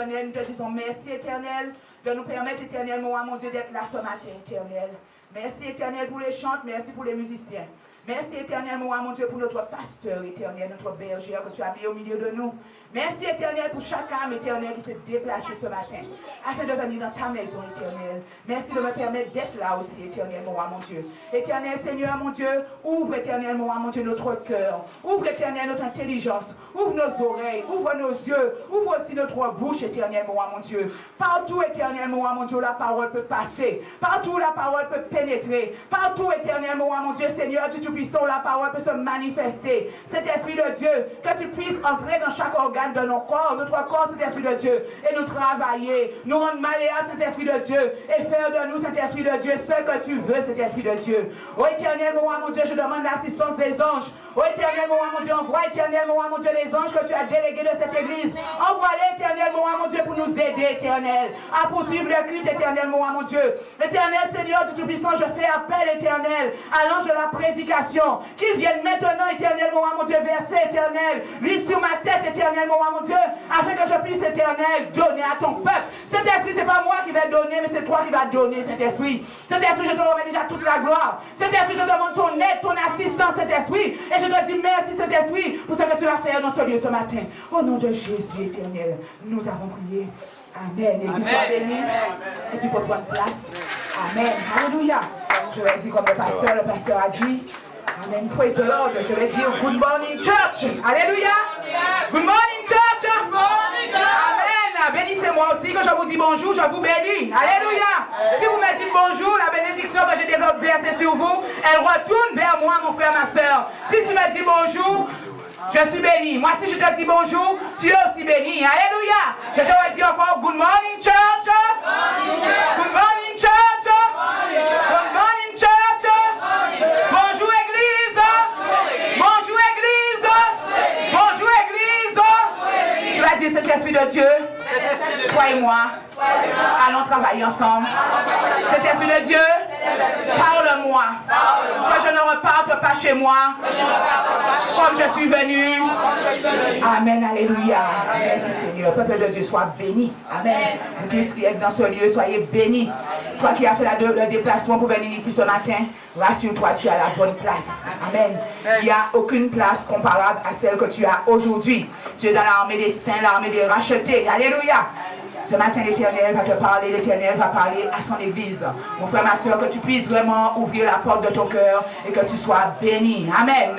éternel, nous te disons merci, éternel, de nous permettre, éternel, mon Dieu, d'être là ce matin, éternel. Merci, éternel, pour les chants, merci pour les musiciens. Merci, éternel, mon Dieu, pour notre pasteur, éternel, notre bergère que tu as mis au milieu de nous. Merci, éternel, pour chaque âme, éternel, qui s'est déplacée ce matin, afin de venir dans ta maison, éternel. Merci de me permettre d'être là aussi, éternel, mon Dieu. Éternel, Seigneur, mon Dieu, ouvre, éternel, mon Dieu, notre cœur. Ouvre, éternel, notre intelligence. Ouvre nos oreilles, ouvre nos yeux, ouvre aussi notre bouche, éternel, mon Dieu. Partout, éternel, mon Dieu, la parole peut passer. Partout, la parole peut pénétrer. Partout, éternel, mon Dieu, Seigneur, tu Tout-Puissant, la parole peut se manifester. Cet Esprit de Dieu, que tu puisses entrer dans chaque organe de notre corps, cet Esprit de Dieu, et nous travailler, nous rendre malléables, cet Esprit de Dieu, et faire de nous, cet Esprit de Dieu, ce que tu veux, cet Esprit de Dieu. Ô éternel, mon Dieu, je demande l'assistance des anges. Ô éternel, mon Dieu, envoie, éternel, mon Dieu, les anges que tu as délégués de cette église. Envoie-les, éternel, mon Dieu, pour nous aider, éternel, à poursuivre le culte, éternel, mon Dieu. Éternel, Seigneur du Tout-Puissant, je fais appel, éternel, à l'ange de la prédication, qu'il vienne maintenant, éternel, mon Dieu, verser, éternel, lui sur ma tête, éternel, mon Dieu, afin que je puisse, éternel, donner à ton peuple. Cet esprit, c'est pas moi qui vais donner, mais c'est toi qui vas donner, cet esprit. Cet esprit, je te remets déjà toute la gloire. Cet esprit, je demande ton aide, ton assistance, cet esprit, et je te dis merci, cet esprit, pour ce que tu vas faire dans ce lieu ce matin. Au nom de Jésus, éternel, nous avons prié. Amen. Et qu'il soit béni. Et tu peux prendre place. Amen. Alléluia. Je vais dire comme le pasteur a dit. Amen. Praise the Lord. Je vais dire good morning church. Alléluia. Good morning church. Good morning church. Amen. Bénissez-moi aussi. Quand je vous dis bonjour, je vous bénis. Alléluia. Si vous me dites bonjour, la bénédiction que j'ai versée sur vous, elle retourne vers moi, mon frère, ma soeur. Si tu me dis bonjour, je suis béni. Moi, si je te dis bonjour, tu es aussi béni. Alléluia. Je te redis encore good morning church. Good morning church. Good morning church. Bonjour église. Bonjour église. Bonjour église. Tu vas dire cet esprit de Dieu. Toi et moi, allons travailler ensemble. Cet esprit de Dieu, parle-moi. Que je ne reparte pas chez moi comme je suis venu. Amen, alléluia. Merci Seigneur. Peuple de Dieu, sois béni. Amen. Vous qui êtes dans ce lieu, soyez bénis. Toi qui as fait le déplacement pour venir ici ce matin, rassure-toi, tu as la bonne place. Amen. Il n'y a aucune place comparable à celle que tu as aujourd'hui. Tu es dans l'armée des saints, l'armée des rachetés. Alléluia. Ce matin, l'Éternel va te parler, l'Éternel va parler à son Église. Mon frère, ma soeur, que tu puisses vraiment ouvrir la porte de ton cœur et que tu sois béni. Amen.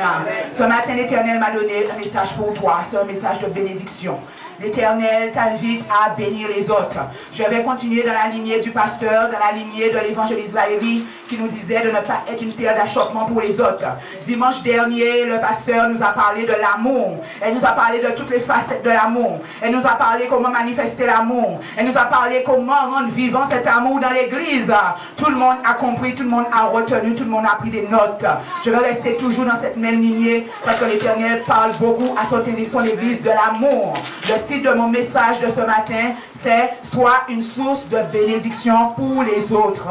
Ce matin, l'Éternel m'a donné un message pour toi. C'est un message de bénédiction. L'Éternel t'invite à bénir les autres. Je vais continuer dans la lignée du pasteur, dans la lignée de l'évangéliste Valérie, qui nous disait de ne pas être une pierre d'achoppement pour les autres. Dimanche dernier, le pasteur nous a parlé de l'amour. Elle nous a parlé de toutes les facettes de l'amour. Elle nous a parlé comment manifester l'amour. Elle nous a parlé comment rendre vivant cet amour dans l'église. Tout le monde a compris, tout le monde a retenu, tout le monde a pris des notes. Je vais rester toujours dans cette même lignée parce que l'Éternel parle beaucoup à son église de l'amour. Le titre de mon message de ce matin, c'est « Sois une source de bénédiction pour les autres ».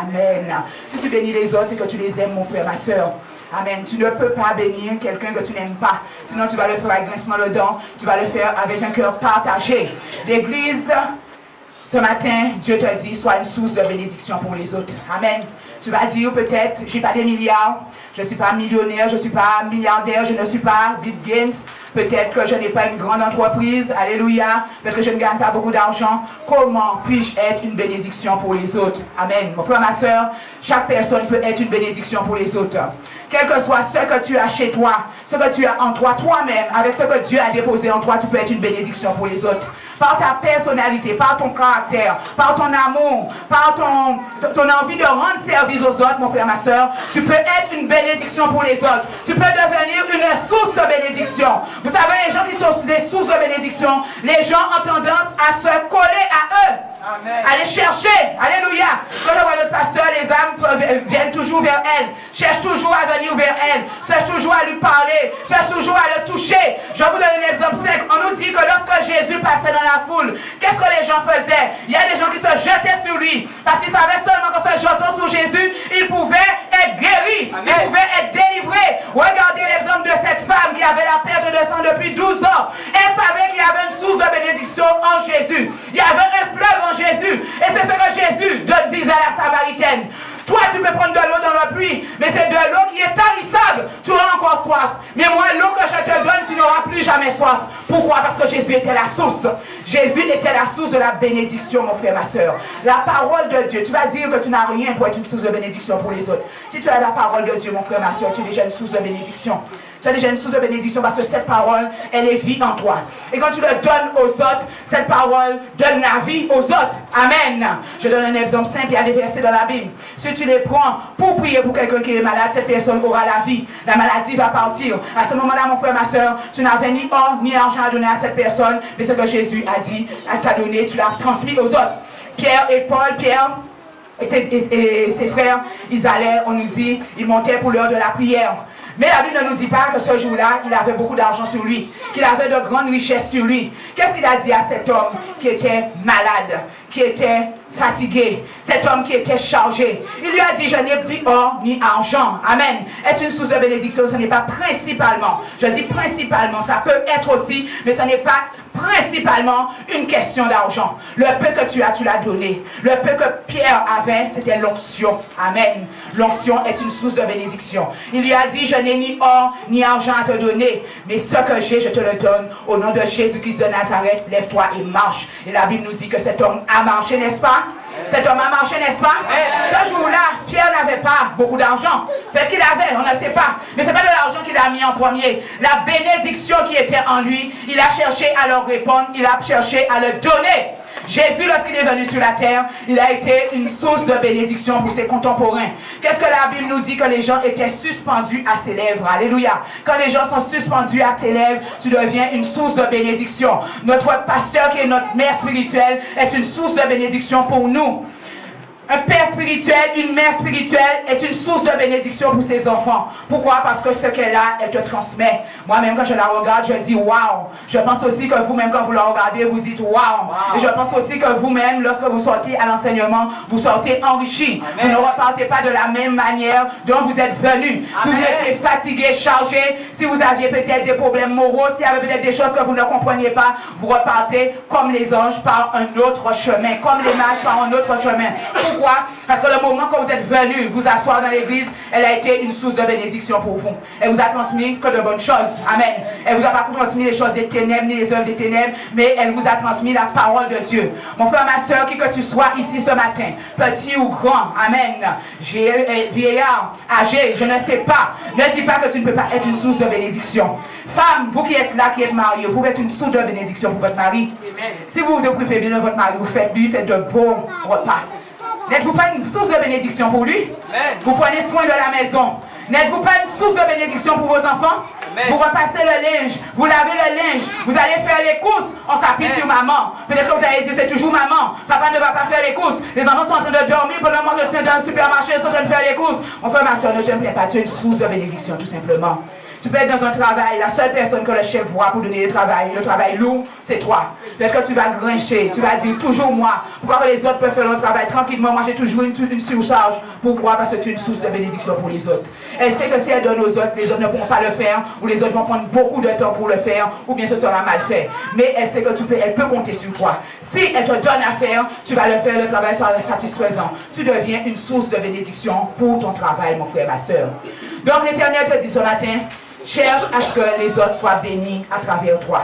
Amen. Si tu bénis les autres, c'est que tu les aimes, mon frère, ma soeur. Amen. Tu ne peux pas bénir quelqu'un que tu n'aimes pas. Sinon, tu vas le faire avec grincement de dents. Tu vas le faire avec un cœur partagé. L'église, ce matin, Dieu te dit, sois une source de bénédiction pour les autres. Amen. Tu vas dire peut-être, je n'ai pas des milliards, je ne suis pas millionnaire, je ne suis pas milliardaire, je ne suis pas Bill Gates. Peut-être que je n'ai pas une grande entreprise, alléluia, parce que je ne gagne pas beaucoup d'argent. Comment puis-je être une bénédiction pour les autres? Amen. Mon frère, ma soeur, chaque personne peut être une bénédiction pour les autres. Quel que soit ce que tu as chez toi, ce que tu as en toi, toi-même, avec ce que Dieu a déposé en toi, tu peux être une bénédiction pour les autres. Par ta personnalité, par ton caractère, par ton amour, par ton envie de rendre service aux autres, mon frère, ma soeur, tu peux être une bénédiction pour les autres. Tu peux devenir une source de bénédiction. Vous savez, les gens qui sont des sources de bénédiction, les gens ont tendance à se coller à eux. Amen. Allez chercher, alléluia. Quand je vois le pasteur, les âmes viennent toujours vers elle, cherchent toujours à venir vers elle, cherchent toujours à lui parler, cherchent toujours à le toucher. Je vous donne un exemple simple. On nous dit que lorsque Jésus passait dans la foule, qu'est-ce que les gens faisaient? Il y a des gens qui se jetaient sur lui, parce qu'ils savaient seulement qu'en se jetant sur Jésus, ils pouvaient être guéris, ils pouvaient être délivrés. Regardez l'exemple de cette femme qui avait la perte de sang depuis 12 ans. Elle savait qu'il y avait une source de bénédiction en Jésus. Il y avait un fleuve en Jésus. Et c'est ce que Jésus disait à la Samaritaine. Toi, tu peux prendre de l'eau dans la pluie, mais c'est de l'eau qui est tarissable. Tu auras encore soif. Mais moi, l'eau que je te donne, tu n'auras plus jamais soif. Pourquoi? Parce que Jésus était la source. Jésus était la source de la bénédiction, mon frère, ma soeur. La parole de Dieu. Tu vas dire que tu n'as rien pour être une source de bénédiction pour les autres. Si tu as la parole de Dieu, mon frère, ma soeur, tu es déjà une source de bénédiction. Tu as déjà une source de bénédiction parce que cette parole, elle est vie en toi. Et quand tu le donnes aux autres, cette parole donne la vie aux autres. Amen. Je donne un exemple simple, il y a des versets dans la Bible. Si tu les prends pour prier pour quelqu'un qui est malade, cette personne aura la vie. La maladie va partir. À ce moment-là, mon frère, ma soeur, tu n'avais ni or ni argent à donner à cette personne, mais ce que Jésus a dit, à t'a donné, tu l'as transmis aux autres. Pierre et Paul, et ses frères, ils allaient, on nous dit, ils montaient pour l'heure de la prière. Mais la Bible ne nous dit pas que ce jour-là, il avait beaucoup d'argent sur lui, qu'il avait de grandes richesses sur lui. Qu'est-ce qu'il a dit à cet homme qui était malade, qui était fatigué, cet homme qui était chargé? Il lui a dit, je n'ai ni or ni argent. Amen. Est une source de bénédiction, ce n'est pas principalement. Je dis principalement, ça peut être aussi, mais ce n'est pas principalement une question d'argent. Le peu que tu as, tu l'as donné. Le peu que Pierre avait, c'était l'onction. Amen. L'onction est une source de bénédiction. Il lui a dit, je n'ai ni or ni argent à te donner, mais ce que j'ai, je te le donne. Au nom de Jésus-Christ de Nazareth, lève-toi et marche. Et la Bible nous dit que cet homme a marché, n'est-ce pas? Cet homme a marché, n'est-ce pas? Ce jour-là, Pierre n'avait pas beaucoup d'argent. Peut-être qu'il avait, on ne sait pas. Mais ce n'est pas de l'argent qu'il a mis en premier. La bénédiction qui était en lui, il a cherché à leur répondre, il a cherché à le donner. Jésus, lorsqu'il est venu sur la terre, il a été une source de bénédiction pour ses contemporains. Qu'est-ce que la Bible nous dit? Que les gens étaient suspendus à ses lèvres. Alléluia. Quand les gens sont suspendus à tes lèvres, tu deviens une source de bénédiction. Notre pasteur, qui est notre mère spirituelle, est une source de bénédiction pour nous. Un père spirituel, une mère spirituelle est une source de bénédiction pour ses enfants. Pourquoi? Parce que ce qu'elle a, elle te transmet. Moi-même, quand je la regarde, je dis waouh. Je pense aussi que vous-même, quand vous la regardez, vous dites waouh. Et je pense aussi que vous-même, lorsque vous sortez à l'enseignement, vous sortez enrichi. Vous ne repartez pas de la même manière dont vous êtes venu. Si vous étiez fatigué, chargé, si vous aviez peut-être des problèmes moraux, s'il y avait peut-être des choses que vous ne compreniez pas, vous repartez comme les anges par un autre chemin, comme les mages par un autre chemin. Pourquoi? Parce que le moment que vous êtes venu vous asseoir dans l'église, elle a été une source de bénédiction pour vous. Elle vous a transmis que de bonnes choses. Amen. Elle vous a pas transmis les choses des ténèbres ni les œuvres des ténèbres, mais elle vous a transmis la parole de Dieu. Mon frère, ma soeur, qui que tu sois ici ce matin, petit ou grand, amen, vieillard, âgé, je ne sais pas, ne dis pas que tu ne peux pas être une source de bénédiction. Femme, vous qui êtes là, qui êtes mariée, vous pouvez être une source de bénédiction pour votre mari. Si vous vous occupez bien de votre mari, vous faites de bons repas. N'êtes-vous pas une source de bénédiction pour lui? Amen. Vous prenez soin de la maison. N'êtes-vous pas une source de bénédiction pour vos enfants? Amen. Vous repassez le linge, vous lavez le linge, vous allez faire les courses, on s'appuie sur maman. Peut-être que vous allez dire c'est toujours maman. Papa ne va pas faire les courses. Les enfants sont en train de dormir pendant que moi je suis dans le supermarché, ils sont en train de faire les courses. Mon frère, ma soeur, ne t'aime pas, tu es une source de bénédiction tout simplement. Tu peux être dans un travail, la seule personne que le chef voit pour donner le travail lourd, c'est toi. Peut-être que tu vas grincher, tu vas dire toujours moi. Pourquoi que les autres peuvent faire leur travail tranquillement? Moi j'ai toujours une surcharge. Pourquoi? Parce que tu es une source de bénédiction pour les autres. Elle sait que si elle donne aux autres, les autres ne pourront pas le faire, ou les autres vont prendre beaucoup de temps pour le faire, ou bien ce sera mal fait. Mais elle sait que elle peut compter sur toi. Si elle te donne à faire, tu vas le faire, le travail sera satisfaisant. Tu deviens une source de bénédiction pour ton travail, mon frère, ma soeur. Donc l'Éternel te dit ce matin, cherche à ce que les autres soient bénis à travers toi.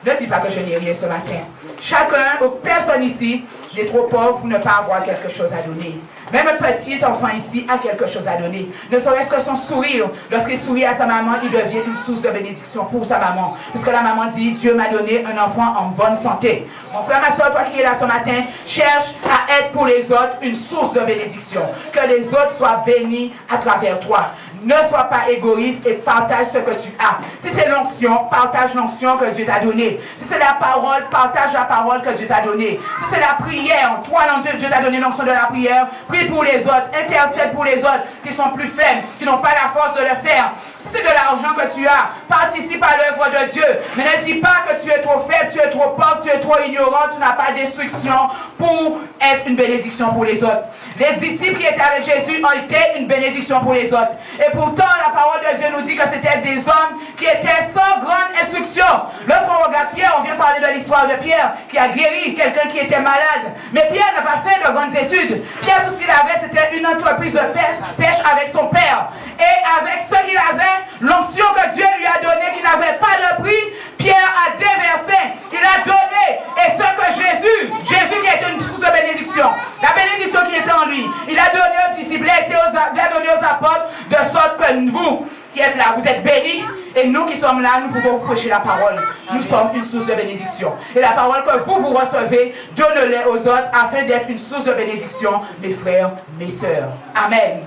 Ne dis pas que je n'ai rien ce matin. Chacun, personne ici, n'est trop pauvre pour ne pas avoir quelque chose à donner. Même un petit enfant ici a quelque chose à donner. Ne serait-ce que son sourire. Lorsqu'il sourit à sa maman, il devient une source de bénédiction pour sa maman. Puisque la maman dit, Dieu m'a donné un enfant en bonne santé. Mon frère, ma soeur, toi qui es là ce matin, cherche à être pour les autres une source de bénédiction. Que les autres soient bénis à travers toi. Ne sois pas égoïste et partage ce que tu as. Si c'est l'onction, partage l'onction que Dieu t'a donnée. Si c'est la parole, partage la parole que Dieu t'a donnée. Si c'est la prière, toi, Dieu t'a donné l'onction de la prière, prie pour les autres, intercède pour les autres qui sont plus faibles, qui n'ont pas la force de le faire. Si c'est de l'argent que tu as, participe à l'œuvre de Dieu. Mais ne dis pas que tu es trop faible, tu es trop pauvre, tu es trop ignorant, tu n'as pas d'instruction pour être une bénédiction pour les autres. Les disciples qui étaient avec Jésus ont été une bénédiction pour les autres. Et pourtant, la parole de Dieu nous dit que c'était des hommes qui étaient sans grande instruction. Lorsqu'on regarde Pierre, on vient parler de l'histoire de Pierre qui a guéri quelqu'un qui était malade. Mais Pierre n'a pas fait de grandes études. Pierre, tout ce qu'il avait, c'était une entreprise de pêche avec son père. Et avec ce qu'il avait, l'onction que Dieu lui a donnée, qu'il n'avait pas de prix, Pierre a déversé, il a donné. Et ce que Jésus qui était une source de bénédiction, la bénédiction qui était en lui, il a donné aux disciples, il a donné aux apôtres, de sorte que vous qui êtes là, vous êtes bénis, et nous qui sommes là, nous pouvons vous prêcher la parole. Nous sommes une source de bénédiction. Et la parole que vous recevez, donnez-les aux autres afin d'être une source de bénédiction, mes frères, mes sœurs. Amen.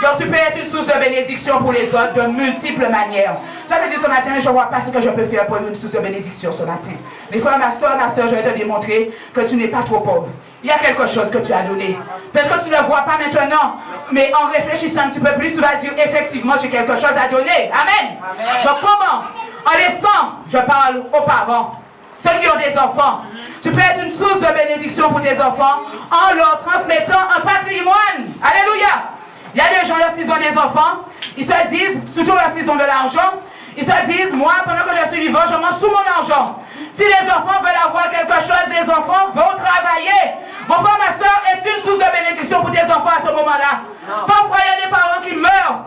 Donc tu peux être une source de bénédiction pour les autres de multiples manières. Tu as dit ce matin, je ne vois pas ce que je peux faire pour être une source de bénédiction ce matin. Mais frère, ma soeur, je vais te démontrer que tu n'es pas trop pauvre. Il y a quelque chose que tu as donné. Peut-être que tu ne le vois pas maintenant, mais en réfléchissant un petit peu plus, tu vas dire effectivement j'ai quelque chose à donner. Amen. Amen. Donc comment? En laissant, je parle aux parents, ceux qui ont des enfants. Tu peux être une source de bénédiction pour tes enfants en leur transmettant un patrimoine. Alléluia. Il y a des gens, lorsqu'ils ont des enfants, ils se disent, surtout lorsqu'ils ont de l'argent, ils se disent, moi, pendant que je suis vivant, je mange tout mon argent. Si les enfants veulent avoir quelque chose, les enfants vont travailler. Mon frère, ma soeur, est une source de bénédiction pour tes enfants à ce moment-là. Parfois, il y a des parents qui meurent.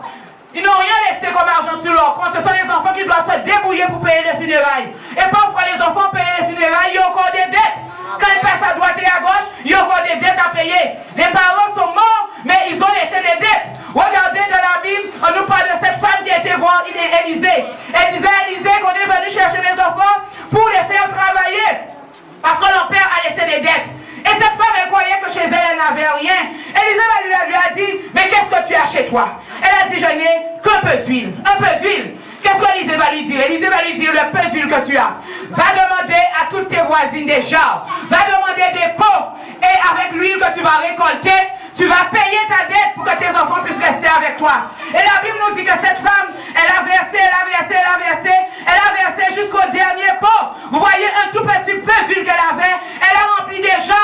Ils n'ont rien laissé comme argent sur leur compte. Ce sont les enfants qui doivent se débrouiller pour payer les funérailles. Et parfois, les enfants payent les funérailles, il y a encore des dettes. Quand ils passent à droite et à gauche, il y a encore des dettes à payer. Les parents sont morts, mais ils ont laissé des dettes. Regardez dans la Bible, on nous parle de cette femme qui a été voir Élisée. Elle disait à Élisée qu'on est venu chercher mes enfants pour les faire travailler. Parce que leur père a laissé des dettes. Et cette femme, elle croyait que chez elle, elle n'avait rien. Élisée lui a dit, mais qu'est-ce que tu as chez toi? Elle a dit, je n'ai qu'un peu d'huile. Un peu d'huile. Qu'est-ce qu'Élisée va lui dire? Élisée va lui dire, le peu d'huile que tu as. Va demander à toutes tes voisines des jarres. Va demander des pots. Et avec l'huile que tu vas récolter, tu vas payer ta dette pour que tes enfants puissent rester avec toi. Et la Bible nous dit que cette femme, elle a versé jusqu'au dernier pot. Vous voyez un tout petit peu d'huile qu'elle avait. Elle a rempli des jarres.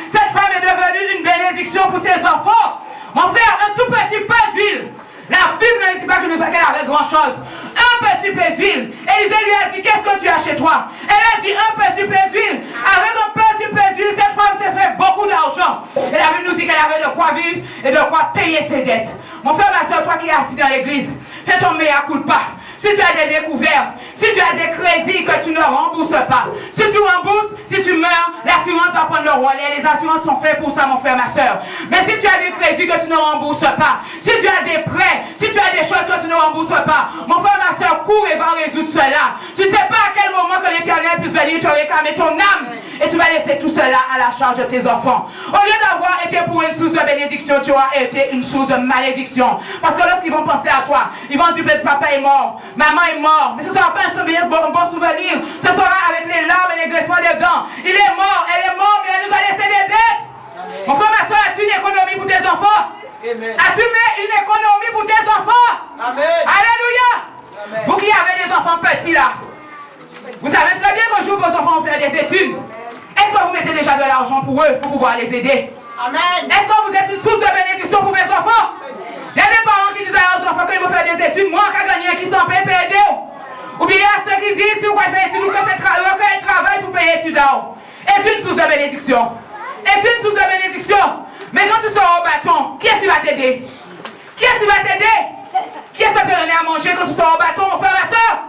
Cette femme est devenue une bénédiction pour ses enfants. Mon frère, un tout petit peu d'huile. La Bible ne dit pas qu'elle avait grand chose. Un petit peu d'huile. Élisée lui a dit, qu'est-ce que tu as chez toi? Elle a dit, un petit peu d'huile. Avec un petit peu d'huile, cette femme s'est fait beaucoup d'argent. Et la Bible nous dit qu'elle avait de quoi vivre et de quoi payer ses dettes. Mon frère, ma soeur, toi qui es assis dans l'église, fais ton mea culpa. Si tu as des découvertes, si tu as des crédits que tu ne rembourses pas, si tu rembourses, si tu meurs, l'assurance va prendre le relais. Les assurances sont faites pour ça, mon frère, ma soeur. Mais si tu as des crédits que tu ne rembourses pas, si tu as des prêts, si tu as des choses que tu ne rembourses pas, mon frère, ma soeur, cours et va résoudre cela. Tu ne sais pas à quel moment que l'Éternel puisse venir te réclamer ton âme et tu vas laisser tout cela à la charge de tes enfants. Au lieu d'avoir été pour une source de bénédiction, tu auras été une source de malédiction. Parce que lorsqu'ils vont penser à toi, ils vont dire que papa est mort, maman est mort, mais ce ne sera pas un bon souvenir, ce sera avec les larmes et les graissements des dents. Il est mort, elle est morte, mais elle nous a laissé des dettes. Amen. Mon frère, ma soeur, as-tu une économie pour tes enfants? As-tu mis une économie pour tes enfants? Amen. Alléluia. Amen. Vous qui avez des enfants petits là, vous savez très bien qu'un jour vos enfants vont faire des études. Est-ce que vous mettez déjà de l'argent pour eux, pour pouvoir les aider? Amen. Est-ce que vous êtes une source de bénédiction pour mes enfants? Il y a des parents qui disent à leurs enfants qu'ils vont faire des études, moi qui ai gagné qui s'en paye, payer. Ou bien il y a ceux qui disent si vous faites études, vous faites travail pour payer études. Est une source de bénédiction. Est une source de bénédiction. Mais quand tu sors au bâton, qui est-ce qui va t'aider? Qui est-ce qui va t'aider? Qui est-ce qui va te donner à manger quand tu sors au bâton, mon frère, ma soeur?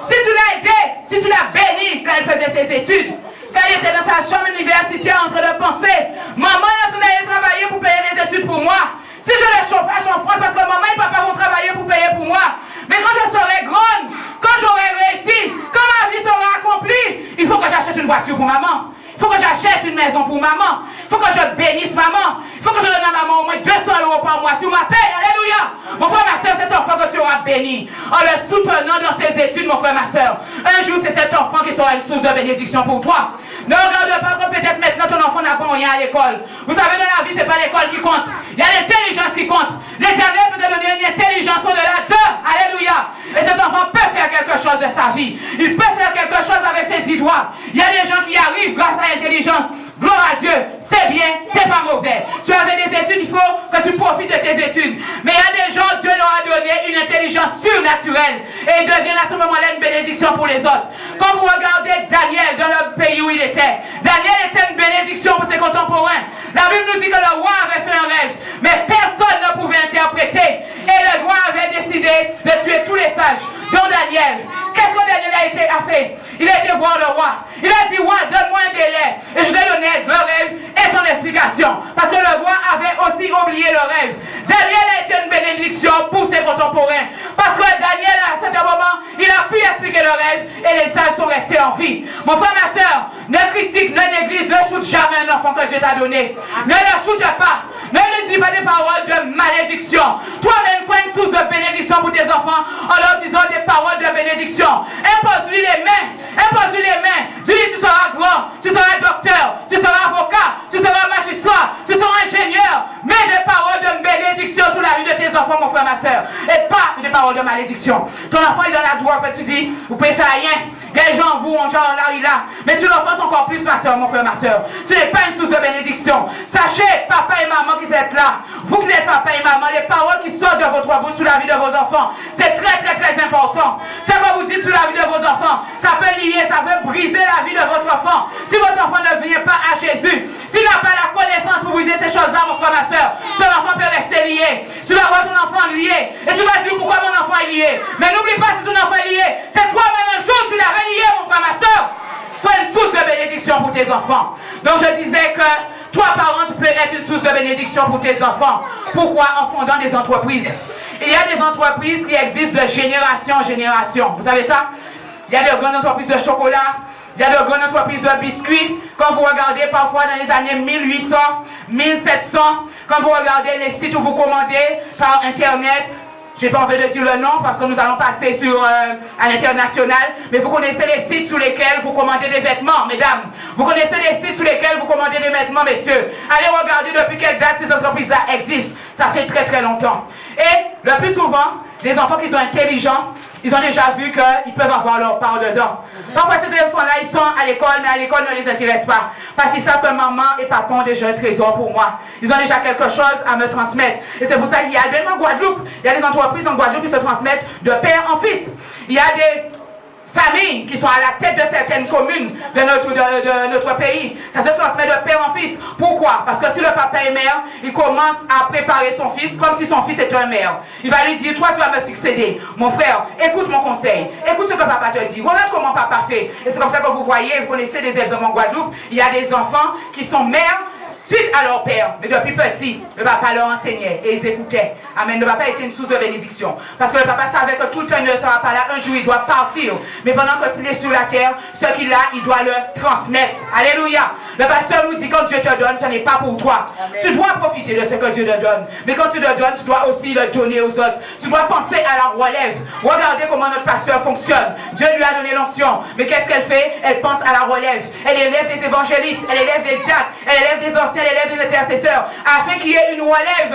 Si tu l'as aidé, si tu l'as béni quand elle faisait ses études, quand elle était dans sa chambre universitaire en train de penser, maman est en train d'aller travailler pour payer les études pour moi. Si je le chauffage en France, parce que maman et papa vont travailler pour payer pour moi. Mais quand je serai grande, quand j'aurai réussi, quand ma vie sera accomplie, il faut que j'achète une voiture pour maman. Il faut que j'achète une maison pour maman. Il faut que je bénisse maman. Il faut que je donne à maman au moins 200 € par mois sur ma paye. Alléluia. Mon frère, ma soeur, cet enfant que tu auras béni, en le soutenant dans ses études, mon frère, ma soeur. Un jour, c'est cet enfant qui sera une source de bénédiction pour toi. Ne regarde pas que peut-être maintenant ton enfant n'a pas rien à l'école. Vous savez, dans la vie, ce n'est pas l'école qui compte. Il y a l'intelligence qui compte. L'Éternel peut te donner une intelligence au-delà d'eux. Alléluia. Et cet enfant peut faire quelque chose de sa vie. Il peut faire quelque chose avec ses 10 doigts. Il y a des gens qui arrivent grâce à l'intelligence. Gloire à Dieu, c'est bien, c'est pas mauvais. Tu avais des études, il faut que tu profites de tes études. Mais il y a des gens, Dieu leur a donné une intelligence surnaturelle. Et ils deviennent à ce moment-là une bénédiction pour les autres. Quand vous regardez Daniel dans le pays où il était, Daniel était une bénédiction pour ses contemporains. La Bible nous dit que le roi avait fait un rêve, mais personne ne pouvait interpréter. Et le roi avait décidé de tuer tous les sages, dont Daniel. Qu'est-ce que Daniel a fait? Il a été voir le roi. Il a dit, roi, donne-moi un délai. Et je vais donner le rêve et son explication. Parce que le roi avait aussi oublié le rêve. Daniel a été une bénédiction pour ses contemporains. Parce que Daniel, à un certain moment, il a pu expliquer le rêve et les sages sont restés en vie. Mon frère, ma soeur, ne critique, ne néglige, ne shoot jamais un enfant que Dieu t'a donné. Ne le shoot pas. Ne lui dis pas des paroles de malédiction. Toi-même, sois une source de bénédiction pour tes enfants en leur disant des paroles de bénédiction. Impose-lui les mains. Impose-lui les mains. Dis-lui, tu seras grand, tu seras docteur, tu seras avocat, tu seras magistrat, tu seras ingénieur. Mets des paroles de bénédiction sur la vie de tes enfants, mon frère, ma soeur. Et pas des paroles de malédiction. Ton enfant, il est dans la douleur que tu dis, vous pouvez faire rien. Les gens vous, on genre là, il a. Mais tu l'enfonces encore plus, ma soeur, mon frère, ma soeur. Tu n'es pas une source de bénédiction. Sachez, papa et maman qui êtes là, vous qui êtes papa et maman, les paroles qui sortent de votre bouche sur la vie de vos enfants, c'est très, très, très important. Ce que vous dites sur la vie de vos enfants, ça peut lier, ça peut briser la vie de votre enfant. Si votre enfant ne vient pas à Jésus, s'il n'a pas la connaissance pour briser ces choses-là, mon frère, ma soeur, ton enfant peut rester lié. Tu vas voir ton enfant lié. Et tu vas dire pourquoi mon enfant est lié. Mais n'oublie pas, si ton enfant est lié, c'est toi-même un jour tu l'avais lié, mon frère, ma soeur. Sois une source de bénédiction pour tes enfants. Donc je disais que toi, parent, tu peux être une source de bénédiction pour tes enfants. Pourquoi? En fondant des entreprises. Il y a des entreprises qui existent de génération en génération. Vous savez ça? Il y a de grandes entreprises de chocolat. Il y a de grandes entreprises de biscuits. Quand vous regardez parfois dans les années 1800, 1700, quand vous regardez les sites où vous commandez par Internet, je n'ai pas envie de dire le nom parce que nous allons passer à l'international, mais vous connaissez les sites sur lesquels vous commandez des vêtements, mesdames. Vous connaissez les sites sur lesquels vous commandez des vêtements, messieurs. Allez regarder depuis quelle date ces entreprises-là existent. Ça fait très très longtemps. Et le plus souvent, les enfants qui sont intelligents, ils ont déjà vu qu'ils peuvent avoir leur part dedans. Parfois, ces enfants-là, ils sont à l'école, mais à l'école ne les intéresse pas. Parce qu'ils savent que maman et papa ont déjà un trésor pour moi. Ils ont déjà quelque chose à me transmettre. Et c'est pour ça qu'il y a même en Guadeloupe, il y a des entreprises en Guadeloupe qui se transmettent de père en fils. Il y a des familles qui sont à la tête de certaines communes de notre pays. Ça se transmet de père en fils. Pourquoi? Parce que si le papa est maire, il commence à préparer son fils comme si son fils était un maire. Il va lui dire, toi tu vas me succéder. Mon frère, écoute mon conseil. Écoute ce que papa te dit. Regarde comment papa fait. Et c'est comme ça que vous voyez, vous connaissez des exemples en Guadeloupe. Il y a des enfants qui sont mères suite à leur père, mais depuis petit, le papa leur enseignait et ils écoutaient. Amen. Le papa était une source de bénédiction. Parce que le papa savait que tout le temps il ne sera pas là. Un jour, il doit partir. Mais pendant qu'il est sur la terre, ce qu'il a, il doit le transmettre. Alléluia. Le pasteur nous dit, quand Dieu te donne, ce n'est pas pour toi. Amen. Tu dois profiter de ce que Dieu te donne. Mais quand tu le donnes, tu dois aussi le donner aux autres. Tu dois penser à la relève. Regardez comment notre pasteur fonctionne. Dieu lui a donné l'onction. Mais qu'est-ce qu'elle fait? Elle pense à la relève. Elle élève des évangélistes. Elle élève des diacres. Elle élève des anciens. Elle élève des intercesseurs, afin qu'il y ait une relève.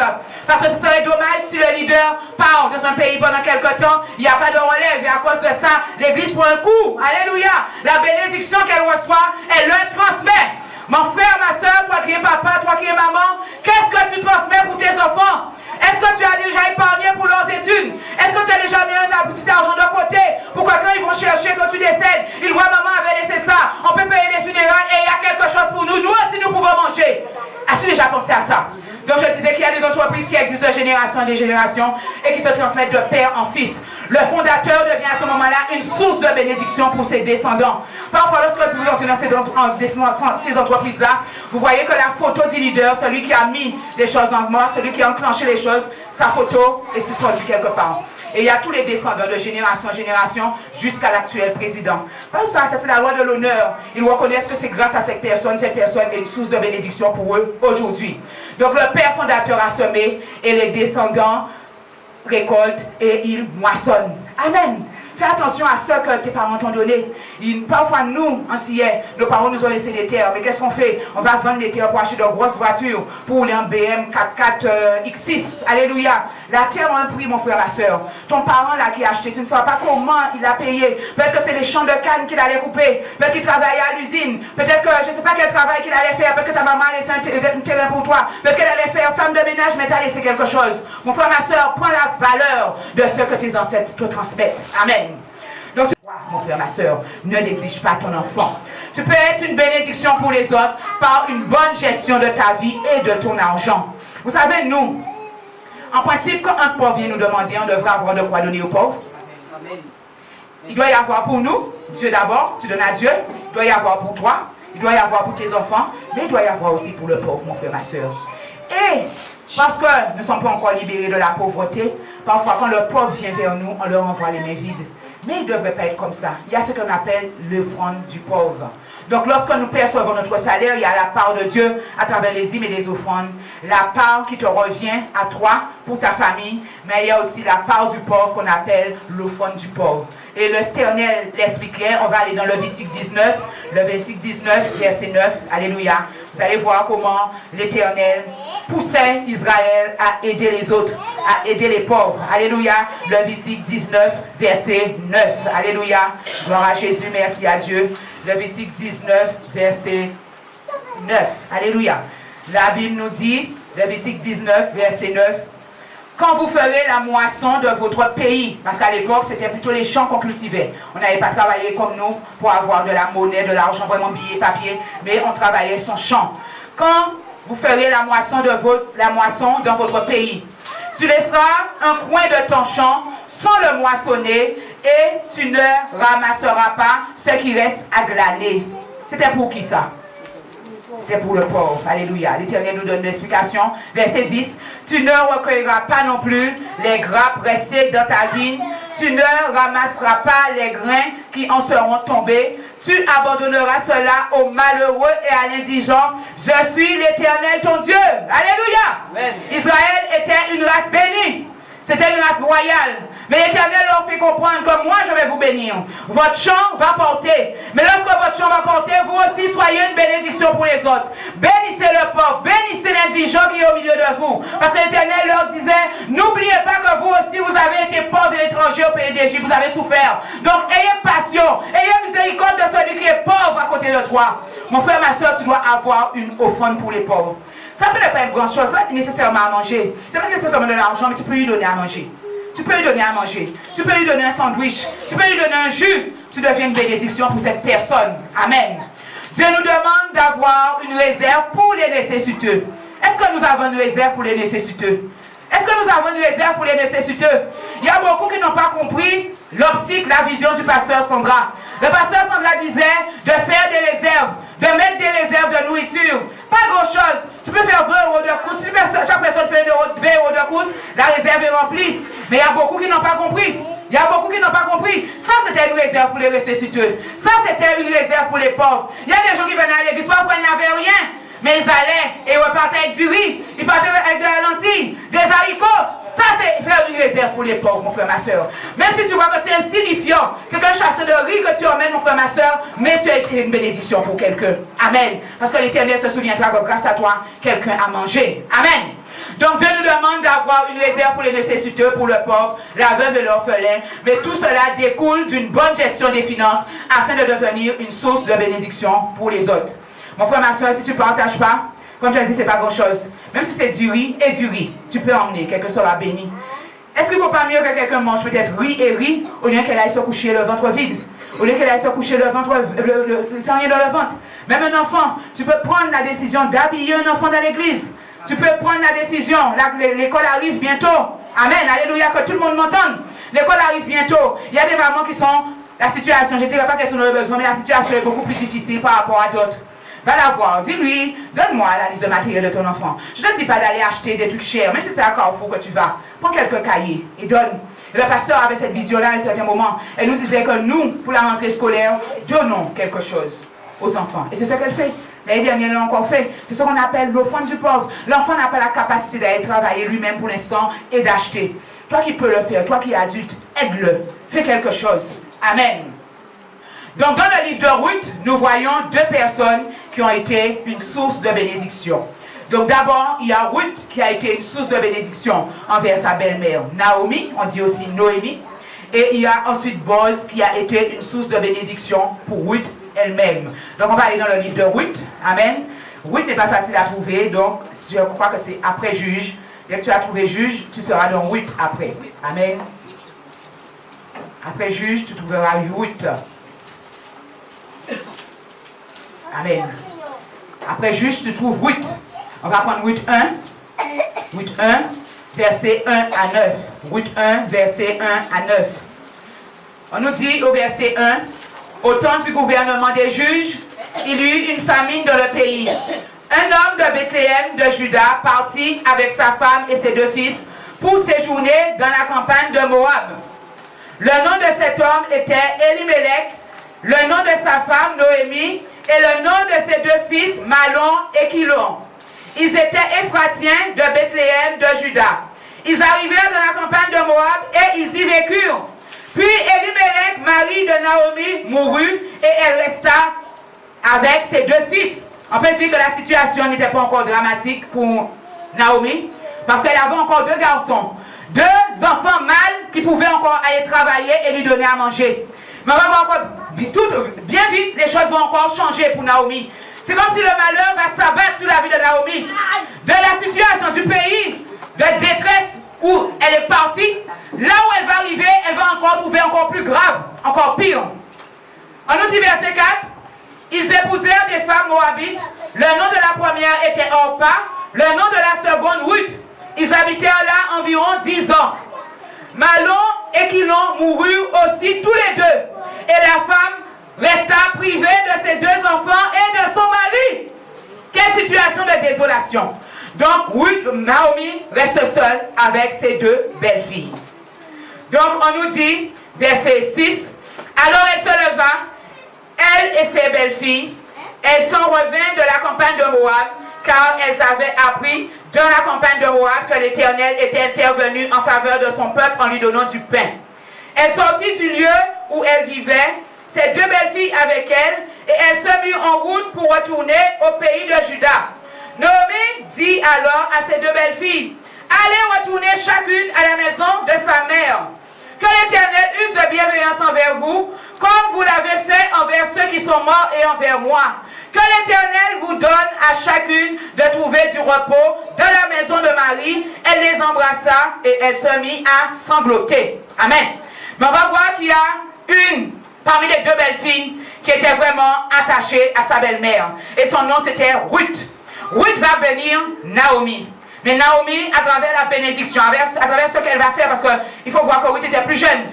Parce que ce serait dommage si le leader part dans un pays pendant quelque temps, il n'y a pas de relève. Et à cause de ça, l'église prend un coup. Alléluia. La bénédiction qu'elle reçoit, elle le transmet. Mon frère, ma soeur, toi qui es papa, toi qui es maman, qu'est-ce que tu transmets pour tes enfants? Est-ce que tu as déjà épargné pour leurs études? Est-ce que tu as déjà mis un petit argent de côté pour que quand ils vont chercher, quand tu décèdes, ils voient maman avait laissé ça, on peut payer les funérailles et il y a quelque chose pour nous. Nous aussi, nous pouvons manger. As-tu déjà pensé à ça? Donc je disais qu'il y a des entreprises qui existent de génération en génération et qui se transmettent de père en fils. Le fondateur devient à ce moment-là une source de bénédiction pour ses descendants. Parfois, lorsque vous entrez dans ces entreprises-là, vous voyez que la photo du leader, celui qui a mis les choses en mort, celui qui a enclenché les choses, sa photo est suspendue quelque part. Et il y a tous les descendants de génération en génération jusqu'à l'actuel président. Parce que ça, c'est la loi de l'honneur. Ils reconnaissent que c'est grâce à cette personne est une source de bénédiction pour eux aujourd'hui. Donc le père fondateur a semé et les descendants récoltent et ils moissonnent. Amen. Fais attention à ce que tes parents t'ont donné. Parfois, nous, antillais, nos parents nous ont laissé des terres. Mais qu'est-ce qu'on fait? On va vendre les terres pour acheter de grosses voitures, pour rouler en BM 4x4 X6. Alléluia. La terre a un prix, mon frère, ma soeur. Ton parent là qui a acheté, tu ne sais pas comment il a payé. Peut-être que c'est les champs de canne qu'il allait couper. Peut-être qu'il travaillait à l'usine. Peut-être que je ne sais pas quel travail qu'il allait faire. Peut-être que ta maman a laissé un terrain pour toi. Peut-être qu'elle allait faire femme de ménage, mais tu as laissé quelque chose. Mon frère, ma soeur, prends la valeur de ce que tes ancêtres te transmettent. Amen. Donc, mon frère, ma soeur, ne néglige pas ton enfant. Tu peux être une bénédiction pour les autres par une bonne gestion de ta vie et de ton argent. Vous savez, nous, en principe, quand un pauvre vient nous demander, on devrait avoir de quoi donner aux pauvres. Il doit y avoir pour nous, Dieu d'abord, tu donnes à Dieu. Il doit y avoir pour toi, il doit y avoir pour tes enfants, mais il doit y avoir aussi pour le pauvre, mon frère, ma soeur. Et parce que nous ne sommes pas encore libérés de la pauvreté, parfois quand le pauvre vient vers nous, on leur envoie les mains vides. Mais il ne devrait pas être comme ça. Il y a ce qu'on appelle l'offrande du pauvre. Donc lorsque nous percevons notre salaire, il y a la part de Dieu à travers les dîmes et les offrandes. La part qui te revient à toi, pour ta famille. Mais il y a aussi la part du pauvre qu'on appelle l'offrande du pauvre. Et l'Éternel l'explique clair. On va aller dans Lévitique 19. Lévitique 19, verset 9. Alléluia. Vous allez voir comment l'Éternel poussait Israël à aider les autres, à aider les pauvres. Alléluia. Lévitique 19, verset 9. Alléluia. Gloire à Jésus, merci à Dieu. Lévitique 19, verset 9. Alléluia. La Bible nous dit, Lévitique 19, verset 9, quand vous ferez la moisson de votre pays, parce qu'à l'époque, c'était plutôt les champs qu'on cultivait. On n'avait pas travaillé comme nous pour avoir de la monnaie, de l'argent, vraiment billets, papier, mais on travaillait son champ. Quand vous ferez la moisson dans votre pays, tu laisseras un coin de ton champ sans le moissonner et tu ne ramasseras pas ce qui reste à glaner. C'était pour qui ça? C'était pour le pauvre. Alléluia. L'Éternel nous donne l'explication. Verset 10. Tu ne recueilleras pas non plus les grappes restées dans ta vigne. Tu ne ramasseras pas les grains qui en seront tombés. Tu abandonneras cela aux malheureux et à l'indigent. Je suis l'Éternel ton Dieu. Alléluia. Amen. Israël était une race bénie. C'était une race royale. Mais l'Éternel leur fait comprendre que moi je vais vous bénir. Votre champ va porter. Mais lorsque votre champ va porter, vous aussi soyez une bénédiction pour les autres. Bénissez le pauvre, bénissez l'indigent qui est au milieu de vous. Parce que l'Éternel leur disait, n'oubliez pas que vous aussi vous avez été pauvres et étrangers au pays d'Égypte, vous avez souffert. Donc ayez passion, ayez miséricorde de celui qui est pauvre à côté de toi. Mon frère, ma soeur, tu dois avoir une offrande pour les pauvres. Ça ne peut pas être grand-chose, ça n'est nécessairement à manger. Ce n'est pas nécessairement de l'argent, mais tu peux lui donner à manger. Tu peux lui donner à manger. Tu peux lui donner un sandwich. Tu peux lui donner un jus. Tu deviens une bénédiction pour cette personne. Amen. Dieu nous demande d'avoir une réserve pour les nécessiteux. Est-ce que nous avons une réserve pour les nécessiteux? Est-ce que nous avons une réserve pour les nécessiteux? Il y a beaucoup qui n'ont pas compris l'optique, la vision du pasteur Sandra. Le pasteur Sandra disait de faire des réserves, de mettre des réserves de nourriture. Pas grand-chose. Tu peux faire 20 € de course. Si chaque personne fait 20 € de course, la réserve est remplie. Mais il y a beaucoup qui n'ont pas compris. Il y a beaucoup qui n'ont pas compris. Ça, c'était une réserve pour les nécessiteux. Ça, c'était une réserve pour les pauvres. Il y a des gens qui venaient à l'église, parfois ils n'avaient rien. Mais ils allaient et repartaient avec du riz. Ils partaient avec de la lentille, des haricots. Ça, c'est faire une réserve pour les pauvres, mon frère, ma soeur. Même si tu vois que c'est insignifiant, c'est qu'un chasseur de riz que tu emmènes, mon frère, ma soeur, mais tu as été une bénédiction pour quelqu'un. Amen. Parce que l'Éternel se souviendra que grâce à toi, quelqu'un a mangé. Amen. Donc Dieu nous demande d'avoir une réserve pour les nécessiteux, pour le pauvre, la veuve et l'orphelin. Mais tout cela découle d'une bonne gestion des finances afin de devenir une source de bénédiction pour les autres. Mon frère, ma soeur, si tu ne partages pas, comme je l'ai dit, ce n'est pas grand-chose. Même si c'est du riz et du riz, tu peux emmener, quelqu'un sera béni. Est-ce qu'il ne vaut pas mieux que quelqu'un mange peut-être riz et riz, au lieu qu'elle aille se coucher le ventre vide? Au lieu qu'elle aille se coucher le ventre, sans rien dans le ventre. Même un enfant, tu peux prendre la décision d'habiller un enfant dans l'église. Tu peux prendre la décision, l'école arrive bientôt. Amen, alléluia, que tout le monde m'entende. L'école arrive bientôt. Il y a des mamans qui sont, la situation, je ne dirais pas qu'elles sont dans le besoin, mais la situation est beaucoup plus difficile par rapport à d'autres. Va la voir, dis-lui, donne-moi la liste de matériel de ton enfant. Je ne te dis pas d'aller acheter des trucs chers, même si c'est à Carrefour que tu vas. Prends quelques cahiers et donne. Et le pasteur avait cette vision-là à un certain moment. Elle nous disait que nous, pour la rentrée scolaire, donnons quelque chose aux enfants. Et c'est ce qu'elle fait. L'année dernière, elle l'a encore fait. C'est ce qu'on appelle l'offrande du pauvre. L'enfant n'a pas la capacité d'aller travailler lui-même pour l'instant et d'acheter. Toi qui peux le faire, toi qui es adulte, aide-le. fais quelque chose. Amen. Donc dans le livre de Ruth, nous voyons deux personnes qui ont été une source de bénédiction. Donc d'abord, il y a Ruth qui a été une source de bénédiction envers sa belle-mère. Naomi, on dit aussi Noémie. Et il y a ensuite Boaz qui a été une source de bénédiction pour Ruth elle-même. Donc on va aller dans le livre de Ruth. Amen. Ruth n'est pas facile à trouver, donc je crois que c'est après juge. Dès que tu as trouvé juge, tu seras dans Ruth après. Amen. Après juge, tu trouveras Ruth. Amen. Après juge, tu trouves Ruth. On va prendre Ruth 1. Ruth 1, verset 1 à 9. Ruth 1, verset 1 à 9. On nous dit au verset 1, au temps du gouvernement des juges, il y eut une famine dans le pays. Un homme de Bethléem de Juda partit avec sa femme et ses deux fils pour séjourner dans la campagne de Moab. Le nom de cet homme était Elimelech, le nom de sa femme Noémie et le nom de ses deux fils Malon et Kilon. Ils étaient Éphratiens de Bethléem de Juda. Ils arrivèrent dans la campagne de Moab et ils y vécurent. Puis Elimelech, mari de Naomi, mourut et elle resta avec ses deux fils. On peut dire que la situation n'était pas encore dramatique pour Naomi parce qu'elle avait encore deux garçons, deux enfants mâles qui pouvaient encore aller travailler et lui donner à manger. Mais on va voir encore bien vite, les choses vont encore changer pour Naomi. C'est comme si le malheur va s'abattre sur la vie de Naomi. De la situation du pays de détresse où elle est partie, là où elle va arriver, elle va encore trouver encore plus grave, encore pire. On nous dit verset 4, ils épousèrent des femmes moabites. Le nom de la première était Orpa, le nom de la seconde Ruth. Ils habitèrent là environ 10 ans. Malon et Kilon moururent aussi tous les deux. Et la femme resta privée de ses deux enfants et de son mari. Quelle situation de désolation. Donc Naomi reste seule avec ses deux belles-filles. Donc on nous dit, verset 6, alors elle se leva, elle et ses belles-filles, elles s'en revinrent de la campagne de Moab, car elles avaient appris dans la campagne de Moab que l'Éternel était intervenu en faveur de son peuple en lui donnant du pain. Elle sortit du lieu où elle vivait, ses deux belles-filles avec elle, et elle se mit en route pour retourner au pays de Juda. Naomi dit alors à ses deux belles-filles, allez retourner chacune à la maison de sa mère. Que l'Éternel use de bienveillance envers vous, comme vous l'avez fait envers ceux qui sont morts et envers moi. Que l'Éternel vous donne à chacune de trouver du repos dans la maison de Marie. Elle les embrassa et elle se mit à sangloter. Amen. Mais on va voir qu'il y a une parmi les deux belles filles qui était vraiment attachée à sa belle-mère. Et son nom c'était Ruth. Ruth va bénir Naomi. Mais Naomi, à travers la bénédiction, à travers ce qu'elle va faire, parce qu'il faut voir que Ruth était plus jeune.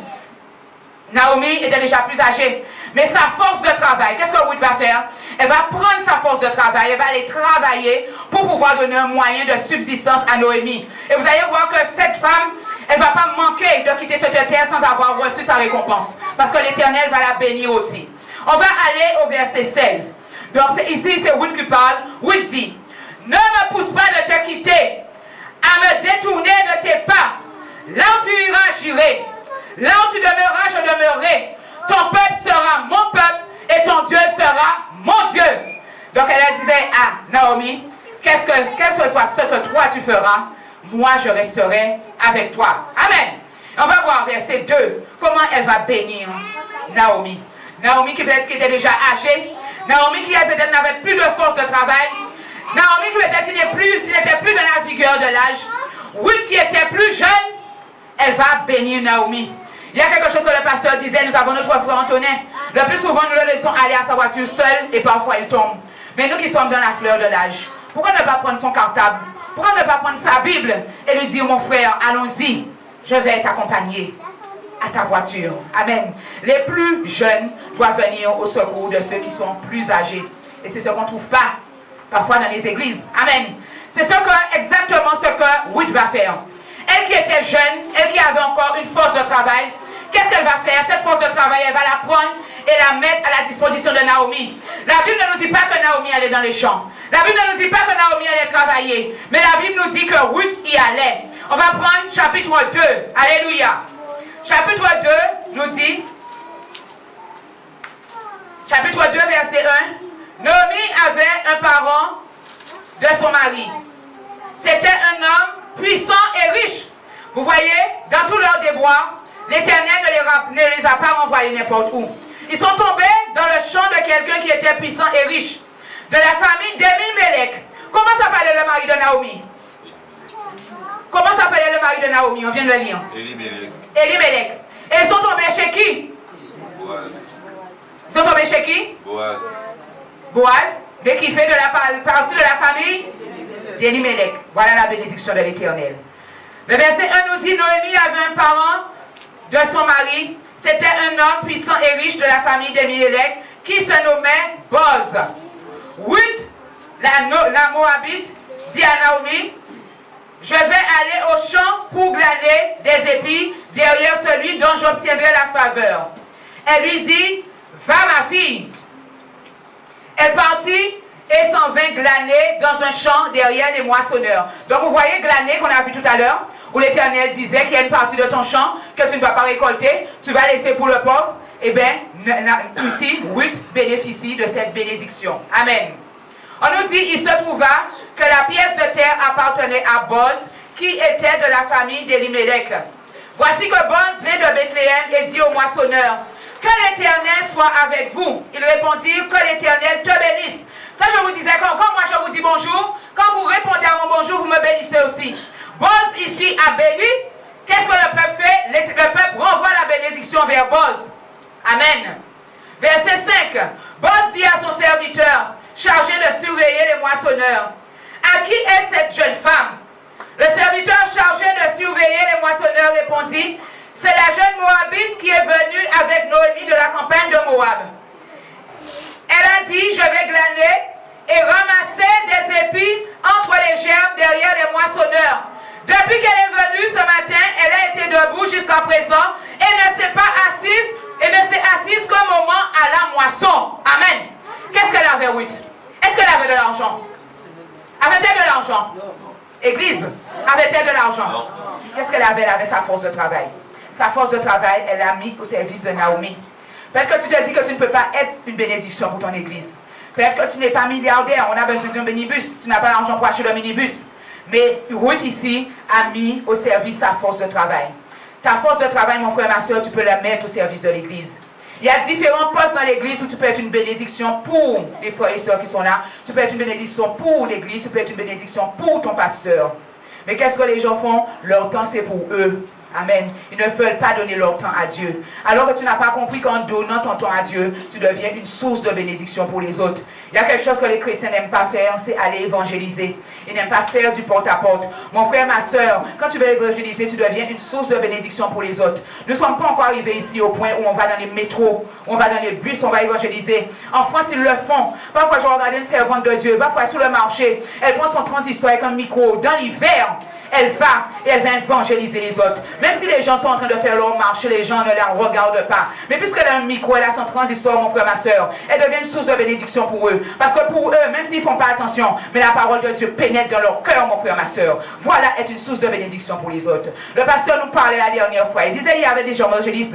Naomi était déjà plus âgée. Mais sa force de travail, qu'est-ce que Ruth va faire? Elle va prendre sa force de travail, elle va aller travailler pour pouvoir donner un moyen de subsistance à Noémie. Et vous allez voir que cette femme, elle ne va pas manquer de quitter cette terre sans avoir reçu sa récompense. Parce que l'Éternel va la bénir aussi. On va aller au verset 16. Donc ici, c'est Ruth qui parle. Ruth dit, ne me pousse pas de te quitter, à me détourner de tes pas. Là où tu iras, j'irai. Là où tu demeureras, je demeurerai. Ton peuple sera mon peuple et ton Dieu sera mon Dieu. Donc elle disait à Naomi, quel que soit ce que toi tu feras, moi je resterai avec toi. Amen. On va voir verset 2, comment elle va bénir Naomi. Naomi qui peut-être était déjà âgée, Naomi qui peut-être n'avait plus de force de travail, Naomi qui peut-être n'était plus dans la vigueur de l'âge, Ruth qui était plus jeune, elle va bénir Naomi. Il y a quelque chose que le pasteur disait, nous avons notre frère Antonin. Le plus souvent, nous le laissons aller à sa voiture seul et parfois il tombe. Mais nous qui sommes dans la fleur de l'âge, pourquoi ne pas prendre son cartable? Pourquoi ne pas prendre sa Bible et lui dire, mon frère, allons-y, je vais t'accompagner à ta voiture. Amen. Les plus jeunes doivent venir au secours de ceux qui sont plus âgés. Et c'est ce qu'on ne trouve pas parfois dans les églises. Amen. C'est exactement ce que Ruth va faire. Elle qui était jeune, elle qui avait encore une force de travail, qu'est-ce qu'elle va faire? Cette force de travail, elle va la prendre et la mettre à la disposition de Naomi. La Bible ne nous dit pas que Naomi allait dans les champs. La Bible ne nous dit pas que Naomi allait travailler. Mais la Bible nous dit que Ruth y allait. On va prendre chapitre 2. Alléluia. Chapitre 2 nous dit, chapitre 2, verset 1, Naomi avait un parent de son mari. C'était un homme puissant et riche. Vous voyez, dans tous leurs déboires, l'Éternel ne les a pas renvoyés n'importe où. Ils sont tombés dans le champ de quelqu'un qui était puissant et riche, de la famille d'Elimelech. Comment s'appelait le mari de Naomi? Comment s'appelait le mari de Naomi? On vient de le lire. Elimelech. Et ils sont tombés chez qui? Boaz. Ils sont tombés chez qui? Boaz. Boaz, dès qu'il fait de la partie de la famille d'Elimelech. Voilà la bénédiction de l'Éternel. Le verset 1 nous dit, Noémie avait un parent de son mari. C'était un homme puissant et riche de la famille d'Elimelech qui se nommait Boz. Ruth, la Moabite, dit à Naomi, je vais aller au champ pour glaner des épis derrière celui dont j'obtiendrai la faveur. Elle lui dit, va ma fille. Elle partit et s'en vint glaner dans un champ derrière les moissonneurs. Donc vous voyez glaner qu'on a vu tout à l'heure, où l'Éternel disait qu'il y a une partie de ton champ que tu ne vas pas récolter, tu vas laisser pour le pauvre. Eh bien, ici, Ruth bénéficie de cette bénédiction. Amen. On nous dit, il se trouva que la pièce de terre appartenait à Boz, qui était de la famille d'Elimelech. Voici que Boz vint de Bethléem et dit au moissonneur, que l'Éternel soit avec vous. Il répondit, que l'Éternel te bénisse. Ça, je vous disais, quand moi je vous dis bonjour, quand vous répondez à mon bonjour, vous me bénissez aussi. Boz ici a béni. Qu'est-ce que le peuple fait? Le peuple renvoie la bénédiction vers Boz. Amen. Verset 5. Boz dit à son serviteur, chargé de surveiller les moissonneurs, à qui est cette jeune femme? Le serviteur chargé de surveiller les moissonneurs répondit, c'est la jeune Moabite qui est venue avec Noémie de la campagne de Moab. Elle a dit, je vais glaner et ramasser des épis entre les gerbes derrière les moissonneurs. Depuis qu'elle est venue ce matin, elle a été debout jusqu'à présent et ne s'est pas assise, et ne s'est assise qu'au moment à la moisson. Amen. Qu'est-ce qu'elle avait, Ruth? Est-ce qu'elle avait de l'argent? Avait-elle de l'argent? Église, avait-elle de l'argent? Qu'est-ce qu'elle avait? Elle avait sa force de travail. Sa force de travail, elle l'a mis au service de Naomi. Peut-être que tu te dis que tu ne peux pas être une bénédiction pour ton église. Peut-être que tu n'es pas milliardaire, on a besoin d'un minibus, tu n'as pas l'argent pour acheter le minibus. Mais Ruth ici a mis au service sa force de travail. Ta force de travail, mon frère, ma soeur, tu peux la mettre au service de l'église. Il y a différents postes dans l'église où tu peux être une bénédiction pour les frères et sœurs qui sont là. Tu peux être une bénédiction pour l'église, tu peux être une bénédiction pour ton pasteur. Mais qu'est-ce que les gens font? Leur temps, c'est pour eux. Amen. Ils ne veulent pas donner leur temps à Dieu. Alors que tu n'as pas compris qu'en donnant ton temps à Dieu, tu deviens une source de bénédiction pour les autres. Il y a quelque chose que les chrétiens n'aiment pas faire, c'est aller évangéliser. Ils n'aiment pas faire du porte-à-porte. Mon frère, ma soeur, quand tu veux évangéliser, tu deviens une source de bénédiction pour les autres. Nous ne sommes pas encore arrivés ici au point où on va dans les métros, où on va dans les bus, on va évangéliser. En France, ils le font. Parfois, je regarde une servante de Dieu, parfois sur le marché, elle prend son transistor avec un micro. Dans l'hiver, elle va et elle va évangéliser les autres. Même si les gens sont en train de faire leur marché, les gens ne la regardent pas. Mais puisqu'elle a un micro, elle a son transistor, mon frère, ma soeur, elle devient une source de bénédiction pour eux. Parce que pour eux, même s'ils ne font pas attention, mais la parole de Dieu pénètre dans leur cœur, mon frère, ma soeur. Voilà, est une source de bénédiction pour les autres. Le pasteur nous parlait la dernière fois. Il disait qu'il y avait des évangélistes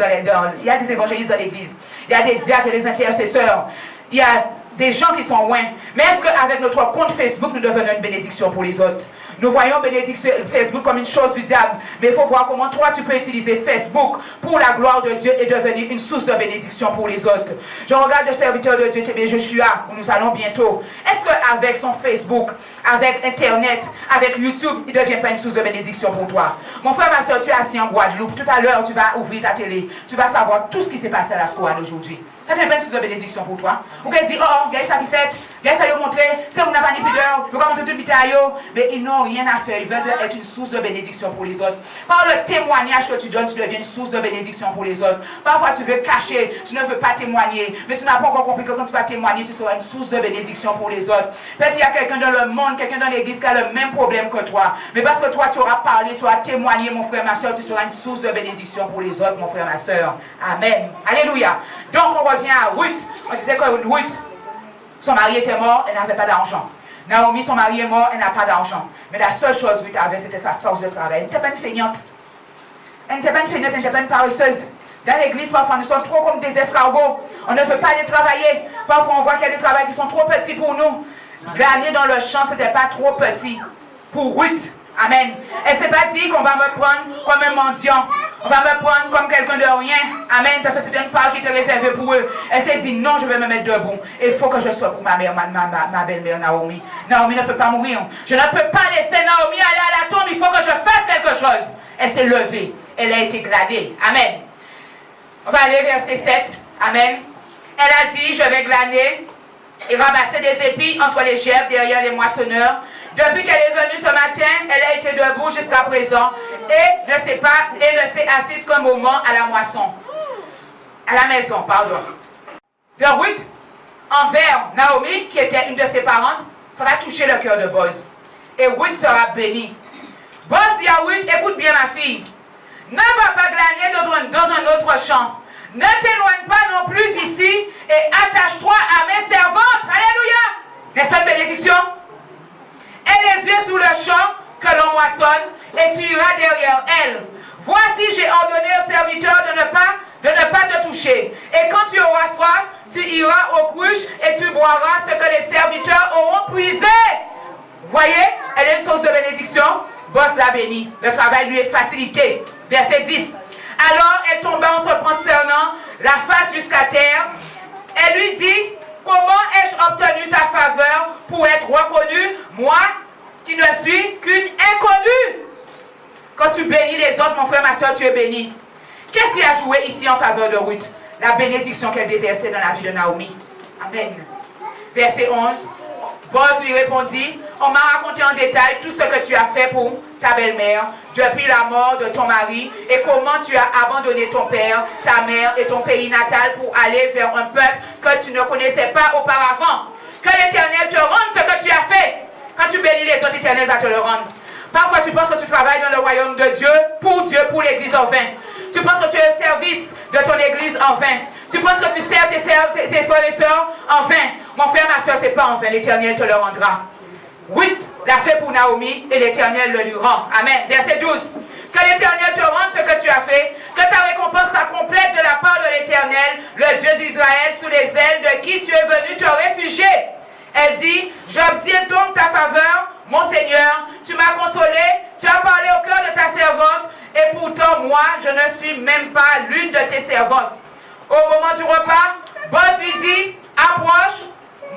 il y a des évangélistes dans l'église. Il y a des diacres et des intercesseurs. Il y a des gens qui sont loin. Mais est-ce qu'avec notre compte Facebook, nous devenons une bénédiction pour les autres? Nous voyons bénédiction Facebook comme une chose du diable. Mais il faut voir comment toi tu peux utiliser Facebook pour la gloire de Dieu et devenir une source de bénédiction pour les autres. Je regarde le serviteur de Dieu, TB Joshua, où nous allons bientôt. Est-ce qu'avec son Facebook, avec Internet, avec YouTube, il ne devient pas une source de bénédiction pour toi? Mon frère, ma soeur, tu es assis en Guadeloupe. Tout à l'heure, tu vas ouvrir ta télé. Tu vas savoir tout ce qui s'est passé à la Squad aujourd'hui. Ça devient pas une source de bénédiction pour toi. Ou qu'elle dit, oh, regarde ça qui fait, regarde ça, ils ont montré, c'est vous n'avez pas ni pudeur, vous commencez tout le bitaille. Mais ils n'ont rien à faire. Ils veulent être une source de bénédiction pour les autres. Par le témoignage que tu donnes, tu deviens une source de bénédiction pour les autres. Parfois, tu veux cacher, tu ne veux pas témoigner. Mais tu n'as pas encore compris que quand tu vas témoigner, tu seras une source de bénédiction pour les autres. Peut-être qu'il y a quelqu'un dans le monde, quelqu'un dans l'église qui a le même problème que toi. Mais parce que toi, tu auras parlé, tu auras témoigné, mon frère, ma soeur, tu seras une source de bénédiction pour les autres, mon frère, ma soeur. Amen. Alléluia. Donc, on revient à Ruth. On disait que Ruth, son mari était mort, elle n'avait pas d'argent. Naomi, son mari est mort, elle n'a pas d'argent. Mais la seule chose que Ruth avait, c'était sa force de travail. Elle n'était pas une feignante. Elle n'était pas une feignante, elle n'était pas une paresseuse. Dans l'église, parfois, nous sommes trop comme des escargots. On ne peut pas aller travailler. Parfois, on voit qu'il y a des travails qui sont trop petits pour nous. Glaner dans le champ, ce n'était pas trop petit pour Ruth. Amen. Elle ne s'est pas dit qu'on va me prendre comme un mendiant. On va me prendre comme quelqu'un de rien. Amen. Parce que c'était une part qui était réservée pour eux. Elle s'est dit non, je vais me mettre debout. Il faut que je sois pour ma mère, ma belle-mère Naomi. Naomi ne peut pas mourir. Je ne peux pas laisser Naomi aller à la tombe. Il faut que je fasse quelque chose. Elle s'est levée. Elle a été glanée. Amen. On va aller verset 7. Amen. Elle a dit, je vais glaner et ramasser des épis entre les gerbes derrière les moissonneurs. Depuis qu'elle est venue ce matin, elle a été debout jusqu'à présent et ne s'est assise qu'un moment à la moisson. À la maison, pardon. De Ruth envers Naomi, qui était une de ses parentes, ça va toucher le cœur de Boz. Et Ruth sera bénie. Boz dit à Ruth, écoute bien ma fille, ne va pas glaner dans un autre champ. Ne t'éloigne pas non plus d'ici et attache-toi à mes servantes. Alléluia. N'est-ce pas une bénédiction? Aie les yeux sur le champ que l'on moissonne et tu iras derrière elle. Voici, j'ai ordonné aux serviteurs de ne pas te toucher. Et quand tu auras soif, tu iras aux cruches et tu boiras ce que les serviteurs auront puisé. Voyez, elle est une source de bénédiction. Boz l'a bénie. Le travail lui est facilité. Verset 10. Alors elle tomba en se prosternant, la face jusqu'à terre. Elle lui dit, comment ai-je obtenu ta faveur pour être reconnue, moi qui ne suis qu'une inconnue? Quand tu bénis les autres, mon frère, ma soeur, tu es béni. Qu'est-ce qui a joué ici en faveur de Ruth? La bénédiction qu'elle déversait dans la vie de Naomi. Amen. Verset 11. Boz lui répondit, on m'a raconté en détail tout ce que tu as fait pour ta belle-mère depuis la mort de ton mari et comment tu as abandonné ton père, ta mère et ton pays natal pour aller vers un peuple que tu ne connaissais pas auparavant. Que l'Éternel te rende ce que tu as fait. Quand tu bénis les autres, l'Éternel va te le rendre. Parfois, tu penses que tu travailles dans le royaume de Dieu, pour l'église en vain. Tu penses que tu es au service de ton église en vain. Tu penses que tu sers tes frères et sœurs en vain. Mon frère, ma soeur, ce n'est pas en vain. L'Éternel te le rendra. Oui, l'a fait pour Naomi et l'Éternel le lui rend. Amen. Verset 12. Que l'Éternel te rende ce que tu as fait. Que ta récompense soit complète de la part de l'Éternel, le Dieu d'Israël, sous les ailes de qui tu es venu te réfugier. Elle dit, j'obtiens donc ta faveur, mon Seigneur. Tu m'as consolé, tu as parlé au cœur de ta servante. Et pourtant, moi, je ne suis même pas l'une de tes servantes. Au moment du repas, Boz lui dit, approche,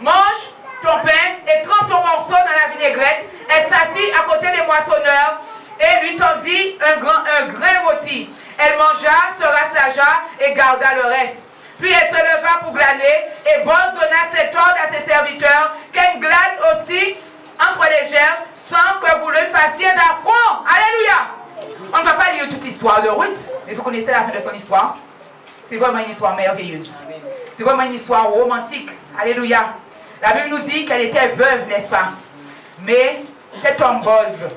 mange ton pain et trempe ton morceau dans la vinaigrette. Elle s'assit à côté des moissonneurs et lui tendit un grain rôti. Elle mangea, se rassagea et garda le reste. Puis elle se leva pour glaner et Boz donna cet ordre à ses serviteurs qu'elle glane aussi entre les gerbes sans que vous le fassiez d'affront. Alléluia! On ne va pas lire toute l'histoire de Ruth, mais vous connaissez la fin de son histoire. C'est vraiment une histoire merveilleuse. C'est vraiment une histoire romantique. Alléluia. La Bible nous dit qu'elle était veuve, n'est-ce pas? Mais cet homme Boz,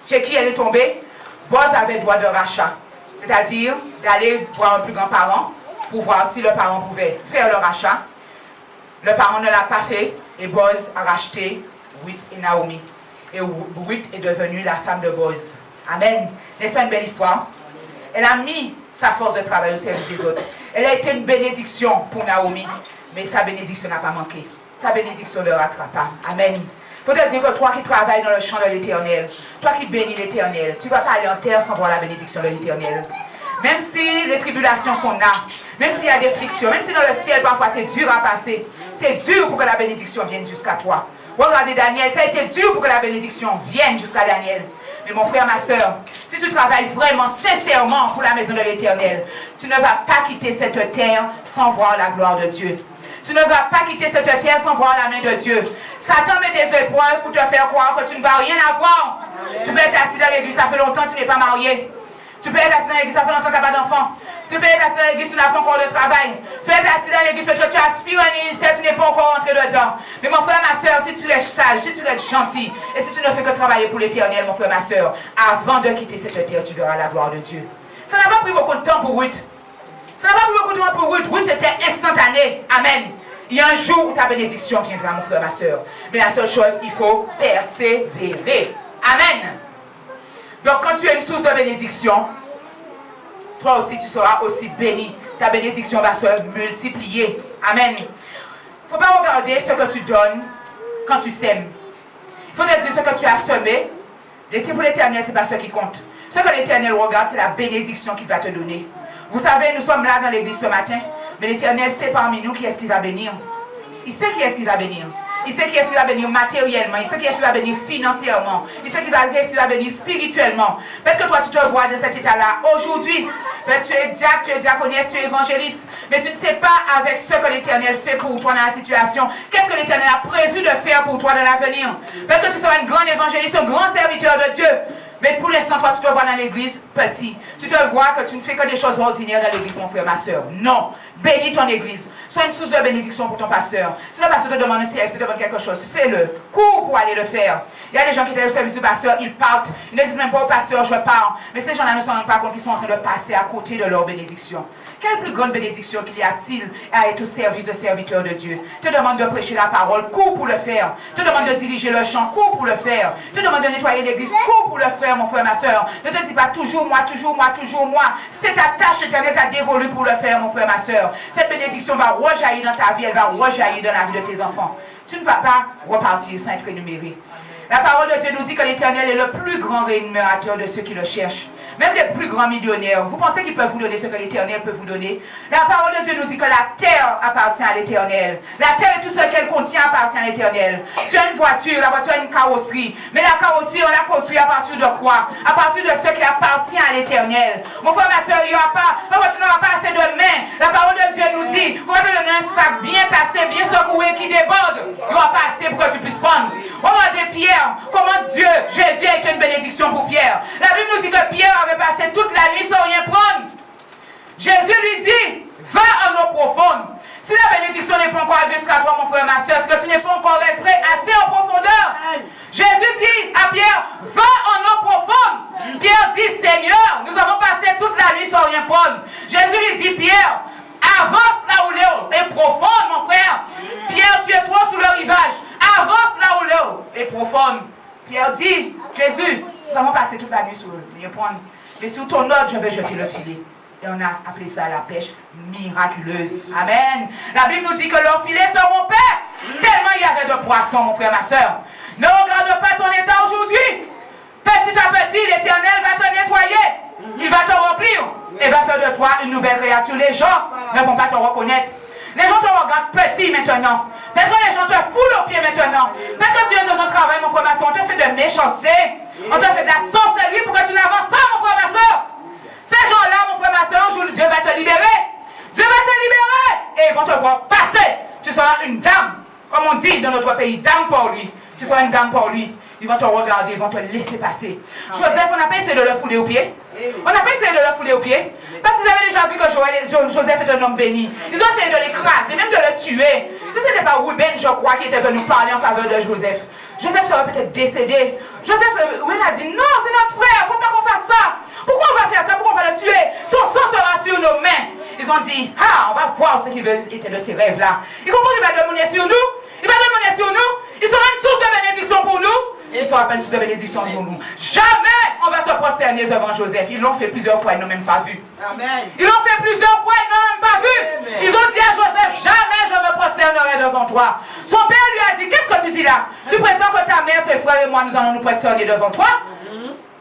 chez qui elle est tombée, Boz avait droit de rachat. C'est-à-dire d'aller voir un plus grand parent pour voir si le parent pouvait faire le rachat. Le parent ne l'a pas fait et Boz a racheté Ruth et Naomi. Et Ruth est devenue la femme de Boz. Amen. N'est-ce pas une belle histoire? Elle a mis sa force de travail au service des autres. Elle a été une bénédiction pour Naomi, mais sa bénédiction n'a pas manqué. Sa bénédiction ne le rattrapa. Amen. Il faut te dire que toi qui travailles dans le champ de l'Éternel, toi qui bénis l'Éternel, tu ne vas pas aller en terre sans voir la bénédiction de l'Éternel. Même si les tribulations sont là, même s'il y a des frictions, même si dans le ciel parfois c'est dur à passer, c'est dur pour que la bénédiction vienne jusqu'à toi. Regardez Daniel, ça a été dur pour que la bénédiction vienne jusqu'à Daniel. Mais mon frère, ma soeur, si tu travailles vraiment, sincèrement pour la maison de l'Éternel, tu ne vas pas quitter cette terre sans voir la gloire de Dieu. Tu ne vas pas quitter cette terre sans voir la main de Dieu. Satan met des épreuves pour te faire croire que tu ne vas rien avoir. Tu peux être assis dans l'église, ça fait longtemps que tu n'es pas marié. Tu peux être assis dans l'église, ça fait longtemps que tu n'as pas d'enfant. Tu peux être assis dans l'église, tu n'as pas encore de travail. Tu peux être assis dans l'église, peut-être que tu aspires à un ministère, tu n'es pas encore entré dedans. Mais mon frère, ma soeur, si tu es sage, si tu es gentil, et si tu ne fais que travailler pour l'Éternel, mon frère, ma soeur, avant de quitter cette terre, tu verras la gloire de Dieu. Ça n'a pas pris beaucoup de temps pour Ruth. Ça n'a pas pris beaucoup de temps pour Ruth. Ruth, c'était instantané. Amen. Il y a un jour où ta bénédiction viendra, mon frère, ma soeur. Mais la seule chose, il faut persévérer. Amen. Donc, quand tu es une source de bénédiction, toi aussi tu seras aussi béni. Ta bénédiction va se multiplier. Amen. Il ne faut pas regarder ce que tu donnes quand tu sèmes. Il faut te dire ce que tu as semé. Pour l'Éternel, ce n'est pas ce qui compte. Ce que l'Éternel regarde, c'est la bénédiction qu'il va te donner. Vous savez, nous sommes là dans l'église ce matin, mais l'Éternel sait parmi nous qui est-ce qu'il va bénir. Il sait qui est-ce qu'il va bénir. Il sait qui est-ce qu'il va bénir matériellement. Il sait qui est-ce qu'il va bénir financièrement. Il sait qui est-ce qu'il va bénir spirituellement. Peut-être que toi, tu te vois dans cet état-là aujourd'hui. Peut-être que tu es diacre, tu es diaconesse, tu es évangéliste. Mais tu ne sais pas avec ce que l'Éternel fait pour toi dans la situation. Qu'est-ce que l'Éternel a prévu de faire pour toi dans l'avenir. Peut-être que tu seras une grande évangéliste, un grand serviteur de Dieu. Mais pour l'instant, toi, tu te vois dans l'église petit. Tu te vois que tu ne fais que des choses ordinaires dans l'église, mon frère, ma soeur. Non. Bénis ton église. Sois une source de bénédiction pour ton pasteur. Si le pasteur te demande un service, te demande quelque chose, fais-le. Cours pour aller le faire. Il y a des gens qui sont au service du pasteur, ils partent. Ils ne disent même pas au pasteur, je pars. Mais ces gens-là ne se rendent pas compte qu'ils sont en train de passer à côté de leur bénédiction. Quelle plus grande bénédiction qu'il y a-t-il à être au service de serviteurs de Dieu? Te demande de prêcher la parole, cours pour le faire. Te demande de diriger le chant, cours pour le faire. Te demande de nettoyer l'église, cours pour le faire, mon frère, ma soeur. Ne te dis pas toujours moi, toujours moi, toujours moi. C'est ta tâche éternelle, t'a dévolue pour le faire, mon frère, ma soeur. Cette bénédiction va rejaillir dans ta vie, elle va rejaillir dans la vie de tes enfants. Tu ne vas pas repartir sans être rémunéré. La parole de Dieu nous dit que l'Éternel est le plus grand rémunérateur de ceux qui le cherchent. Même les plus grands millionnaires, vous pensez qu'ils peuvent vous donner ce que l'Éternel peut vous donner? La parole de Dieu nous dit que la terre appartient à l'Éternel. La terre et tout ce qu'elle contient appartient à l'Éternel. Tu as une voiture, la voiture a une carrosserie. Mais la carrosserie, on l'a construite à partir de quoi? À partir de ce qui appartient à l'Éternel. Mon frère, ma soeur, il n'y aura pas, tu n'auras pas assez de mains. La parole de Dieu nous dit qu'on va te donner un sac bien tassé, bien secoué, qui déborde. Il n'y aura pas assez pour que tu puisses prendre. Regardez Pierre, comment Dieu, Jésus a été une bénédiction pour Pierre. La Bible nous dit que Pierre avait passé toute la nuit sans rien prendre. Jésus lui dit, va en eau profonde. Si la bénédiction n'est pas encore arrivée jusqu'à toi, mon frère, ma soeur, c'est que tu n'es pas encore rentré assez en profondeur. Jésus dit à Pierre, va en eau profonde. Pierre dit, Seigneur, nous avons passé toute la nuit sans rien prendre. Jésus lui dit, Pierre, avance là où l'eau est profonde, mon frère. Pierre, tu es trop sous le rivage. Avance là où l'eau est profonde. Pierre dit, Jésus, nous avons passé toute la nuit sur rien prendre. Mais sous ton ordre, je vais jeter le filet. Et on a appelé ça la pêche miraculeuse. Amen. La Bible nous dit que leurs filets se rompaient. Tellement il y avait de poissons, mon frère, ma soeur. Ne regarde pas ton état aujourd'hui. Petit à petit, l'Éternel va te nettoyer. Il va te remplir. Et va faire de toi une nouvelle créature. Les gens ne vont pas te reconnaître. Les gens te regardent petit maintenant. Peut-être que les gens te foulent aux pieds maintenant. Peut-être que tu es dans un travail, mon frère, ma soeur. On te fait de méchanceté. On te fait de la sorcellerie pour que tu n'avances pas, mon frère, ma soeur. Ces gens-là, mon frère, ma soeur, un jour, Dieu va te libérer. Dieu va te libérer. Et ils vont te voir passer. Tu seras une dame. Comme on dit dans notre pays, dame pour lui. Tu seras une dame pour lui. Ils vont te regarder, ils vont te laisser passer. Joseph, on n'a pas essayé de le fouler aux pieds. On n'a pas essayé de le fouler aux pieds. Parce qu'ils avaient déjà vu que Joseph est un homme béni. Ils ont essayé de l'écraser, même de le tuer. Si ce n'était pas Ruben, je crois, qui était venu parler en faveur de Joseph. Joseph serait peut-être décédé. Joseph, Ruben a dit, non, c'est notre frère, il ne faut pas qu'on fasse ça. Pourquoi on va faire ça? Pourquoi on va le tuer? Son sang sera sur nos mains. Ils ont dit, on va voir ce qui était de ces rêves-là. Ils comprennent qu'il va demander sur nous. Il va demander sur nous. Il sera une source de bénédiction pour nous. Et il sera pas une source de bénédiction pour nous. Jamais on va se prosterner devant Joseph. Ils l'ont fait plusieurs fois, ils n'ont même pas vu. Amen. Ils l'ont fait plusieurs fois, ils n'ont même pas vu. Amen. Ils ont dit à Joseph, jamais je me prosternerai devant toi. Son père lui a dit, qu'est-ce que tu dis là? Tu prétends que ta mère, tes frères et moi, nous allons nous prosterner devant toi?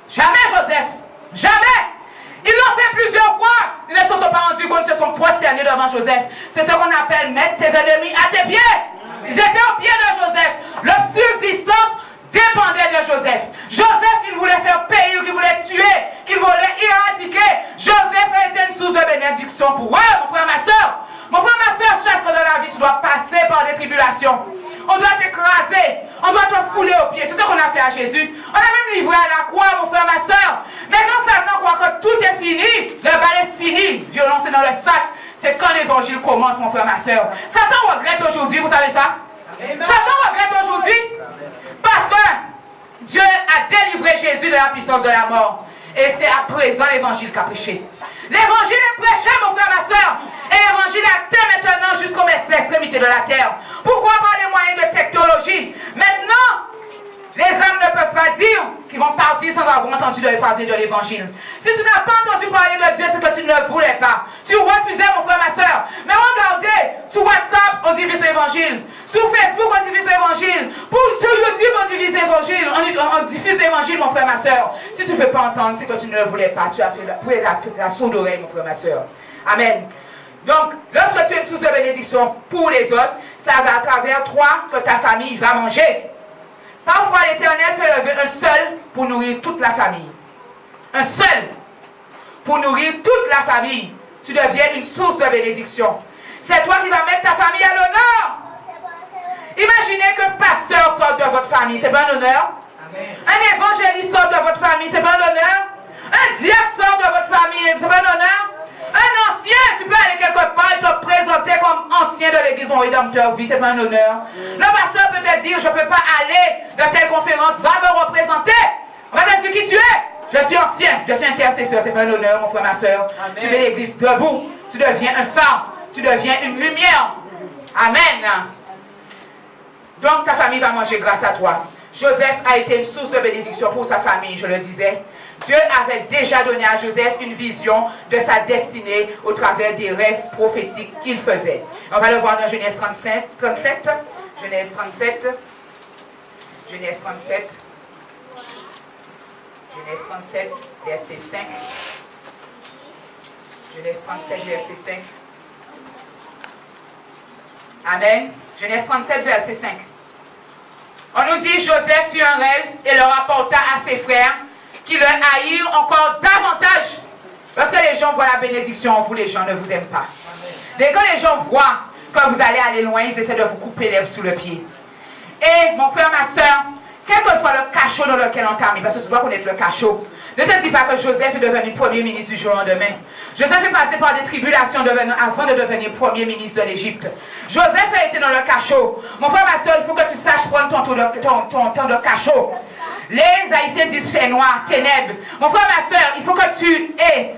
Jamais, Joseph. Jamais. Ils l'ont fait plusieurs fois. Ils ne se sont pas rendus compte qu'ils se sont prosternés devant Joseph. C'est ce qu'on appelle mettre tes ennemis à tes pieds. Ils étaient au pied de Joseph. Leur subsistance dépendait de Joseph. Joseph, il voulait faire payer, qu'il voulait tuer, qu'il voulait éradiquer. Joseph a été une source de bénédiction pour eux, mon frère, ma soeur. Mon frère, ma soeur, chaque fois dans la vie, tu dois passer par des tribulations. On doit t'écraser, on doit te fouler aux pieds. C'est ce qu'on a fait à Jésus. On a même livré à la croix, mon frère, ma soeur. Mais quand Satan croit que tout est fini, le bal est fini, violence est dans le sac. C'est quand l'évangile commence, mon frère, ma soeur. Satan regrette aujourd'hui, vous savez ça? Amen. Satan regrette aujourd'hui parce que Dieu a délivré Jésus de la puissance de la mort. Et c'est à présent l'évangile qu'a prêché. L'évangile est prêché, mon frère, ma soeur. Et l'évangile atteint maintenant jusqu'aux extrémités de la terre. Pourquoi par les moyens de technologie? Maintenant, les âmes ne peuvent pas dire qu'ils vont partir sans avoir entendu parler de l'évangile. Si tu n'as pas entendu parler de Dieu, c'est que tu ne le voulais pas. Tu refusais, mon frère, ma soeur. Mais regardez, sur WhatsApp, on divise l'évangile. Sur Facebook, on divise l'évangile. Sur YouTube, on divise l'évangile. On diffuse l'évangile, mon frère, ma soeur. Si tu ne veux pas entendre, c'est que tu ne le voulais pas. Tu as fait la sourde oreille, mon frère, ma soeur. Amen. Donc, lorsque tu es une source de bénédiction pour les autres, ça va à travers toi que ta famille va manger. Parfois, l'Éternel fait lever un seul pour nourrir toute la famille. Un seul pour nourrir toute la famille. Tu deviens une source de bénédiction. C'est toi qui vas mettre ta famille à l'honneur. Imaginez qu'un pasteur sorte de votre famille, c'est pas un honneur. Amen. Un évangéliste sort de votre famille, c'est pas un honneur. Un diacre sort de votre famille, c'est pas un honneur. Un ancien, tu peux aller quelque part et te présenter comme ancien de l'église Mon Rédempteur. Oui, c'est pas un honneur. Le pasteur peut te dire, je ne peux pas aller dans telle conférence, va me représenter. On va te dire qui tu es. Je suis ancien, je suis intercesseur, c'est pas un honneur, mon frère, ma soeur. Amen. Tu mets l'église debout, tu deviens un phare, tu deviens une lumière. Amen. Donc ta famille va manger grâce à toi. Joseph a été une source de bénédiction pour sa famille, je le disais. Dieu avait déjà donné à Joseph une vision de sa destinée au travers des rêves prophétiques qu'il faisait. On va le voir dans Genèse 37. Genèse 37. Genèse 37. Genèse 37, verset 5. Genèse 37, verset 5. Amen. Genèse 37, verset 5. On nous dit, Joseph fit un rêve et le rapporta à ses frères qui le haïrent encore davantage. Parce que les gens voient la bénédiction, vous les gens ne vous aiment pas. Dès que les gens voient que vous allez aller loin, ils essaient de vous couper l'herbe sous le pied. Et mon frère, ma soeur, quel que soit le cachot dans lequel on t'a mis, parce que tu dois connaître le cachot, ne te dis pas que Joseph est devenu premier ministre du jour au lendemain. Joseph est passé par des tribulations avant de devenir premier ministre de l'Égypte. Joseph a été dans le cachot. Mon frère, ma soeur, il faut que tu saches prendre ton temps de cachot. Les Haïtiens disent fait noir, ténèbres. Mon frère, ma soeur, il faut que tu aies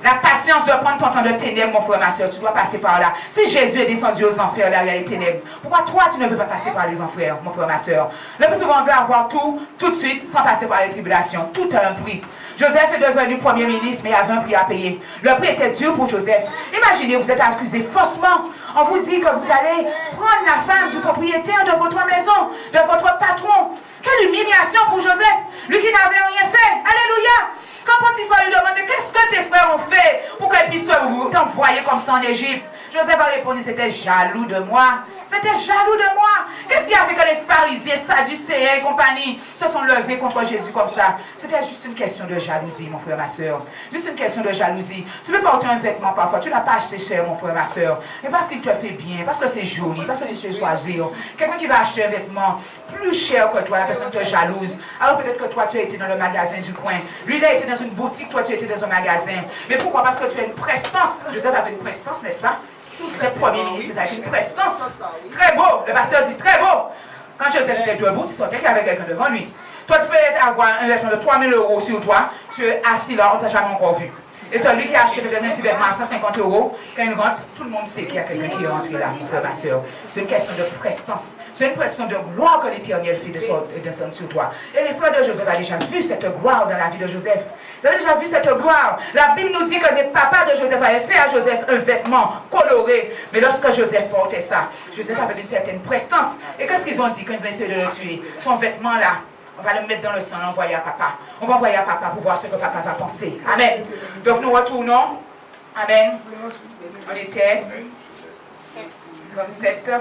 la patience de prendre ton temps de ténèbres, mon frère, ma soeur. Tu dois passer par là. Si Jésus est descendu aux enfers, là, il y a les ténèbres. Pourquoi toi, tu ne veux pas passer par les enfers, mon frère, ma soeur? Le plus souvent, on veut avoir tout de suite, sans passer par les tribulations. Tout a un prix. Joseph est devenu premier ministre, mais il avait un prix à payer. Le prix était dur pour Joseph. Imaginez, vous êtes accusé faussement. On vous dit que vous allez prendre la femme du propriétaire de votre maison, de votre patron. Quelle humiliation pour Joseph, lui qui n'avait rien fait. Alléluia. Quand Potiphar lui demande, qu'est-ce que tes frères ont fait pour qu'ils puissent t'envoyer comme ça en Égypte? Joseph a répondu, c'était jaloux de moi. C'était jaloux de moi. Qu'est-ce qui a fait que les pharisiens, sadducéens et compagnie se sont levés contre Jésus comme ça? C'était juste une question de jalousie, mon frère, ma soeur. Juste une question de jalousie. Tu peux porter un vêtement parfois, tu ne l'as pas acheté cher, mon frère, ma soeur. Mais parce qu'il te fait bien, parce que c'est joli, parce que tu sais choisir. Quelqu'un qui va acheter un vêtement plus cher que toi, la personne te jalouse. Alors peut-être que toi, tu as été dans le magasin du coin. Lui, il a été dans une boutique, toi, tu as été dans un magasin. Mais pourquoi? Parce que tu as une prestance. Joseph avait une prestance, n'est-ce pas? Le premier ministre a une prestance. Très beau. Le pasteur dit très beau. Quand Joseph était debout, tu sentais qu'il y avait quelqu'un devant lui. Toi, tu peux avoir un vêtement de 3 000 € sur toi. Tu es assis là, on ne t'a jamais encore vu. Et celui qui a acheté peut-être un petit vêtement à 150 €, quand il rentre, tout le monde sait qu'il y a quelqu'un qui est rentré là, mon frère, ma soeur. C'est une question de prestance. C'est une question de gloire que l'Éternel fait descendre sur toi. Et les frères de Joseph ont déjà vu cette gloire dans la vie de Joseph. Vous avez déjà vu cette gloire? La Bible nous dit que les papas de Joseph avaient fait à Joseph un vêtement coloré. Mais lorsque Joseph portait ça, Joseph avait une certaine prestance. Et qu'est-ce qu'ils ont dit quand ils ont essayé de le tuer? Son vêtement là, on va le mettre dans le sang, l'envoyer à papa. On va envoyer à papa pour voir ce que papa va penser. Amen. Donc nous retournons. Amen. On était 27.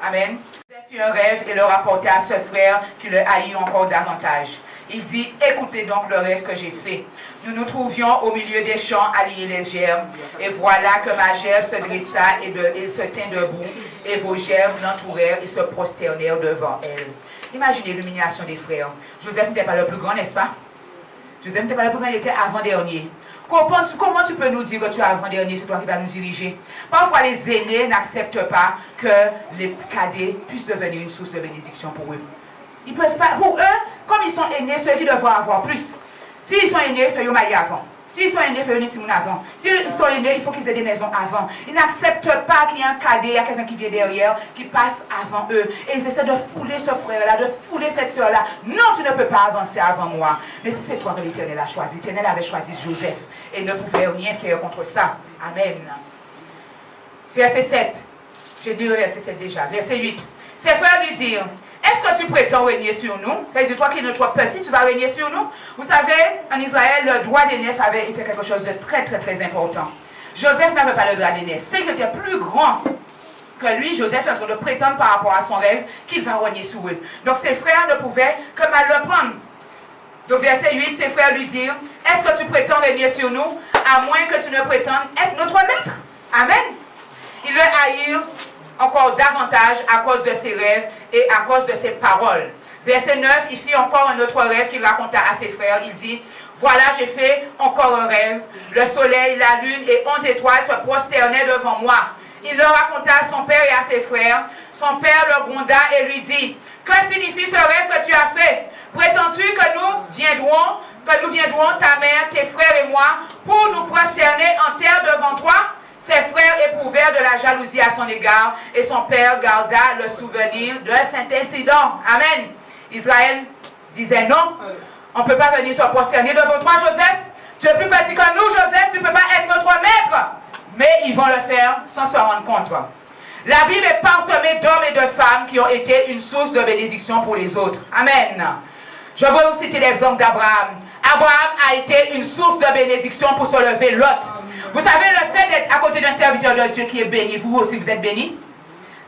Amen. Joseph fit un rêve et le rapportait à ce frère qui le haït encore davantage. Il dit, écoutez donc le rêve que j'ai fait. Nous nous trouvions au milieu des champs à lier les gerbes. Et voilà que ma gerbe se dressa et se tint debout. Et vos gerbes l'entourèrent et se prosternèrent devant elle. Imaginez l'humiliation des frères. Joseph n'était pas le plus grand, n'est-ce pas? Joseph n'était pas le plus grand, il était avant-dernier. Comment tu peux nous dire que tu es avant-dernier, c'est toi qui vas nous diriger? Parfois, les aînés n'acceptent pas que les cadets puissent devenir une source de bénédiction pour eux. Ils peuvent pas, pour eux, comme ils sont aînés, ceux qui devront avoir plus. S'ils sont aînés, fais-le marier avant. S'ils sont aînés, il faut venir avant. S'ils sont aînés, il faut qu'ils aient des maisons avant. Ils n'acceptent pas qu'il y ait un cadet, il y a quelqu'un qui vient derrière, qui passe avant eux. Et ils essaient de fouler ce frère-là, de fouler cette soeur-là. Non, tu ne peux pas avancer avant moi. Mais si c'est toi que l'Éternel a choisi, l'Éternel avait choisi Joseph et ne pouvait rien faire contre ça. Amen. Verset 7. J'ai dit le verset 7 déjà. Verset 8. Ses frères lui dirent, est-ce que tu prétends régner sur nous? C'est-à-dire, toi qui es notre petit, tu vas régner sur nous? Vous savez, en Israël, le droit d'aînesse avait été quelque chose de très, très, très important. Joseph n'avait pas le droit d'aînesse. C'est qu'il était plus grand que lui, Joseph, est en train de prétendre par rapport à son rêve qu'il va régner sur eux. Donc, ses frères ne pouvaient que mal le prendre. Donc, verset 8, ses frères lui dirent, est-ce que tu prétends régner sur nous, à moins que tu ne prétendes être notre maître? Amen. Ils le haïrent encore davantage à cause de ses rêves et à cause de ses paroles. Verset 9, il fit encore un autre rêve qu'il raconta à ses frères. Il dit, voilà, j'ai fait encore un rêve. Le soleil, la lune et 11 étoiles se prosternaient devant moi. Il le raconta à son père et à ses frères. Son père le gronda et lui dit, que signifie ce rêve que tu as fait? Prétends-tu que nous viendrons, ta mère, tes frères et moi, pour nous prosterner en terre devant toi? Ses frères éprouvèrent de la jalousie à son égard et son père garda le souvenir de cet incident. Amen. Israël disait non, on ne peut pas venir se prosterner devant toi, Joseph. Tu es plus petit que nous, Joseph, tu ne peux pas être notre maître. Mais ils vont le faire sans se rendre compte. La Bible est parsemée d'hommes et de femmes qui ont été une source de bénédiction pour les autres. Amen. Je vais vous citer l'exemple d'Abraham. Abraham a été une source de bénédiction pour se lever l'autre. Vous savez, le fait d'être à côté d'un serviteur de Dieu qui est béni, vous aussi vous êtes béni,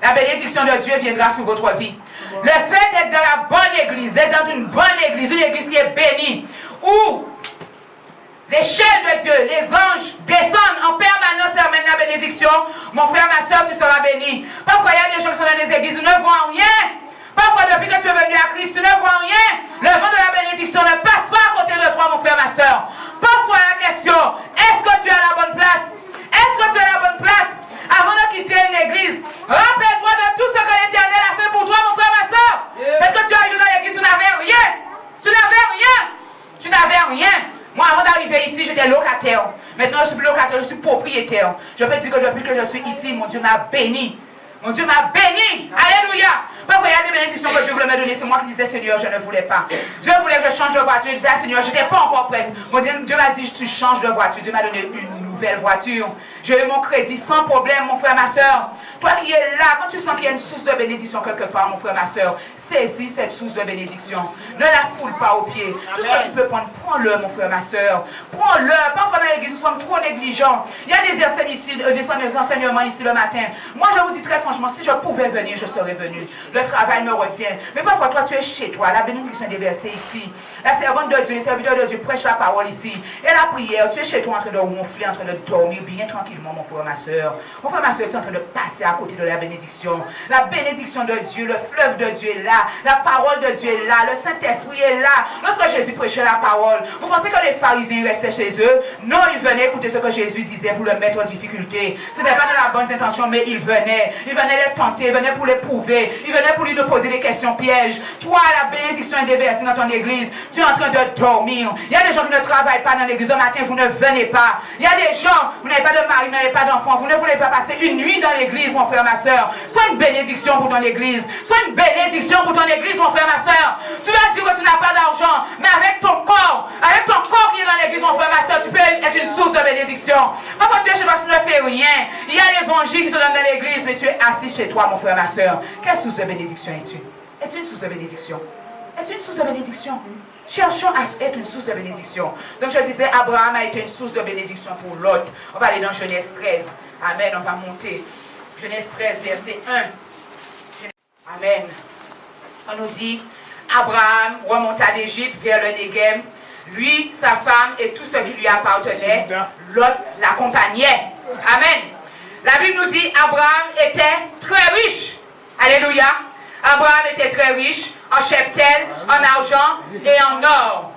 la bénédiction de Dieu viendra sur votre vie. Le fait d'être dans la bonne église, d'être dans une bonne église, une église qui est bénie, où l'échelle de Dieu, les anges descendent en permanence et amènent la bénédiction, mon frère, ma soeur, tu seras béni. Parfois, il y a des gens qui sont dans des églises, ils ne voient rien. Parfois, depuis que tu es venu à Christ, tu ne vois rien. Le vent de la bénédiction ne passe pas à côté de toi, mon frère, ma soeur. Pose-toi la question, est-ce que tu es à la bonne place? Est-ce que tu es à la bonne place? Avant de quitter l'église, rappelle-toi de tout ce que l'Éternel a fait pour toi, mon frère, ma soeur. Parce que tu es arrivé dans l'église, tu n'avais rien. Tu n'avais rien. Tu n'avais rien. Moi, avant d'arriver ici, j'étais locataire. Maintenant, je suis plus locataire, je suis propriétaire. Je peux dire que depuis que je suis ici, mon Dieu m'a béni. Mon Dieu m'a béni. Alléluia. Parfois, il y a des bénédictions que Dieu voulait me donner. C'est moi qui disais, Seigneur, je ne voulais pas. Dieu voulait que je change de voiture. Je disais, Seigneur, je n'étais pas encore prête. Mon Dieu m'a dit, tu changes de voiture. Dieu m'a donné une nouvelle voiture. J'ai eu mon crédit sans problème, mon frère, ma soeur. Toi qui es là, quand tu sens qu'il y a une source de bénédiction quelque part, mon frère, ma soeur, saisis cette source de bénédiction. Ne la foule pas aux pieds. Tout ce que tu peux prendre, prends-le, mon frère, ma soeur. Prends-le. Parfois, dans l'église, nous sommes trop négligents. Il y a des enseignements ici le matin. Moi, je vous dis très franchement, si je pouvais venir, je serais venu. Le travail me retient. Mais parfois, toi, tu es chez toi. La bénédiction est déversée ici. La servante de Dieu, les serviteurs de Dieu prêchent la parole ici. Et la prière, tu es chez toi en train de ronfler, en train de dormir bien tranquillement, mon frère, ma soeur. Mon frère, ma soeur, tu es en train de passer à côté de la bénédiction. La bénédiction de Dieu, le fleuve de Dieu est là. La parole de Dieu est là. Le Saint-Esprit est là. Lorsque Jésus prêchait la parole, vous pensez que les pharisiens restaient chez eux? Non, ils venaient écouter ce que Jésus disait pour le mettre en difficulté. Ce n'était pas dans la bonne intention, mais ils venaient. Ils venaient les tenter, ils venaient pour les prouver. Ils venaient pour lui poser des questions pièges. Toi, la bénédiction est déversée dans ton église. Tu es en train de dormir. Il y a des gens qui ne travaillent pas dans l'église. Le matin, vous ne venez pas. Il y a des gens, vous n'avez pas de mari, vous n'avez pas d'enfant. Vous ne voulez pas passer une nuit dans l'église, mon frère, ma soeur. Sois une bénédiction pour ton église. Sois une bénédiction pour ton église, mon frère, ma soeur. Tu vas dire que tu n'as pas d'argent, mais avec ton corps qui est dans l'église, mon frère, ma soeur, tu peux être une source de bénédiction. Parfois, tu es chez toi, tu ne fais rien. Il y a l'évangile qui se donne dans l'église, mais tu es assis chez toi, mon frère, ma soeur. Quelle source de bénédiction es-tu? Es-tu une source de bénédiction? Es-tu une source de bénédiction? Cherchons à être une source de bénédiction. Donc je disais, Abraham a été une source de bénédiction pour l'autre. On va aller dans Genèse 13. Amen, on va monter. Genèse 13, verset 1. Amen. On nous dit, Abraham remonta d'Égypte vers le Néguev. Lui, sa femme et tout ce qui lui appartenait. L'autre l'accompagnait. Amen. La Bible nous dit, Abraham était très riche. Alléluia. Abraham était très riche en cheptel, en argent et en or.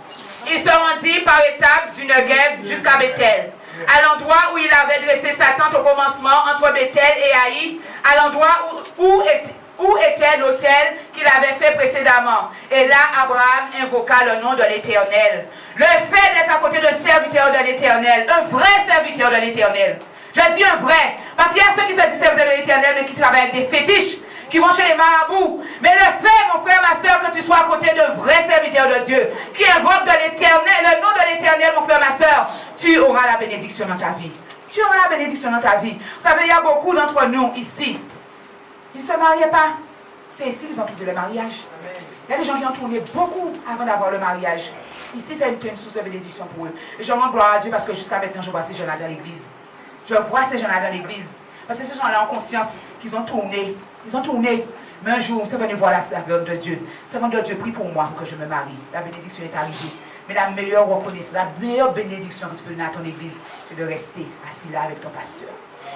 Il se rendit par étapes du Negev jusqu'à Bethel, à l'endroit où il avait dressé sa tente au commencement entre Bethel et Haï, à l'endroit où Où était l'autel qu'il avait fait précédemment? Et là, Abraham invoqua le nom de l'Éternel. Le fait d'être à côté d'un serviteur de l'Éternel, un vrai serviteur de l'Éternel. Je dis un vrai, parce qu'il y a ceux qui se disent serviteurs de l'Éternel, mais qui travaillent avec des fétiches, qui vont chez les marabouts. Mais le fait, mon frère, ma soeur, que tu sois à côté d'un vrai serviteur de Dieu, qui invoque de l'Éternel, le nom de l'Éternel, mon frère, ma soeur, tu auras la bénédiction dans ta vie. Tu auras la bénédiction dans ta vie. Vous savez, il y a beaucoup d'entre nous ici. Ils ne se mariaient pas. C'est ici qu'ils ont trouvé le mariage. Il y a des gens qui ont tourné beaucoup avant d'avoir le mariage. Ici, c'est une source de bénédiction pour eux. Et je rends gloire à Dieu parce que jusqu'à maintenant, je vois ces gens-là dans l'église. Je vois ces gens-là dans l'église. Parce que ces gens-là ont conscience qu'ils ont tourné. Ils ont tourné. Mais un jour, c'est venu voir la servante de Dieu. La servante de Dieu prie pour moi pour que je me marie. La bénédiction est arrivée. Mais la meilleure reconnaissance, la meilleure bénédiction que tu peux donner à ton église, c'est de rester assis là avec ton pasteur.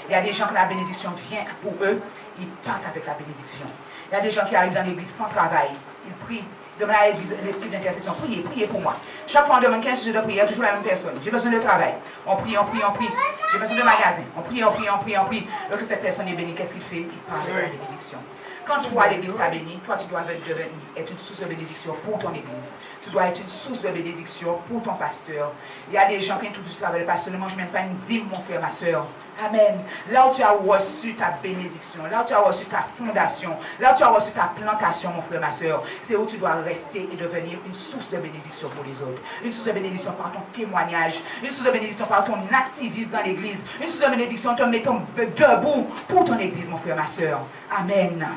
Il y a des gens que la bénédiction vient pour eux, ils partent avec la bénédiction. Il y a des gens qui arrivent dans l'église sans travail. Ils prient. Demandent à l'esprit d'intercession. Priez, priez pour moi. Chaque fois on demande 15 jours de prière, toujours la même personne. J'ai besoin de travail. On prie, on prie, on prie. J'ai besoin de magasin. On prie, on prie, on prie, on prie. Lorsque cette personne est bénie, qu'est-ce qu'il fait? Il parle de la bénédiction. Quand toi, l'église t'a béni, toi, tu dois être une source de bénédiction pour ton église. Tu dois être une source de bénédiction pour ton pasteur. Il y a des gens qui tout du travail. Le pasteur ne mange même pas une dîme, mon frère, ma soeur. Amen. Là où tu as reçu ta bénédiction, là où tu as reçu ta fondation, là où tu as reçu ta plantation, mon frère, ma soeur, c'est où tu dois rester et devenir une source de bénédiction pour les autres. Une source de bénédiction par ton témoignage, une source de bénédiction par ton activisme dans l'église, une source de bénédiction en te mettant debout pour ton église, mon frère, ma soeur. Amen.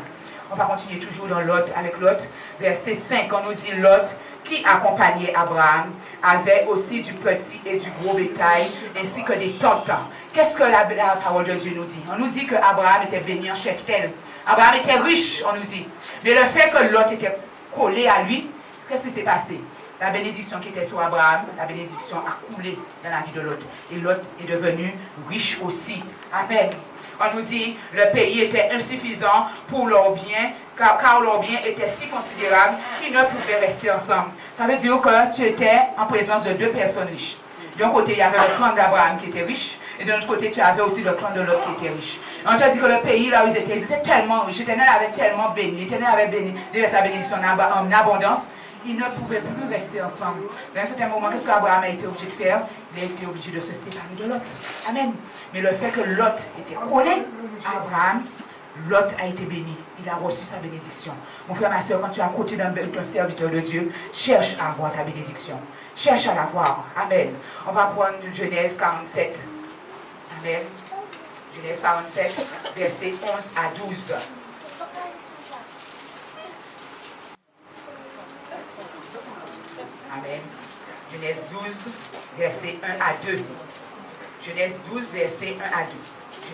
On va continuer toujours dans Lot, avec Lot. Verset 5, on nous dit Lot, qui accompagnait Abraham, avait aussi du petit et du gros bétail, ainsi que des tentes. Qu'est-ce que la parole de Dieu nous dit? On nous dit qu'Abraham était béni en chef-tel. Abraham était riche, on nous dit. Mais le fait que Lot était collé à lui, qu'est-ce qui s'est passé? La bénédiction qui était sur Abraham, la bénédiction a coulé dans la vie de Lot. Et Lot est devenu riche aussi. Amen. On nous dit que le pays était insuffisant pour leurs biens, car leurs biens étaient si considérables qu'ils ne pouvaient rester ensemble. Ça veut dire que tu étais en présence de deux personnes riches. D'un côté, il y avait le clan d'Abraham qui était riche, et de l'autre côté, tu avais aussi le clan de Lot qui était riche. On t'a dit que le pays là où ils étaient tellement riches, l'Éternel avait tellement béni, l'Éternel avait béni, sa bénédiction en abondance. Ils ne pouvaient plus rester ensemble. Dans un certain moment, qu'est-ce qu'Abraham a été obligé de faire? Il a été obligé de se séparer de Lot. Amen. Mais le fait que Lot était collé à Abraham, Lot a été béni. Il a reçu sa bénédiction. Mon frère, ma soeur, quand tu es à côté d'un serviteur de Dieu, cherche à avoir ta bénédiction. Cherche à l'avoir. Amen. On va prendre Genèse 47. Amen. Genèse 47, versets 11 à 12. Amen. Genèse 12, versets 1 à 2. Genèse 12, versets 1 à 2.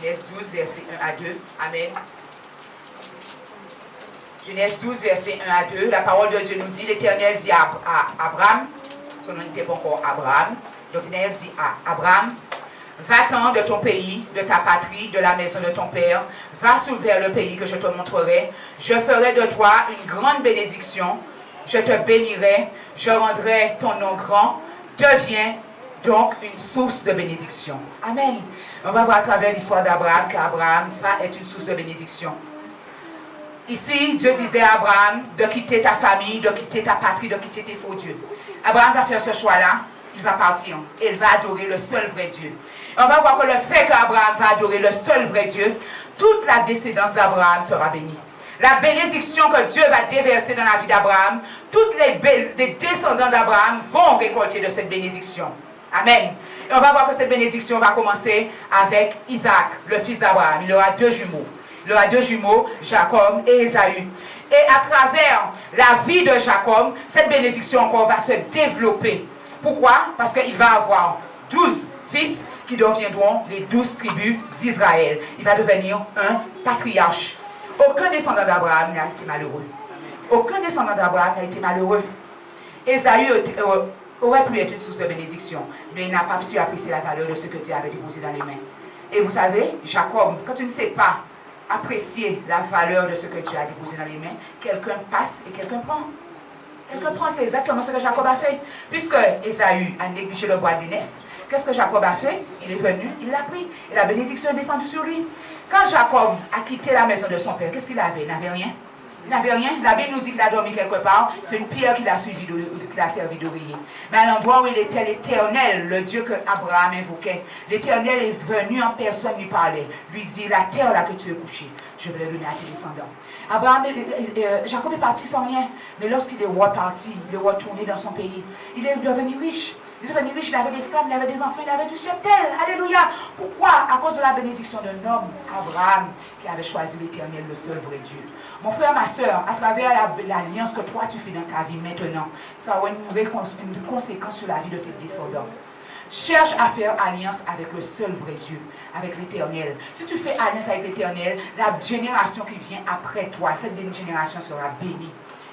Genèse 12, versets 1 à 2. Amen. Genèse 12, versets 1 à 2. La parole de Dieu nous dit, l'Éternel dit à Abraham, son nom n'était pas encore Abraham, donc l'Éternel dit à Abraham, va-t'en de ton pays, de ta patrie, de la maison de ton père, va vers le pays que je te montrerai. Je ferai de toi une grande bénédiction. Je te bénirai, je rendrai ton nom grand. Deviens donc une source de bénédiction. Amen. On va voir à travers l'histoire d'Abraham qu'Abraham va être une source de bénédiction. Ici, Dieu disait à Abraham de quitter ta famille, de quitter ta patrie, de quitter tes faux dieux. Abraham va faire ce choix-là. Il va partir. Et il va adorer le seul vrai Dieu. Et on va voir que le fait qu'Abraham va adorer le seul vrai Dieu, toute la descendance d'Abraham sera bénie. La bénédiction que Dieu va déverser dans la vie d'Abraham, tous les descendants d'Abraham vont récolter de cette bénédiction. Amen. Et on va voir que cette bénédiction va commencer avec Isaac, le fils d'Abraham. Il aura deux jumeaux. Il aura deux jumeaux, Jacob et Ésaü. Et à travers la vie de Jacob, cette bénédiction encore va se développer. Pourquoi? Parce qu'il va avoir 12 fils qui deviendront les 12 tribus d'Israël. Il va devenir un patriarche. Aucun descendant d'Abraham n'a été malheureux. Aucun descendant d'Abraham n'a été malheureux. Ésaü aurait pu être une source de bénédiction, mais il n'a pas su apprécier la valeur de ce que Dieu avait déposé dans les mains. Et vous savez, Jacob, quand tu ne sais pas apprécier la valeur de ce que Dieu a déposé dans les mains, quelqu'un passe et quelqu'un prend. Quelqu'un prend, c'est exactement ce que Jacob a fait. Puisque Ésaü a négligé le bois d'aînesse, Qu'est-ce que Jacob a fait? Il est venu, il l'a pris. Et la bénédiction est descendue sur lui. Quand Jacob a quitté la maison de son père, qu'est-ce qu'il avait? Il n'avait rien. Il n'avait rien. La Bible nous dit qu'il a dormi quelque part. C'est une pierre qu'il a servi d'oreiller. Mais à l'endroit où il était, l'Éternel, le Dieu que Abraham invoquait, l'Éternel est venu en personne lui parler. Lui dit, la terre là que tu es couché, je vais la donner à tes descendants. Jacob est parti sans rien. Mais lorsqu'il est reparti, il est retourné dans son pays, il est devenu riche. Il est devenu riche, il avait des femmes, il avait des enfants, il avait du cheptel. Alléluia. Pourquoi? À cause de la bénédiction d'un homme, Abraham, qui avait choisi l'Éternel, le seul vrai Dieu. Mon frère, ma soeur, à travers l'alliance que toi tu fais dans ta vie maintenant, ça aura une conséquence sur la vie de tes descendants. Cherche à faire alliance avec le seul vrai Dieu, avec l'Éternel. Si tu fais alliance avec l'Éternel, la génération qui vient après toi, cette génération sera bénie.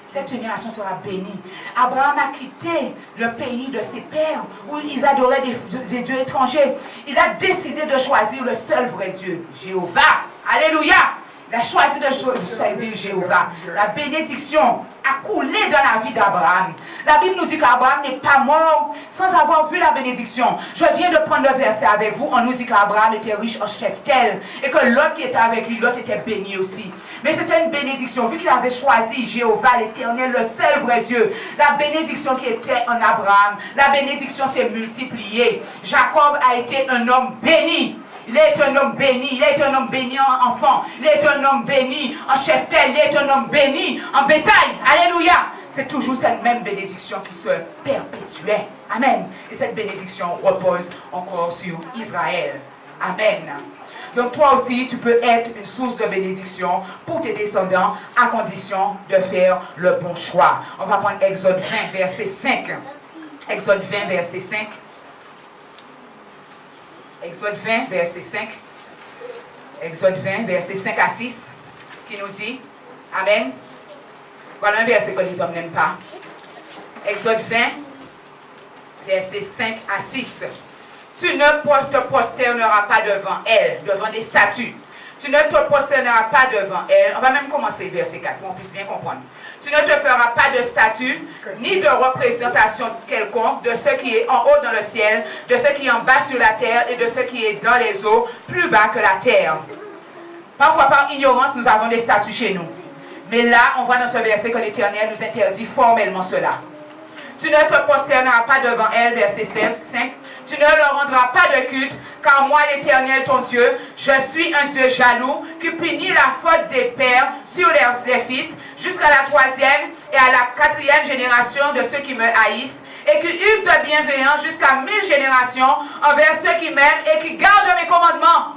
Cette génération sera bénie. Abraham a quitté le pays de ses pères où ils adoraient des dieux étrangers. Il a décidé de choisir le seul vrai Dieu, Jéhovah. Alléluia. Il a choisi de servir Jéhovah. La bénédiction a coulé dans la vie d'Abraham. La Bible nous dit qu'Abraham n'est pas mort sans avoir vu la bénédiction. Je viens de prendre le verset avec vous. On nous dit qu'Abraham était riche en cheptel et que l'autre qui était avec lui, l'autre était béni aussi. Mais c'était une bénédiction. Vu qu'il avait choisi Jéhovah, l'Éternel, le seul vrai Dieu, la bénédiction qui était en Abraham, la bénédiction s'est multipliée. Jacob a été un homme béni. Il est un homme béni, il est un homme béni en enfant, il est un homme béni en cheptel, il est un homme béni en bétail. Alléluia. C'est toujours cette même bénédiction qui se perpétuait. Amen. Et cette bénédiction repose encore sur Israël. Amen. Donc toi aussi, tu peux être une source de bénédiction pour tes descendants à condition de faire le bon choix. On va prendre Exode 20, verset 5. Exode 20, verset 5. Exode 20, verset 5. Exode 20, verset 5 à 6, qui nous dit, Amen. Voilà un verset que les hommes n'aiment pas. Exode 20, verset 5 à 6. Tu ne te prosterneras pas devant elle, devant des statues. Tu ne te prosterneras pas devant elle. On va même commencer verset 4 pour qu'on puisse bien comprendre. Tu ne te feras pas de statue, ni de représentation quelconque de ce qui est en haut dans le ciel, de ce qui est en bas sur la terre et de ce qui est dans les eaux, plus bas que la terre. Parfois, par ignorance, nous avons des statues chez nous. Mais là, on voit dans ce verset que l'Éternel nous interdit formellement cela. Tu ne te prosterneras pas devant elle, verset 5. Tu ne leur rendras pas de culte, car moi, l'Éternel, ton Dieu, je suis un Dieu jaloux, qui punit la faute des pères sur les fils, jusqu'à la 3e et à la 4e génération de ceux qui me haïssent, et qui usent de bienveillance jusqu'à 1000 générations envers ceux qui m'aiment et qui gardent mes commandements.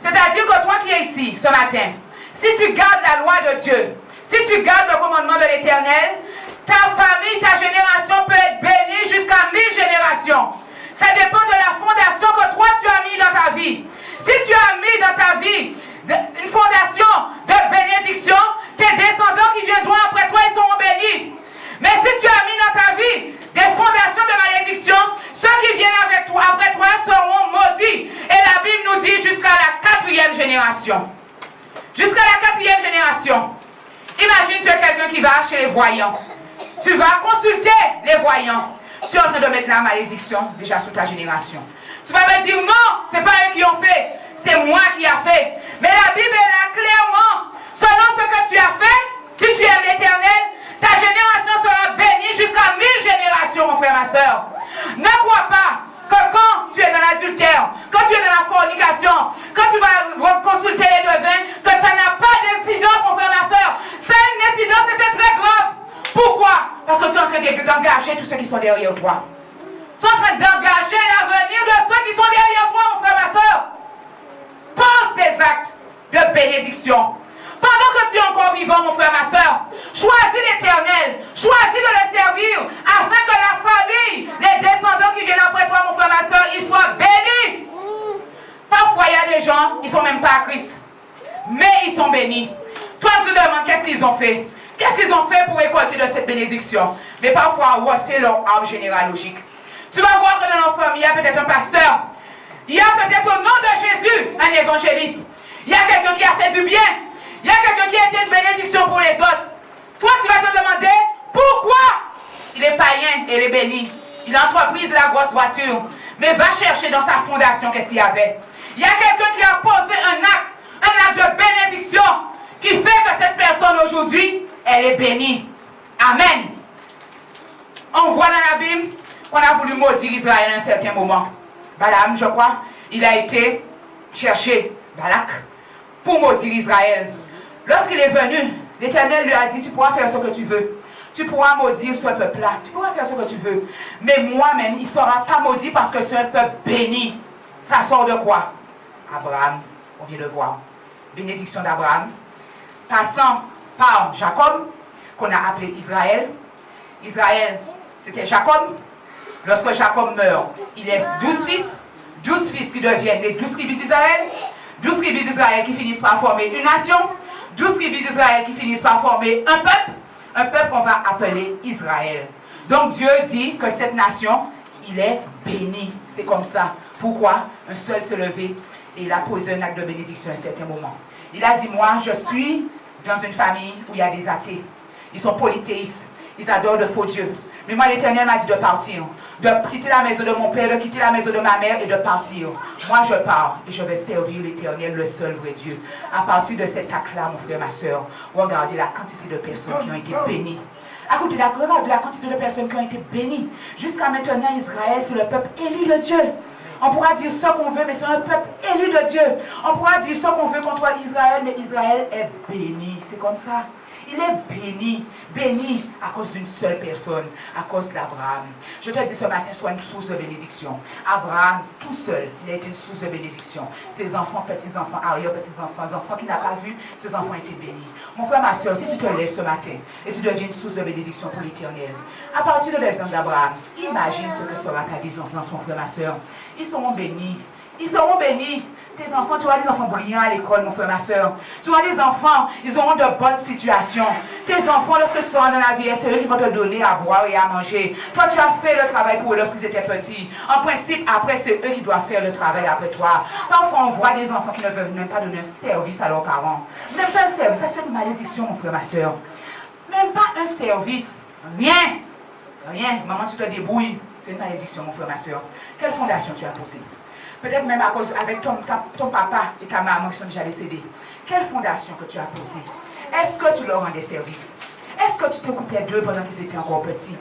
C'est-à-dire que toi qui es ici ce matin, si tu gardes la loi de Dieu, si tu gardes le commandement de l'Éternel, ta famille, ta génération peut être bénie jusqu'à 1000 générations. Ça dépend de la fondation que toi tu as mis dans ta vie. Si tu as mis dans ta vie une fondation de bénédiction, tes descendants qui viendront après toi, ils seront bénis. Mais si tu as mis dans ta vie des fondations de malédiction, ceux qui viennent avec toi, après toi seront maudits. Et la Bible nous dit jusqu'à la 4e génération. Jusqu'à la 4e génération. Imagine tu es quelqu'un qui va chez les voyants. Tu vas consulter les voyants. Tu es en train de mettre la malédiction déjà sur ta génération. Tu vas me dire non, ce n'est pas eux qui ont fait, c'est moi qui ai fait. Mais la Bible est là clairement. Selon ce que tu as fait, si tu aimes l'Éternel, ta génération sera bénie jusqu'à 1000 générations, mon frère, ma soeur. Ne crois pas que quand tu es dans l'adultère, quand tu es dans la fornication, quand tu vas consulter les devins, que ça n'a pas d'incidence, mon frère, ma soeur. C'est une incidence et c'est très grave. Pourquoi? Parce que tu es en train d'engager tous ceux qui sont derrière toi. Tu es en train d'engager l'avenir de ceux qui sont derrière toi, mon frère, ma soeur. Pense des actes de bénédiction. Pendant que tu es encore vivant, mon frère, ma soeur, choisis l'Éternel, choisis de le servir, afin que la famille, les descendants qui viennent après toi, mon frère, ma soeur, ils soient bénis. Parfois, il y a des gens, ils ne sont même pas à Christ, mais ils sont bénis. Toi, tu te demandes qu'est-ce qu'ils ont fait. Qu'est-ce qu'ils ont fait pour récolter de cette bénédiction? Mais parfois, refait leur arbre généalogique. Tu vas voir que dans leur famille, il y a peut-être un pasteur. Il y a peut-être au nom de Jésus un évangéliste. Il y a quelqu'un qui a fait du bien. Il y a quelqu'un qui a été une bénédiction pour les autres. Toi, tu vas te demander pourquoi il est païen et il est béni. Il a entreprise la grosse voiture. Mais va chercher dans sa fondation qu'est-ce qu'il y avait. Il y a quelqu'un qui a posé un acte de bénédiction qui fait que cette personne aujourd'hui, elle est bénie. Amen. On voit dans la Bible qu'on a voulu maudire Israël à un certain moment. Balaam, je crois, il a été chercher Balak pour maudire Israël. Lorsqu'il est venu, l'Éternel lui a dit, tu pourras faire ce que tu veux. Tu pourras maudire ce peuple-là. Tu pourras faire ce que tu veux. Mais moi-même, il ne sera pas maudit parce que c'est un peuple béni. Ça sort de quoi? Abraham, on vient de voir. Bénédiction d'Abraham. Passant par Jacob, qu'on a appelé Israël. Israël, c'était Jacob. Lorsque Jacob meurt, il laisse 12 fils. 12 fils qui deviennent les 12 tribus d'Israël. 12 tribus d'Israël qui finissent par former une nation. 12 tribus d'Israël qui finissent par former un peuple qu'on va appeler Israël. Donc Dieu dit que cette nation, il est béni. C'est comme ça. Pourquoi? Un seul s'est levé et il a posé un acte de bénédiction à un certain moment. Il a dit, moi, je suis dans une famille où il y a des athées. Ils sont polythéistes. Ils adorent de faux dieux. Mais moi, l'Éternel m'a dit de partir. De quitter la maison de mon père, de quitter la maison de ma mère et de partir. Moi, je pars et je vais servir l'Éternel, le seul vrai Dieu. À partir de cet acte-là, mon frère, ma soeur, regardez la quantité de personnes qui ont été bénies. Écoutez, regardez la quantité de personnes qui ont été bénies. Jusqu'à maintenant, Israël, c'est le peuple élu de Dieu. On pourra dire ce qu'on veut, mais c'est un peuple élu de Dieu. On pourra dire ce qu'on veut contre Israël, mais Israël est béni. C'est comme ça. Il est béni, béni à cause d'une seule personne, à cause d'Abraham. Je te dis ce matin, soit une source de bénédiction. Abraham, tout seul, il a été une source de bénédiction. Ses enfants, petits-enfants, arrière-petits-enfants, enfants qu'il n'a pas vus, ses enfants étaient bénis. Mon frère, ma soeur, si tu te lèves ce matin et tu deviens une source de bénédiction pour l'Éternel, à partir de l'exemple d'Abraham, imagine ce que sera ta descendance, mon frère, ma soeur. Ils seront bénis. Ils seront bénis. Tes enfants, tu auras des enfants brillants à l'école, mon frère, ma soeur. Tu auras des enfants, ils auront de bonnes situations. Tes enfants, lorsque tu seras dans la vie, c'est eux qui vont te donner à boire et à manger. Toi, tu as fait le travail pour eux lorsqu'ils étaient petits. En principe, après, c'est eux qui doivent faire le travail après toi. Parfois, on voit des enfants qui ne veulent même pas donner un service à leurs parents. Même pas un service, ça c'est une malédiction, mon frère, ma soeur. Même pas un service. Rien. Rien. Maman, tu te débrouilles. C'est une malédiction, mon frère, ma soeur. Quelle fondation tu as posée? Peut-être même à cause avec ton papa et ta maman qui sont déjà décédés. Quelle fondation que tu as posée? Est-ce que tu leur rendais service? Est-ce que tu t'occupais d'eux pendant qu'ils étaient encore petits?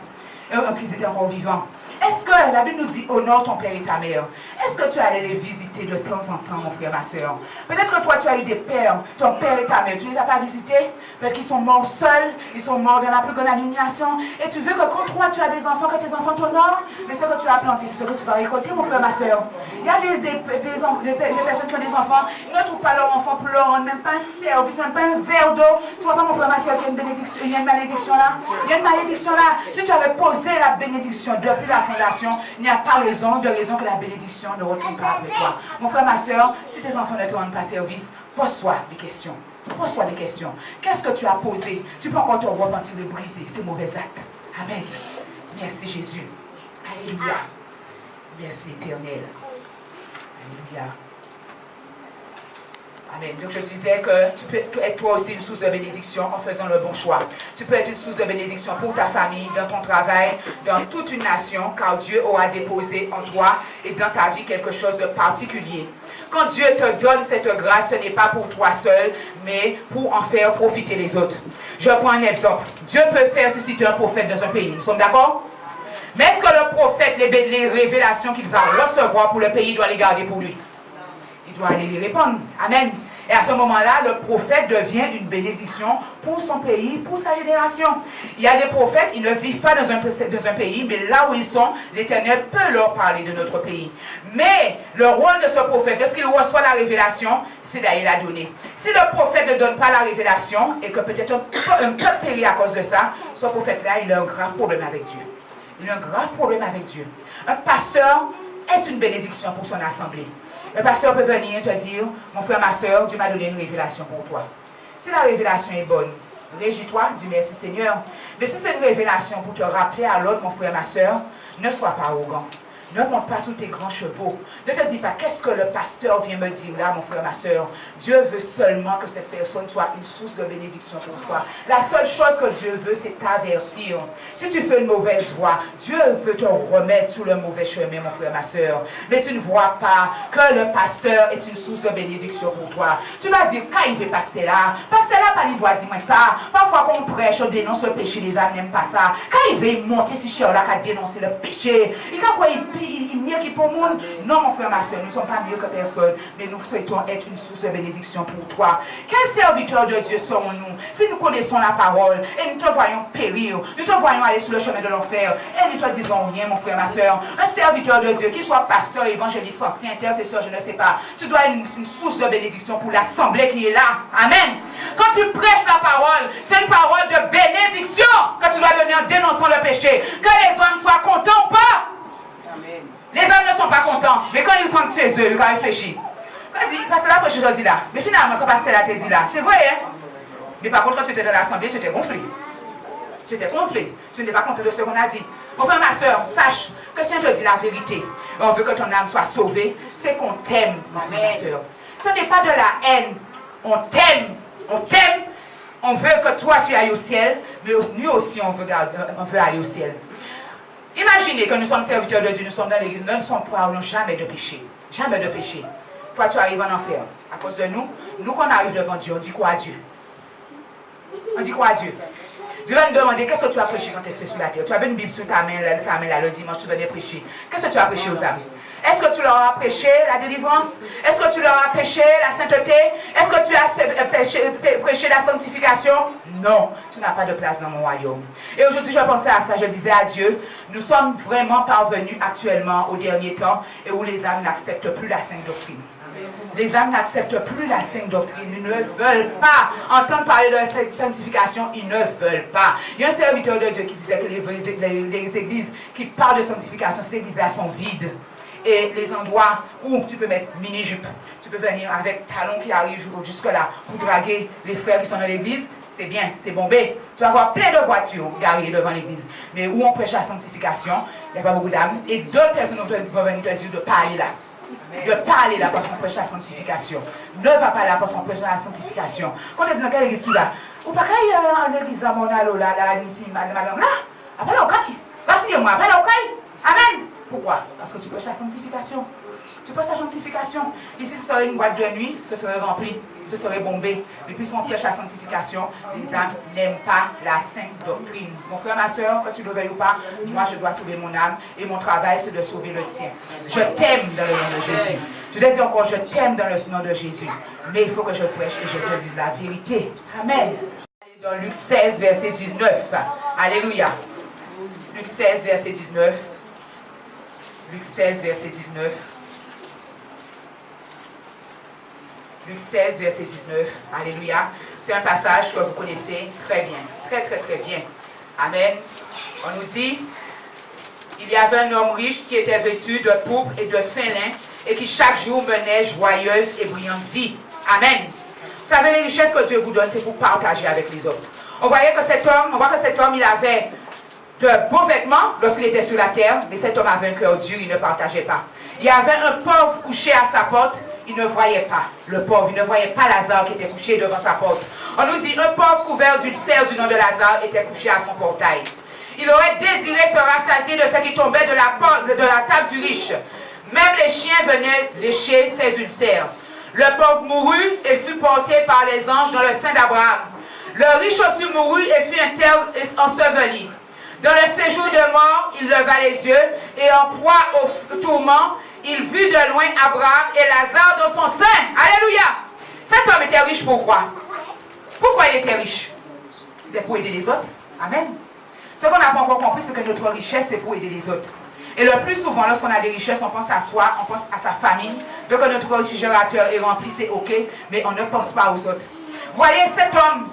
Qu'ils étaient encore vivants? Est-ce que la Bible nous dit honore ton père et ta mère? Est-ce que tu allais les visiter de temps en temps, mon frère, ma soeur? Peut-être que toi, tu as eu des pères, ton père et ta mère, tu ne les as pas visités? Peut-être qu'ils sont morts seuls, ils sont morts dans la plus grande illumination. Et tu veux que quand toi, tu as des enfants, que tes enfants t'honorent? Mais ce que tu as planté, c'est ce que tu vas récolter, mon frère, ma soeur. Il y a des personnes qui ont des enfants, ils ne trouvent pas leur enfant pour leur rendre même pas un service, même pas un verre d'eau. Tu vois pas, mon frère, ma soeur, qu'il y a une bénédiction, il y a une malédiction là? Il y a une malédiction là. Si tu avais posé la bénédiction depuis la fondation, il n'y a pas de raison que la bénédiction ne retourne pas avec toi. Mon frère, ma soeur, si tes enfants ne te rendent pas service, pose-toi des questions. Pose-toi des questions. Qu'est-ce que tu as posé? Tu peux encore te repentir de briser ces mauvais actes. Amen. Merci Jésus. Alléluia. Merci Éternel. Alléluia. Amen. Donc je disais que tu peux être toi aussi une source de bénédiction en faisant le bon choix. Tu peux être une source de bénédiction pour ta famille, dans ton travail, dans toute une nation, car Dieu aura déposé en toi et dans ta vie quelque chose de particulier. Quand Dieu te donne cette grâce, ce n'est pas pour toi seul, mais pour en faire profiter les autres. Je prends un exemple. Dieu peut faire susciter un prophète dans un pays. Nous sommes d'accord? Mais est-ce que le prophète, les révélations qu'il va recevoir pour le pays, doit les garder pour lui? Il doit aller les répondre. Amen. Et à ce moment-là, le prophète devient une bénédiction pour son pays, pour sa génération. Il y a des prophètes, ils ne vivent pas dans un pays, mais là où ils sont, l'Éternel peut leur parler de notre pays. Mais le rôle de ce prophète, lorsqu'il reçoit la révélation, c'est d'aller la donner. Si le prophète ne donne pas la révélation, et que peut-être un peuple périt à cause de ça, ce prophète-là, il a un grave problème avec Dieu. Il a un grave problème avec Dieu. Un pasteur est une bénédiction pour son assemblée. Le pasteur peut venir te dire, mon frère, ma soeur, Dieu m'a donné une révélation pour toi. Si la révélation est bonne, réjouis-toi, dis merci Seigneur. Mais si c'est une révélation pour te rappeler à l'autre, mon frère, ma soeur, ne sois pas arrogant. Ne monte pas sous tes grands chevaux. Ne te dis pas, qu'est-ce que le pasteur vient me dire là, mon frère, ma soeur? Dieu veut seulement que cette personne soit une source de bénédiction pour toi. La seule chose que Dieu veut, c'est t'avertir. Si tu fais une mauvaise voie, Dieu veut te remettre sur le mauvais chemin, mon frère, ma soeur. Mais tu ne vois pas que le pasteur est une source de bénédiction pour toi. Tu vas dire, quand il veut pasteur là, pas il doit dire moi ça. Parfois, quand on prêche, on dénonce le péché, les âmes n'aiment pas ça. Quand il veut monter si cher là, qu'à dénoncer le péché, il n'y a qui pour monde. Non, mon frère, ma soeur, nous ne sommes pas mieux que personne, mais nous souhaitons être une source de bénédiction pour toi. Quel serviteur de Dieu sommes-nous si nous connaissons la parole et nous te voyons périr, nous te voyons aller sur le chemin de l'enfer et nous te disons rien, mon frère, ma soeur. Un serviteur de Dieu, qu'il soit pasteur, évangéliste, ancien, intercesseur, je ne sais pas, tu dois être une source de bénédiction pour l'assemblée qui est là. Amen. Quand tu prêches la parole, c'est une parole de bénédiction que tu dois donner en dénonçant le péché. Que les hommes soient contents ou pas. Amen. Les hommes ne sont pas contents, mais quand ils sont chez eux, ils vont réfléchir. Quand ils disent, parce que là, je dis là, mais finalement, ça passe là, tu dis là. C'est vrai, hein? Mais par contre, quand tu étais dans l'assemblée, tu étais gonflé. Tu étais gonflé. Tu n'es pas content de ce qu'on a dit. Mon frère, ma soeur, sache que si on te dit la vérité, on veut que ton âme soit sauvée, c'est qu'on t'aime, ma soeur. Ce n'est pas de la haine. On t'aime. On t'aime. On veut que toi, tu ailles au ciel, mais nous aussi, on veut aller au ciel. Imaginez que nous sommes serviteurs de Dieu, nous sommes dans l'église, nous ne parlons jamais de péché. Jamais de péché. Toi, tu arrives en enfer. À cause de nous, nous, quand on arrive devant Dieu, on dit quoi à Dieu? On dit quoi à Dieu? Dieu va nous demander qu'est-ce que tu as prêché quand tu étais sur la terre. Tu avais une Bible sur ta main là, le dimanche, tu venais prêcher. Qu'est-ce que tu as prêché aux âmes? Est-ce que tu leur as prêché la délivrance? Est-ce que tu leur as prêché la sainteté? Est-ce que tu as prêché la sanctification? Non, tu n'as pas de place dans mon royaume. Et aujourd'hui, je pensais à ça, je disais à Dieu, nous sommes vraiment parvenus actuellement au dernier temps et où les âmes n'acceptent plus la sainte doctrine. Les âmes n'acceptent plus la sainte doctrine. Ils ne veulent pas entendre parler de la sanctification. Ils ne veulent pas. Il y a un serviteur de Dieu qui disait que les églises qui parlent de sanctification, ces églises-là sont vides. Et les endroits où tu peux mettre mini-jupe, tu peux venir avec talons qui arrivent jusque-là pour draguer les frères qui sont dans l'église, c'est bien, c'est bombé. Tu vas avoir plein de voitures garées devant l'église. Mais où on prêche la sanctification, il n'y a pas beaucoup d'âmes. Et d'autres personnes vont venir te dire de ne pas aller là. De ne pas aller là parce qu'on prêche la sanctification. Ne va pas là parce qu'on prêche la sanctification. Quand on est dans quelle église là, ou pas qu'il y a l'église là, mon allo là, madame là, appelle au caille. Vas-y, moi, appelle au caille. Amen. Pourquoi? Parce que tu prêches la sanctification. Tu prêches la sanctification. Ici, ce serait une boîte de nuit, ce serait rempli, ce serait bombé. Et puis, si on prêche la sanctification, les âmes n'aiment pas la sainte doctrine. Mon frère, ma soeur, que tu le veuilles ou pas, moi, je dois sauver mon âme et mon travail, c'est de sauver le tien. Je t'aime dans le nom de Jésus. Je te dis encore, je t'aime dans le nom de Jésus. Mais il faut que je prêche et je te dise la vérité. Amen. Dans Luc 16, verset 19. Alléluia. Luc 16, verset 19. Luc 16, verset 19. Luc 16, verset 19. Alléluia. C'est un passage que vous connaissez très bien. Très, très, très bien. Amen. On nous dit, il y avait un homme riche qui était vêtu de pourpre et de fin lin et qui chaque jour menait joyeuse et brillante vie. Amen. Vous savez, les richesses que Dieu vous donne, c'est pour partager avec les autres. On voit que cet homme, il avait de beaux vêtements lorsqu'il était sur la terre, mais cet homme avait un cœur dur, il ne partageait pas. Il y avait un pauvre couché à sa porte, il ne voyait pas le pauvre, il ne voyait pas Lazare qui était couché devant sa porte. On nous dit, un pauvre couvert d'ulcère du nom de Lazare était couché à son portail. Il aurait désiré se rassasier de ce qui tombait de la table du riche. Même les chiens venaient lécher ses ulcères. Le pauvre mourut et fut porté par les anges dans le sein d'Abraham. Le riche aussi mourut et fut enseveli. Dans le séjour de mort, il leva les yeux et en proie au tourment, il vit de loin Abraham et Lazare dans son sein. Alléluia! Cet homme était riche pourquoi? Pourquoi il était riche? C'était pour aider les autres. Amen. Ce qu'on n'a pas encore compris, c'est que notre richesse, c'est pour aider les autres. Et le plus souvent, lorsqu'on a des richesses, on pense à soi, on pense à sa famille. Donc notre réfrigérateur est rempli, c'est OK, mais on ne pense pas aux autres. Voyez, cet homme,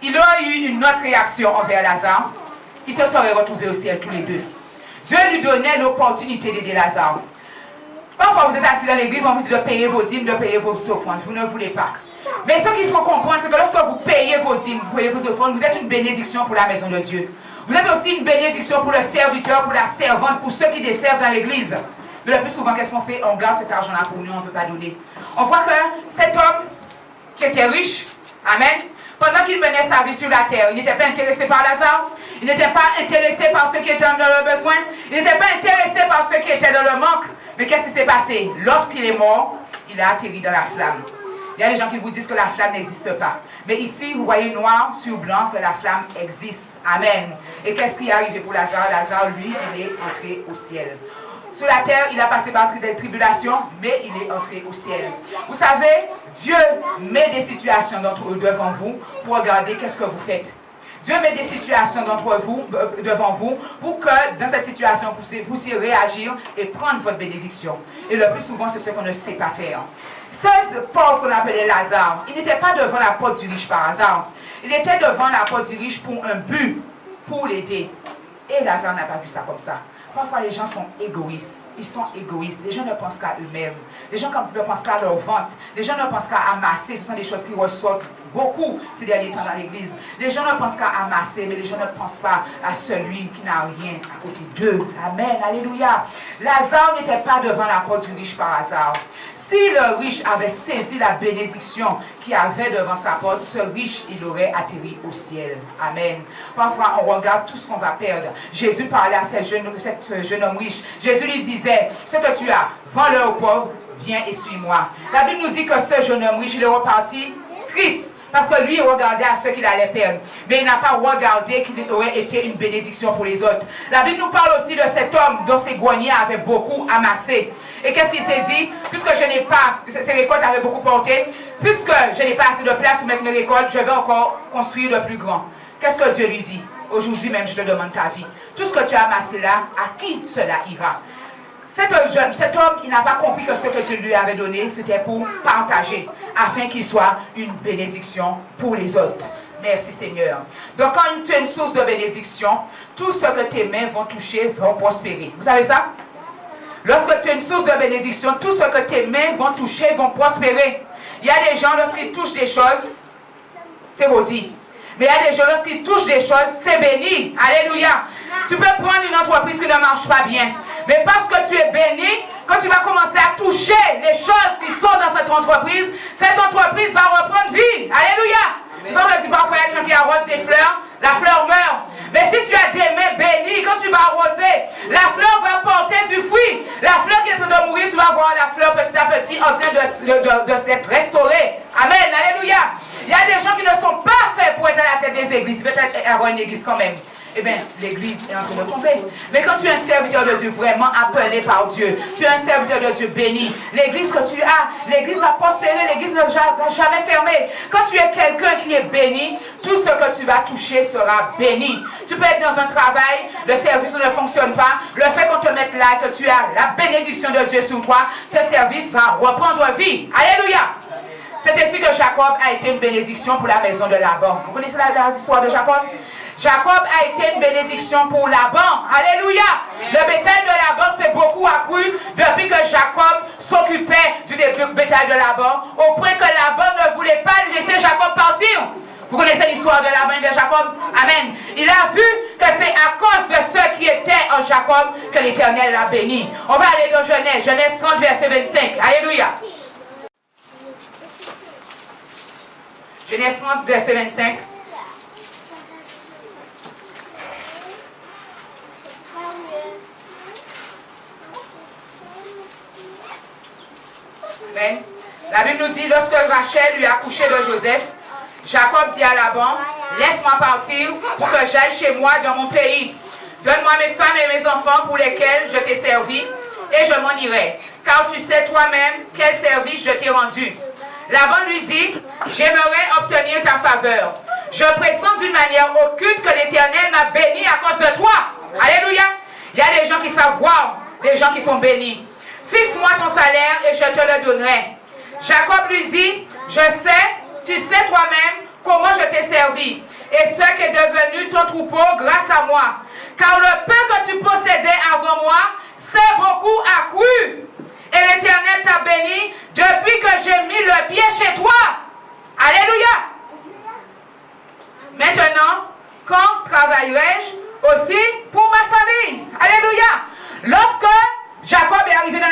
il a eu une autre réaction envers Lazare. Ils se seraient retrouvés au ciel tous les deux. Dieu lui donnait l'opportunité d'aider Lazare. Parfois, vous êtes assis dans l'église, on vous dit de payer vos dîmes, de payer vos offrandes. Vous ne voulez pas. Mais ce qu'il faut comprendre, c'est que lorsque vous payez vos dîmes, vous payez vos offrandes, vous êtes une bénédiction pour la maison de Dieu. Vous êtes aussi une bénédiction pour le serviteur, pour la servante, pour ceux qui desservent dans l'église. Mais le plus souvent, qu'est-ce qu'on fait? On garde cet argent-là pour nous, on ne veut pas donner. On voit que cet homme qui était riche, amen, pendant qu'il menait sa vie sur la terre, il n'était pas intéressé par Lazare, il n'était pas intéressé par ceux qui étaient dans le besoin, il n'était pas intéressé par ceux qui étaient dans le manque. Mais qu'est-ce qui s'est passé? Lorsqu'il est mort, il a atterri dans la flamme. Il y a des gens qui vous disent que la flamme n'existe pas. Mais ici, vous voyez noir sur blanc que la flamme existe. Amen. Et qu'est-ce qui est arrivé pour Lazare? Lazare, lui, il est entré au ciel. Sur la terre, il a passé par des tribulations, mais il est entré au ciel. Vous savez, Dieu met des situations devant vous pour regarder qu'est-ce que vous faites. Dieu met des situations devant vous pour que dans cette situation, vous puissiez réagir et prendre votre bénédiction. Et le plus souvent, c'est ce qu'on ne sait pas faire. Ce pauvre qu'on appelait Lazare, il n'était pas devant la porte du riche par hasard. Il était devant la porte du riche pour un but, pour l'aider. Et Lazare n'a pas vu ça comme ça. Parfois, les gens sont égoïstes. Ils sont égoïstes. Les gens ne pensent qu'à eux-mêmes. Les gens ne pensent qu'à leur ventre. Les gens ne pensent qu'à amasser. Ce sont des choses qui ressortent beaucoup ces derniers temps dans l'église. Les gens ne pensent qu'à amasser, mais les gens ne pensent pas à celui qui n'a rien à côté d'eux. Amen. Alléluia. Lazare n'était pas devant la porte du riche par hasard. Si le riche avait saisi la bénédiction qu'il avait devant sa porte, ce riche, il aurait atterri au ciel. Amen. Parfois, on regarde tout ce qu'on va perdre. Jésus parlait à ce jeune homme riche. Jésus lui disait, ce que tu as, vends-le aux pauvres, viens et suis-moi. La Bible nous dit que ce jeune homme riche, il est reparti triste. Parce que lui, il regardait à ce qu'il allait perdre. Mais il n'a pas regardé qu'il aurait été une bénédiction pour les autres. La Bible nous parle aussi de cet homme dont ses greniers avaient beaucoup amassé. Et qu'est-ce qu'il s'est dit? Puisque je n'ai pas, ces récoltes avaient beaucoup porté, puisque je n'ai pas assez de place pour mettre mes récoltes, je vais encore construire de plus grand. Qu'est-ce que Dieu lui dit? Aujourd'hui même, je te demande ta vie. Tout ce que tu as amassé là, à qui cela ira? Cet homme, il n'a pas compris que ce que Dieu lui avait donné, c'était pour partager, afin qu'il soit une bénédiction pour les autres. Merci Seigneur. Donc quand tu es une source de bénédiction, tout ce que tes mains vont toucher vont prospérer. Vous savez ça? Lorsque tu es une source de bénédiction, tout ce que tes mains vont toucher vont prospérer. Il y a des gens, lorsqu'ils touchent des choses, c'est maudit. Mais il y a des gens, lorsqu'ils touchent des choses, c'est béni. Alléluia. Tu peux prendre une entreprise qui ne marche pas bien. Mais parce que tu es béni, quand tu vas commencer à toucher les choses qui sont dans cette entreprise va reprendre vie. Alléluia. Ça, on dit parfois, il y a quelqu'un qui arrose des fleurs, la fleur meurt. Mais si tu as des mains bénies, quand tu vas arroser, la fleur va porter du fruit. La fleur qui est en train de mourir, tu vas voir la fleur petit à petit en train de s'être restaurée. Amen. Alléluia. Il y a des gens qui ne sont pas faits pour être à la tête des églises. Peut-être avoir une église quand même. Eh bien, l'église est en train de tomber. Mais quand tu es un serviteur de Dieu vraiment appelé par Dieu, tu es un serviteur de Dieu béni, l'église que tu as, l'église va prospérer, l'église ne va jamais fermer. Quand tu es quelqu'un qui est béni, tout ce que tu vas toucher sera béni. Tu peux être dans un travail, le service ne fonctionne pas, le fait qu'on te mette là, que tu as la bénédiction de Dieu sur toi, ce service va reprendre vie. Alléluia! C'est ainsi que Jacob a été une bénédiction pour la maison de Laban. Vous connaissez l'histoire de Jacob? Jacob a été une bénédiction pour Laban. Alléluia. Le bétail de Laban s'est beaucoup accru depuis que Jacob s'occupait du bétail de Laban, au point que Laban ne voulait pas laisser Jacob partir. Vous connaissez l'histoire de Laban et de Jacob? Amen. Il a vu que c'est à cause de ceux qui étaient en Jacob que l'Éternel l'a béni. On va aller dans Genèse 30, verset 25. Alléluia. Genèse 30, verset 25. Amen. La Bible nous dit, lorsque Rachel lui a accouché de Joseph, Jacob dit à Laban, laisse-moi partir pour que j'aille chez moi dans mon pays. Donne-moi mes femmes et mes enfants pour lesquels je t'ai servi, et je m'en irai. Car tu sais toi-même quel service je t'ai rendu. Laban lui dit, j'aimerais obtenir ta faveur. Je pressens d'une manière occulte que l'Éternel m'a béni à cause de toi. Alléluia. Il y a des gens qui savent voir, des gens qui sont bénis. Fixe-moi ton salaire et je te le donnerai. Jacob lui dit, je sais, tu sais toi-même comment je t'ai servi et ce qui est devenu ton troupeau grâce à moi. Car le peu que tu possédais avant moi s'est beaucoup accru. Et l'Éternel t'a béni depuis que j'ai mis le pied chez toi. Alléluia. Maintenant, quand travaillerai-je aussi pour ma famille? Alléluia. Lorsque Jacob est arrivé dans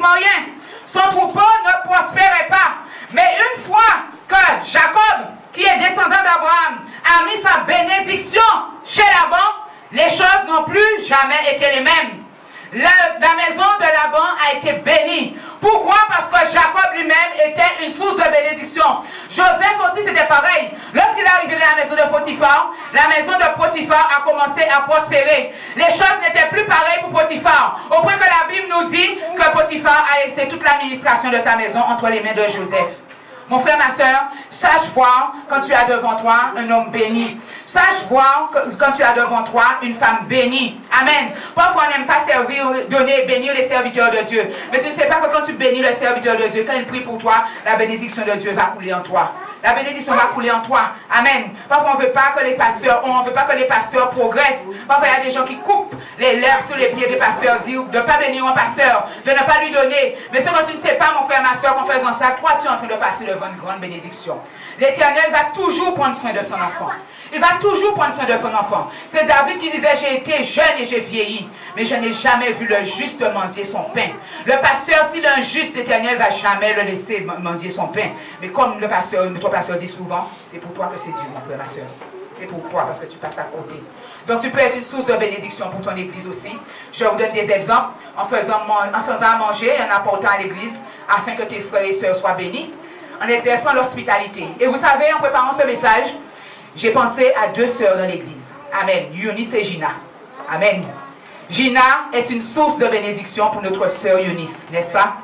pratiquement rien. Son troupeau ne prospérait pas. Mais une fois que Jacob, qui est descendant d'Abraham, a mis sa bénédiction chez Laban, les choses n'ont plus jamais été les mêmes. La maison de Laban a été bénie. Pourquoi? Parce que Jacob lui-même était une source de bénédiction. Joseph aussi c'était pareil. Lorsqu'il est arrivé dans la maison de Potiphar, la maison de Potiphar a commencé à prospérer. Les choses n'étaient plus pareilles pour Potiphar. Au point que la Bible nous dit que Potiphar a laissé toute l'administration de sa maison entre les mains de Joseph. Mon frère, ma soeur, sache voir quand tu as devant toi un homme béni. Sache voir quand tu as devant toi une femme bénie. Amen. Parfois, on n'aime pas servir, donner, bénir les serviteurs de Dieu. Mais tu ne sais pas que quand tu bénis le serviteur de Dieu, quand il prie pour toi, la bénédiction de Dieu va couler en toi. La bénédiction va couler en toi. Amen. Parfois, on ne veut pas que les pasteurs on ne veut pas que les pasteurs progressent. Parfois, il y a des gens qui coupent les lèvres sur les pieds des pasteurs, disent de ne pas bénir un pasteur, de ne pas lui donner. Mais ce que tu ne sais pas, mon frère, ma soeur, qu'en faisant ça, toi, tu es en train de passer devant une grande bénédiction. L'Éternel va toujours prendre soin de son enfant. Il va toujours prendre soin de son enfant. C'est David qui disait, j'ai été jeune et j'ai vieilli, mais je n'ai jamais vu le juste mendier son pain. Le pasteur, s'il est un juste, l'Éternel ne va jamais le laisser mendier son pain. Mais comme notre pasteur dit souvent, c'est pour toi que c'est Dieu, mon frère, ma soeur. C'est pour toi, parce que tu passes à côté. Donc tu peux être une source de bénédiction pour ton église aussi. Je vous donne des exemples en faisant à manger et en apportant à l'église, afin que tes frères et sœurs soient bénis, en exerçant l'hospitalité. Et vous savez, en préparant ce message, j'ai pensé à deux sœurs dans l'église. Amen. Eunice et Gina. Amen. Gina est une source de bénédiction pour notre sœur Eunice, n'est-ce pas?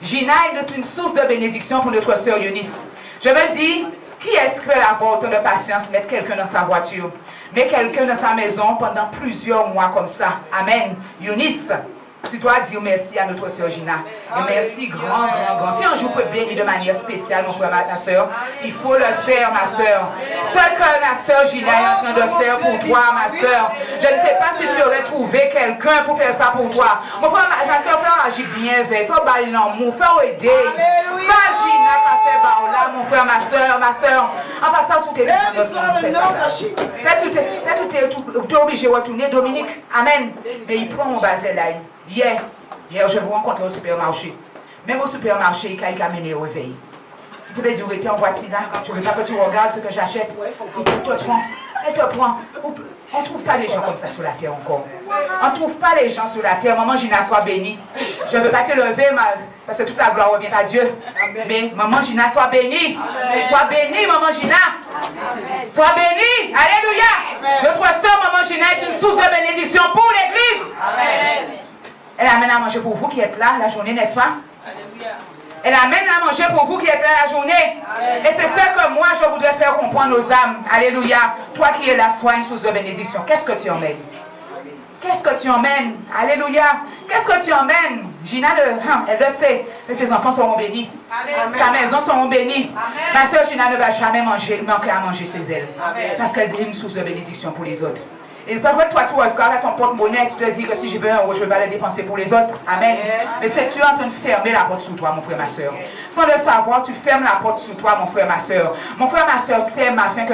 Gina est une source de bénédiction pour notre sœur Eunice. Je me dis, qui est-ce qui peut avoir autant de patience, mettre quelqu'un dans sa voiture, mettre quelqu'un dans sa maison pendant plusieurs mois comme ça? Amen. Eunice, tu dois dire merci à notre sœur Gina. Et merci grand. Si un jour peut bénir de manière spéciale, mon frère, ma soeur, il faut le faire, ma soeur. Ce que ma soeur Gina est en train de faire pour toi, ma soeur, je ne sais pas si tu aurais trouvé quelqu'un pour faire ça pour toi. Mon frère, ma soeur, frère agit bien, il faut bailler l'amour, il faut aider. Ça, Gina, ça fait là, mon frère, ma soeur, en passant sous tes lèvres, tu es obligé de retourner, Dominique. Amen. Mais il prend mon basel là. Hier, je vous rencontre au supermarché. Même au supermarché, il a amené au réveil. Tu veux dire, tu es en voiture là, tu ne veux pas que tu regardes ce que j'achète. Elle te prend. On ne trouve pas les gens comme ça sur la terre encore. On ne trouve pas les gens sur la terre. Maman Gina, sois bénie. Je ne veux pas te lever, parce que toute la gloire revient à Dieu. Mais maman Gina, sois bénie. Sois bénie, maman Gina. Sois bénie. Alléluia. Notre soeur, maman Gina, est une source de bénédiction pour l'église. Amen. Elle amène à manger pour vous qui êtes là la journée, n'est-ce pas? Alléluia. Elle amène à manger pour vous qui êtes là la journée. Alléluia. Et c'est ça que moi je voudrais faire comprendre aux âmes. Alléluia. Toi qui es là, sois une source de bénédiction. Qu'est-ce que tu emmènes? Qu'est-ce que tu emmènes? Alléluia. Qu'est-ce que tu emmènes? Gina, elle le sait. Mais ses enfants seront bénis. Amen. Sa maison seront bénis. Amen. Ma soeur Gina ne va jamais manquer à manger chez elle. Amen. Parce qu'elle est une source de bénédiction pour les autres. Et parfois, toi, tu regardes ton porte-monnaie, tu te dis que si je veux un euro, je vais le dépenser pour les autres. Amen. Mais c'est que tu es en train de fermer la porte sur toi, mon frère, ma soeur. Sans le savoir, tu fermes la porte sur toi, mon frère, ma soeur. Mon frère, ma soeur, sème afin que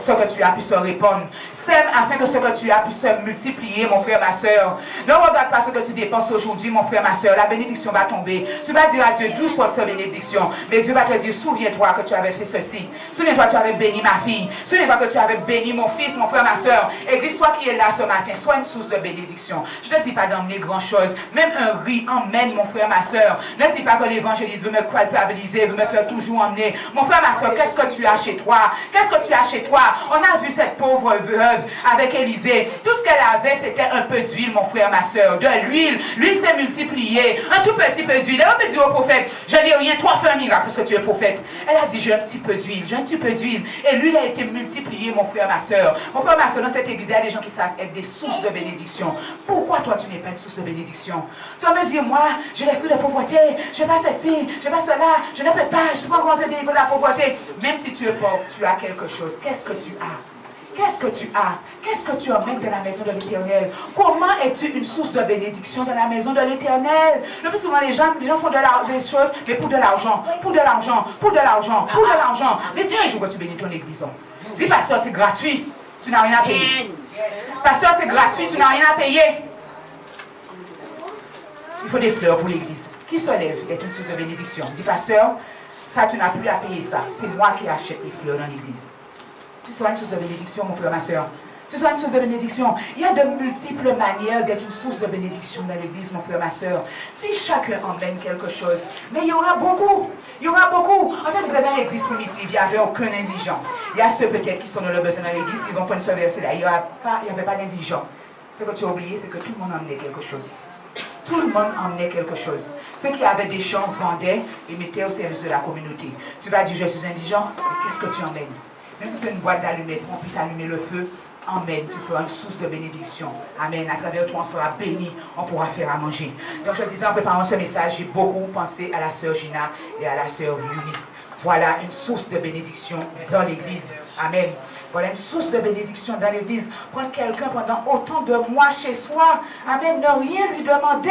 ce que tu as puisse se répandre. Sème afin que ce que tu as puisse se multiplier, mon frère, ma soeur. Ne regarde pas ce que tu dépenses aujourd'hui, mon frère, ma soeur. La bénédiction va tomber. Tu vas dire à Dieu, d'où sort cette bénédiction? Mais Dieu va te dire, souviens-toi que tu avais fait ceci. Souviens-toi que tu avais béni ma fille. Souviens-toi que tu avais béni mon fils, mon frère, ma soeur. Église-toi qui est là ce matin, sois une source de bénédiction. Je ne te dis pas d'emmener grand-chose. Même un riz emmène, mon frère, ma soeur. Ne dis pas que l'évangéliste veut me culpabiliser, veut me faire toujours emmener. Mon frère, ma soeur, qu'est-ce que tu as chez toi? Qu'est-ce que tu as chez toi? On a vu cette pauvre veuve avec Élisée. Tout ce qu'elle avait, c'était un peu d'huile, mon frère, ma soeur. De l'huile. L'huile s'est multipliée. Un tout petit peu d'huile. Elle a dit au prophète, je n'ai rien, toi fais un miracle parce que tu es prophète. Elle a dit, j'ai un petit peu d'huile, j'ai un petit peu d'huile. Et l'huile a été multipliée, mon frère, ma soeur. Mon frère, ma soeur, dans cette église, il y a des gens qui savent être des sources de bénédiction. Pourquoi toi tu n'es pas une source de bénédiction? Tu vas me dire, moi, j'ai l'esprit de pauvreté, je n'ai pas ceci, je n'ai pas cela, je ne peux pas, je suis pas encore de la pauvreté. Même si tu es pauvre, tu as quelque chose. Qu'est-ce que tu as? Qu'est-ce que tu as? Qu'est-ce que tu emmènes de la maison de l'Éternel? Comment es-tu une source de bénédiction dans la maison de l'Éternel? Le plus souvent, les gens font des choses, mais pour de l'argent, pour de l'argent, pour de l'argent, pour de l'argent. Mais dis un jour que tu bénis ton église. Dis, pasteur, c'est gratuit, tu n'as rien à payer. Pasteur, c'est gratuit, tu n'as rien à payer. Il faut des fleurs pour l'église. qui se lève est une source de bénédiction. Dis, pasteur, ça, tu n'as plus à payer ça. C'est moi qui achète les fleurs dans l'église. Tu seras une source de bénédiction, mon frère, ma soeur. Tu seras une source de bénédiction. Il y a de multiples manières d'être une source de bénédiction dans l'église, mon frère, ma soeur. Si chacun emmène quelque chose, mais il y aura beaucoup. Il y aura beaucoup. En fait, vous savez, dans l'église primitive, il n'y avait aucun indigent. Il y a ceux peut-être qui sont dans le besoin dans l'église, qui vont prendre ce verset-là. Il n'y avait pas d'indigent. Ce que tu as oublié, c'est que tout le monde emmenait quelque chose. Tout le monde emmenait quelque chose. Ceux qui avaient des champs vendaient et mettaient au service de la communauté. Tu vas dire, je suis indigent, mais qu'est-ce que tu emmènes? Même si c'est une boîte d'allumettes, on puisse allumer le feu, emmène, tu seras une source de bénédiction. Amen. À travers toi, on sera béni, on pourra faire à manger. Donc je disais en préparant ce message, j'ai beaucoup pensé à la sœur Gina et à la sœur Eunice. Voilà une source de bénédiction dans l'église. Amen. Voilà une source de bénédiction dans l'église. Prendre quelqu'un pendant autant de mois chez soi. Amen. Ne rien lui demander.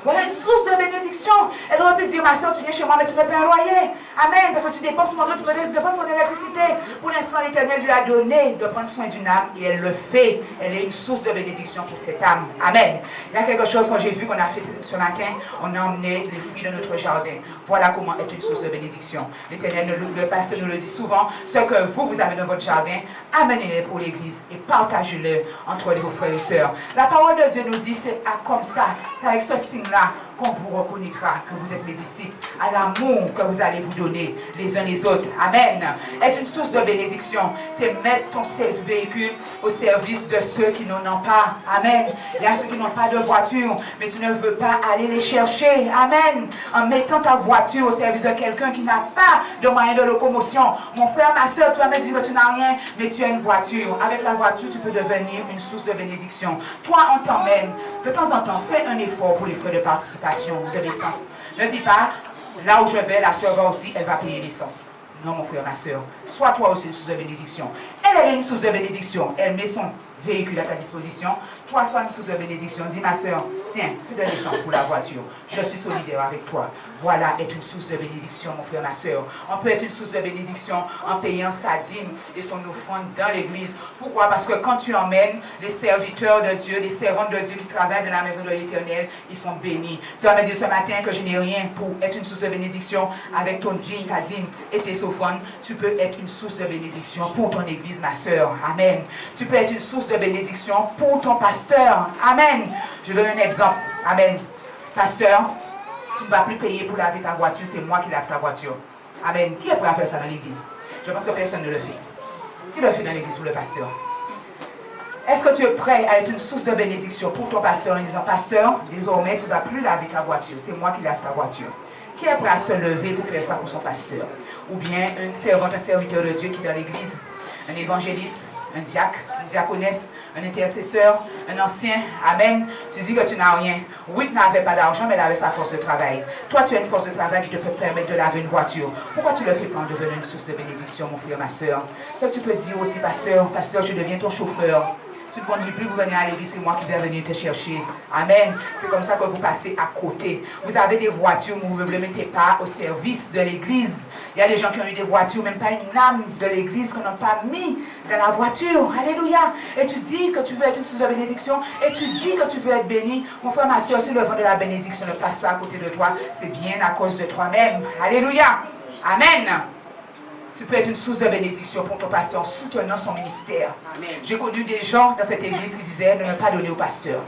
Voilà une source de bénédiction. Elle aurait pu dire, ma soeur, tu viens chez moi, mais tu ne peux pas un loyer. Amen. Parce que tu dépenses mon eau, tu dépenses mon électricité. Pour l'instant, l'Éternel lui a donné de prendre soin d'une âme et elle le fait. Elle est une source de bénédiction pour cette âme. Amen. Il y a quelque chose que j'ai vu qu'on a fait ce matin. On a emmené les fruits de notre jardin. Voilà comment être une source de bénédiction. L'Éternel, le pasteur nous le dit souvent. Ce que vous avez dans votre jardin, amenez-les pour l'église et partagez-le entre vos frères et sœurs. La parole de Dieu nous dit, c'est comme ça, avec ce signe-là, qu'on vous reconnaîtra que vous êtes mes disciples, à l'amour que vous allez vous donner les uns les autres. Amen. Être une source de bénédiction, c'est mettre ton véhicule au service de ceux qui n'en ont pas. Amen. Il y a ceux qui n'ont pas de voiture, mais tu ne veux pas aller les chercher. Amen. En mettant ta voiture au service de quelqu'un qui n'a pas de moyen de locomotion. Mon frère, ma soeur, tu vas me dire que tu n'as rien, mais tu as une voiture. Avec la voiture, tu peux devenir une source de bénédiction. Toi, on t'emmène. De temps en temps, fais un effort pour les frais de participation, de l'essence. Ne dis pas, là où je vais, la soeur va aussi, elle va payer l'essence. Non, mon frère, ma soeur. Sois toi aussi une source de bénédiction. Elle est une source de bénédiction. Elle met son véhicule à ta disposition. Toi, sois une source de bénédiction. Dis, ma soeur, tiens, fais de l'essence pour la voiture. Je suis solidaire avec toi. Voilà, être une source de bénédiction, mon frère, ma soeur. On peut être une source de bénédiction en payant sa dîme et son offrande dans l'église. Pourquoi? Parce que quand tu emmènes les serviteurs de Dieu, les servantes de Dieu qui travaillent dans la maison de l'Éternel, ils sont bénis. Tu vas me dire ce matin que je n'ai rien pour être une source de bénédiction avec ton dîme, ta dîme et tes offrandes. Tu peux être une source de bénédiction pour ton église, ma soeur. Amen. Tu peux être une source de bénédiction pour ton pasteur. Amen. Je donne un exemple. Amen. Pasteur, tu ne vas plus payer pour laver ta voiture, c'est moi qui lave ta voiture. Amen. Qui est prêt à faire ça dans l'église? Je pense que personne ne le fait. Qui le fait dans l'église pour le pasteur? Est-ce que tu es prêt à être une source de bénédiction pour ton pasteur en disant, pasteur, désormais tu ne vas plus laver ta voiture, c'est moi qui lave ta voiture? Qui est prêt à se lever pour faire ça pour son pasteur? Ou bien une servante, un serviteur de Dieu qui est dans l'église, un évangéliste, un diacre, une diaconesse, un intercesseur, un ancien, amen. Tu dis que tu n'as rien. Oui, tu n'avais pas d'argent, mais elle avait sa force de travail. Toi, tu as une force de travail qui te peut permettre de laver une voiture. Pourquoi tu le fais pas en devenant une source de bénédiction, mon frère, ma soeur? Ce que tu peux dire aussi, pasteur, je deviens ton chauffeur. Tu ne conduis plus, vous venez à l'église, c'est moi qui vais venir te chercher. Amen. C'est comme ça que vous passez à côté. Vous avez des voitures, mais vous ne les mettez pas au service de l'église. Il y a des gens qui ont eu des voitures, même pas une âme de l'église qu'on n'a pas mis dans la voiture. Alléluia. Et tu dis que tu veux être une source de bénédiction, et tu dis que tu veux être béni. Mon frère, ma soeur, si le vent de la bénédiction ne passe pas à côté de toi, c'est bien à cause de toi-même. Alléluia. Amen. Tu peux être une source de bénédiction pour ton pasteur en soutenant son ministère. J'ai connu des gens dans cette église qui disaient de ne pas donner au pasteur.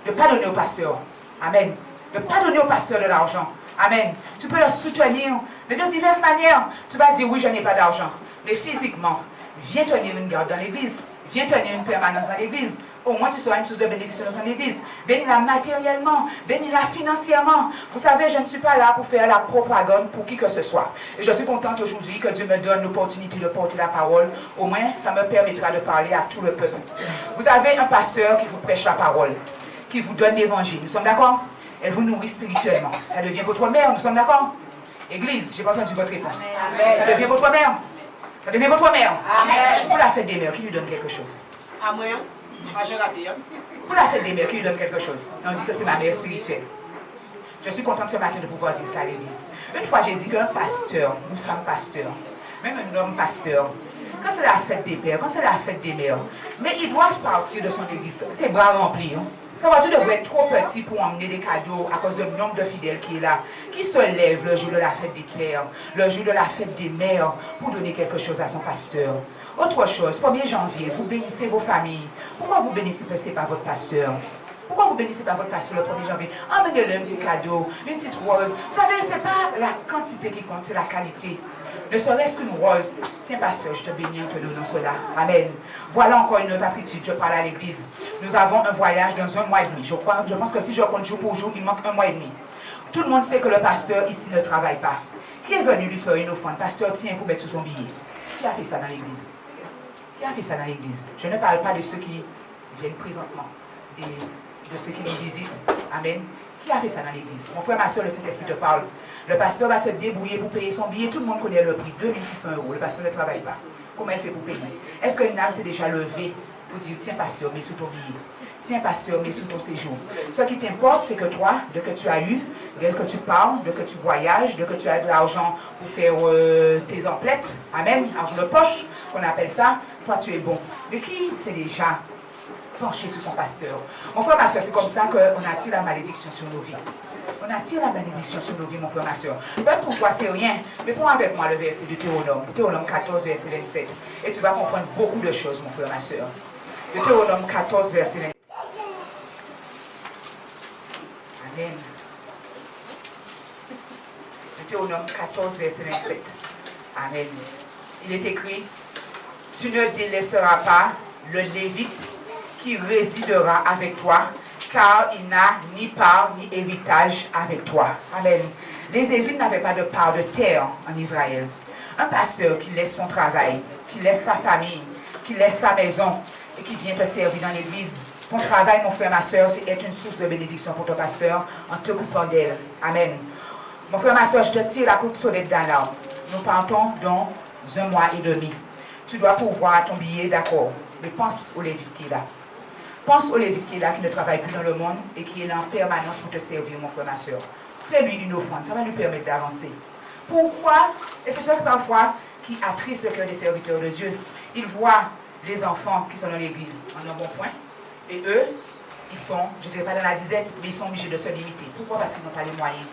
De ne pas donner au pasteur. Amen. De ne pas donner au pasteur de l'argent. Amen. Tu peux le soutenir, mais de diverses manières. Tu vas dire, oui, je n'ai pas d'argent. Mais physiquement, viens tenir une garde dans l'église. Viens tenir une permanence dans l'église. Au moins, tu seras une source de bénédiction dans ton église. Bénis-la matériellement, bénis-la financièrement. Vous savez, je ne suis pas là pour faire la propagande pour qui que ce soit. Et je suis contente aujourd'hui que Dieu me donne l'opportunité de porter la parole. Au moins, ça me permettra de parler à tout le peuple. Vous avez un pasteur qui vous prêche la parole, qui vous donne l'évangile. Nous sommes d'accord? Elle vous nourrit spirituellement. Ça devient votre mère, nous sommes d'accord? Église, je n'ai pas entendu votre réponse. Amen. Ça devient votre mère. Ça devient votre mère. Amen. Pour la fête des mères, qui lui donne quelque chose? Amen. Pour la fête des mères, qui lui donne quelque chose? Et on dit que c'est ma mère spirituelle. Je suis contente ce matin de pouvoir dire ça à l'église. Une fois, j'ai dit qu'un pasteur, une femme pasteur, même un homme pasteur, quand c'est la fête des pères, quand c'est la fête des mères, mais il doit partir de son église, ses bras remplis. Hein? Sa voiture devrait être trop petite pour emmener des cadeaux à cause du nombre de fidèles qui est là. Qui se lève le jour de la fête des pères, le jour de la fête des mères, pour donner quelque chose à son pasteur? Autre chose, 1er janvier, vous bénissez vos familles. Pourquoi vous bénissez pas votre pasteur? Pourquoi vous bénissez pas votre pasteur le 1er janvier? Emmenez-le un petit cadeau, une petite rose. Vous savez, ce n'est pas la quantité qui compte, c'est la qualité. Ne serait-ce qu'une rose. Tiens, pasteur, je te bénis en te donnant cela. Amen. Voilà encore une autre aptitude. Je parle à l'église. Nous avons un voyage dans 1 mois et demi. Je pense que si je compte jour pour jour, il manque 1 mois et demi. Tout le monde sait que le pasteur ici ne travaille pas. Qui est venu lui faire une offrande? Pasteur, tiens, pour mettre sur son billet. Qui a fait ça dans l'église? Qui a fait ça dans l'église? Je ne parle pas de ceux qui viennent présentement et de ceux qui nous visitent. Amen. Qui a fait ça dans l'église? Mon frère, ma soeur, le Saint-Esprit te parle. Le pasteur va se débrouiller pour payer son billet. Tout le monde connaît le prix, 2600 €. Le pasteur ne travaille pas. Comment il fait pour payer? Est-ce qu'une âme s'est déjà levée pour dire, tiens, pasteur, mets sous ton billet. Tiens, pasteur, mets sous ton séjour. Ce qui t'importe, c'est que toi, de que tu as eu, de que tu parles, de que tu voyages, de que tu as de l'argent pour faire tes emplettes, amen, argent de poche, qu'on appelle ça, toi, tu es bon. Mais qui s'est déjà penché sur son pasteur? Mon frère, ma soeur, c'est comme ça qu'on attire la malédiction sur nos vies. On attire la bénédiction sur nos vies, mon frère, ma soeur. Même pour toi, c'est rien. Mais prends avec moi le verset de Théonome 14, verset 27. Et tu vas comprendre beaucoup de choses, mon frère, ma soeur. Théonome 14, verset 27. Amen. Théonome 14, verset 27. Amen. Il est écrit, tu ne délaisseras pas le Lévite qui résidera avec toi, car il n'a ni part ni héritage avec toi. Amen. Les Lévites n'avaient pas de part de terre en Israël. Un pasteur qui laisse son travail, qui laisse sa famille, qui laisse sa maison et qui vient te servir dans l'église. Ton travail, mon frère, ma soeur, c'est être une source de bénédiction pour ton pasteur en te coupant d'elle. Amen. Mon frère, ma soeur, je te tire la coupe sonnette dans l'arbre. Nous partons dans 1 mois et demi. Tu dois pourvoir ton billet, d'accord. Mais pense au Lévite qui est là. Pense au Lévite qui est là, qui ne travaille plus dans le monde et qui est là en permanence pour te servir, mon frère, ma soeur. Fais-lui une offrande, ça va lui permettre d'avancer. Pourquoi? Et c'est ça que parfois qui attriste le cœur des serviteurs de Dieu. Ils voient les enfants qui sont dans l'église en un bon point. Et eux, ils sont, je ne dirais pas dans la dizaine, mais ils sont obligés de se limiter. Pourquoi? Parce qu'ils n'ont pas les moyens.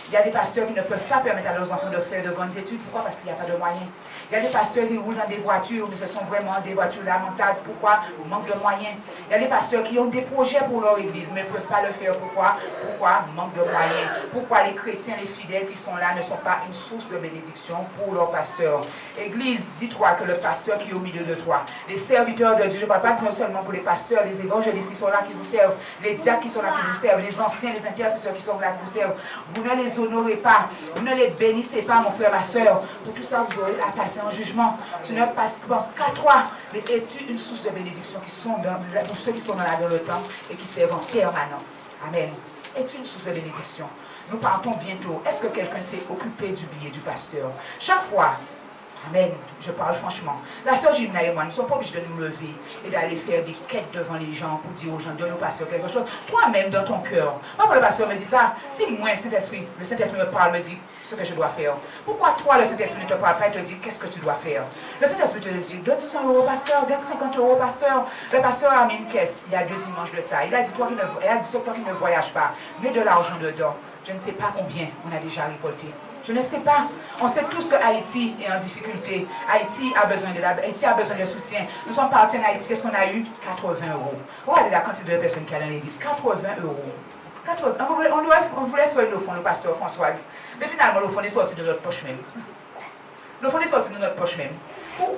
Il y a des pasteurs qui ne peuvent pas permettre à leurs enfants de faire de grandes études. Pourquoi? Parce qu'il n'y a pas de moyens. Il y a des pasteurs qui roulent dans des voitures, mais ce sont vraiment des voitures lamentables. Pourquoi? Manque de moyens. Il y a des pasteurs qui ont des projets pour leur église, mais ne peuvent pas le faire. Pourquoi? Manque de moyens. Pourquoi les chrétiens, les fidèles qui sont là ne sont pas une source de bénédiction pour leur pasteur? Église, dis-toi que le pasteur qui est au milieu de toi, les serviteurs de Dieu, je ne parle pas seulement pour les pasteurs, les évangélistes qui sont là, qui vous servent, les diacres qui sont là, qui vous servent, les anciens, les intercesseurs qui sont là, qui vous servent. Vous ne les honorez pas, vous ne les bénissez pas, mon frère, ma soeur. Pour tout ça, vous aurez à passer en jugement. Tu ne penses qu'à toi, mais es-tu une source de bénédiction qui sont pour ceux qui sont dans le temps et qui servent en permanence? Amen. Es-tu une source de bénédiction? Nous partons bientôt. Est-ce que quelqu'un s'est occupé du billet du pasteur? Chaque fois, amen, je parle franchement. La sœur Gimna et moi, nous ne sommes pas obligés de nous lever et d'aller faire des quêtes devant les gens pour dire aux gens, donne au pasteur quelque chose. Toi-même, dans ton cœur. Moi, quand le pasteur me dit ça, si moi, le Saint-Esprit me parle, me dit ce que je dois faire. Pourquoi toi, le Saint-Esprit ne te parle pas et te dit qu'est-ce que tu dois faire? Le Saint-Esprit te dit, donne 100 € au pasteur, donne 50 € au pasteur. Le pasteur a mis une caisse, il y a 2 dimanches de ça. Il a dit, toi qui ne voyages pas, mets de l'argent dedans. Je ne sais pas combien on a déjà récolté. Je ne sais pas. On sait tous que Haïti est en difficulté. Haïti a besoin de soutien. Nous sommes partis en Haïti. Qu'est-ce qu'on a eu? 80 €. Regardez la quantité de personnes qui sont dans l'église. 80 €. On voulait faire le fond, le pasteur Françoise. Mais finalement, le fond est sorti de notre poche même. Le fond est sorti de notre poche même.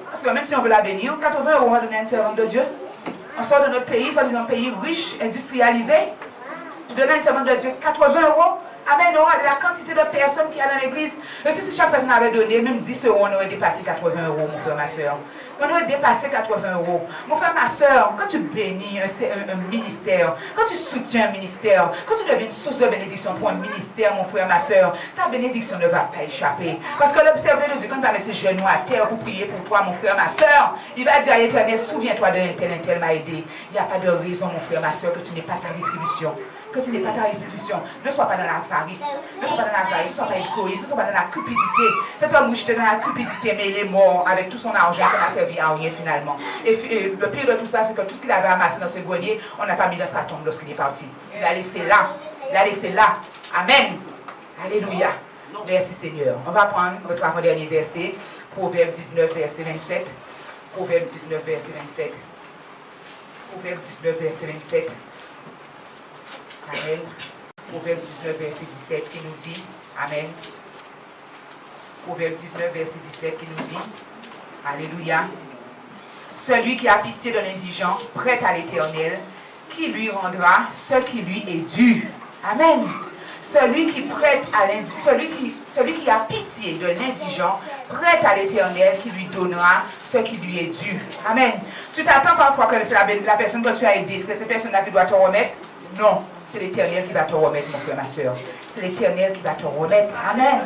Parce que même si on veut la bénir, 80 € on va donner à une servante de Dieu. On sort de notre pays, soi-disant pays riche, industrialisé. Tu donnes à une servante de Dieu 80 €. Amen, on a de la quantité de personnes qui y a dans l'église. Et si chaque personne avait donné même 10 €, on aurait dépassé 80 €, mon frère, ma soeur. On aurait dépassé 80 €. Mon frère, ma soeur, quand tu bénis un ministère, quand tu soutiens un ministère, quand tu deviens une source de bénédiction pour un ministère, mon frère, ma soeur, ta bénédiction ne va pas échapper. Parce que l'observateur de Dieu, quand il va mettre ses genoux à terre pour prier pour toi, mon frère, ma soeur, il va dire à l'Éternel, souviens-toi de un tel m'a aidé. Il n'y a pas de raison, mon frère, ma soeur, que tu n'aies pas ta rétribution. Que tu n'aies pas ta rétribution. Ne sois pas dans l'avarice. Ne sois pas dans l'avarice. Ne sois pas égoïste. Ne sois pas dans la cupidité. Cet homme où j'étais dans la cupidité, mais il est mort avec tout son argent qu'on a servi servi à rien finalement. Et le pire de tout ça, c'est que tout ce qu'il avait amassé dans ce grenier, on n'a pas mis dans sa tombe lorsqu'il est parti. Il l'a laissé là. Il l'a laissé là. Amen. Alléluia. Merci Seigneur. On va prendre notre avant-dernier verset. Proverbe 19, verset 27. Proverbe 19, verset 27. Proverbe 19, verset 27. Amen. Proverbe 19, verset 17 qui nous dit, Amen. Proverbe 19, verset 17 qui nous dit, Alléluia. Celui qui a pitié de l'indigent, prête à l'Éternel, qui lui rendra ce qui lui est dû. Amen. Celui qui prête à celui qui a pitié de l'indigent, prête à l'Éternel, qui lui donnera ce qui lui est dû. Amen. Tu t'attends parfois que c'est la personne que tu as aidée, c'est cette personne-là qui doit te remettre? Non. C'est l'Éternel qui va te remettre, mon frère, ma soeur. C'est l'Éternel qui va te remettre. Amen.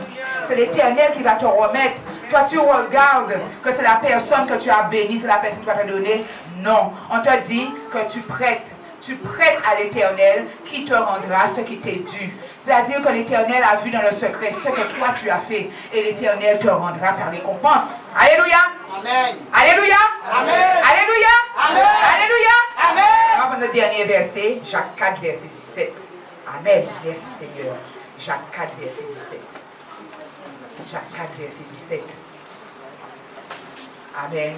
C'est l'Éternel qui va te remettre. Toi, tu regardes que c'est la personne que tu as bénie, c'est la personne qui va te donner. Non. On te dit que tu prêtes. Tu prêtes à l'Éternel qui te rendra ce qui t'est dû. C'est-à-dire que l'Éternel a vu dans le secret ce que toi tu as fait. Et l'Éternel te rendra ta récompense. Alléluia. Amen. Alléluia. Amen. Alléluia. Amen. Alléluia. Amen. On va prendre le dernier verset. Jacques 4, verset 17. Amen. Merci Seigneur. Jacques 4, verset 17. Jacques 4, verset 17. Amen.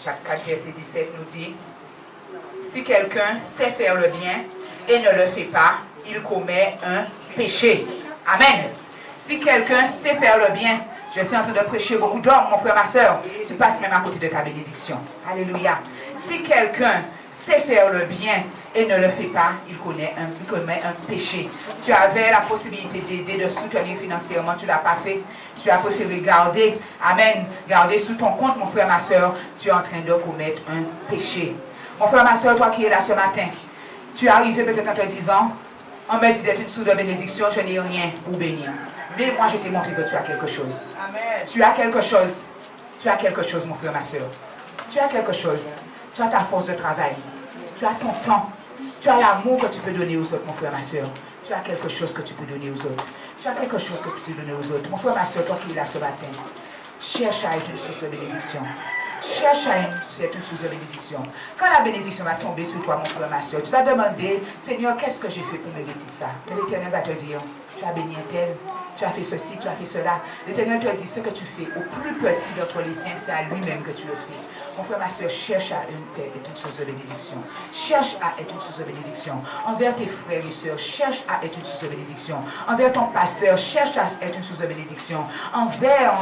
Jacques 4, verset 17 nous dit, si quelqu'un sait faire le bien et ne le fait pas, il commet un péché. Amen. Si quelqu'un sait faire le bien, je suis en train de prêcher beaucoup d'hommes, mon frère, ma soeur, tu passes même à côté de ta bénédiction. Alléluia. Si quelqu'un sait faire le bien et ne le fait pas, il commet un péché. Tu avais la possibilité d'aider, de soutenir financièrement, tu ne l'as pas fait. Tu as préféré garder, amen, garder sous ton compte, mon frère, ma soeur, tu es en train de commettre un péché. Mon frère, ma soeur, toi qui es là ce matin, tu es arrivé peut-être en te disant, on m'a dit d'être une source de bénédiction, je n'ai rien pour bénir. Mais moi, je t'ai montré que tu as quelque chose. Amen. Tu as quelque chose. Tu as quelque chose, mon frère, ma soeur. Tu as quelque chose. Tu as ta force de travail. Tu as ton temps. Tu as l'amour que tu peux donner aux autres, mon frère, ma soeur. Tu as quelque chose que tu peux donner aux autres. Tu as quelque chose que tu peux donner aux autres. Mon frère, ma soeur, toi qui es là ce matin, cherche à être une source de bénédiction. Cherche à être une source de bénédiction. Quand la bénédiction va tomber sur toi, mon frère, ma soeur, tu vas demander, Seigneur, qu'est-ce que j'ai fait pour mériter ça? Mais l'Éternel va te dire, tu as béni un tel, tu as fait ceci, tu as fait cela. L'Éternel te dit, ce que tu fais au plus petit d'entre les siens, c'est à lui-même que tu le fais. Mon frère, ma soeur, cherche à être une source de bénédiction. Cherche à être une source de bénédiction. Envers tes frères et sœurs, cherche à être une source de bénédiction. Envers ton pasteur, cherche à être une source de bénédiction. Envers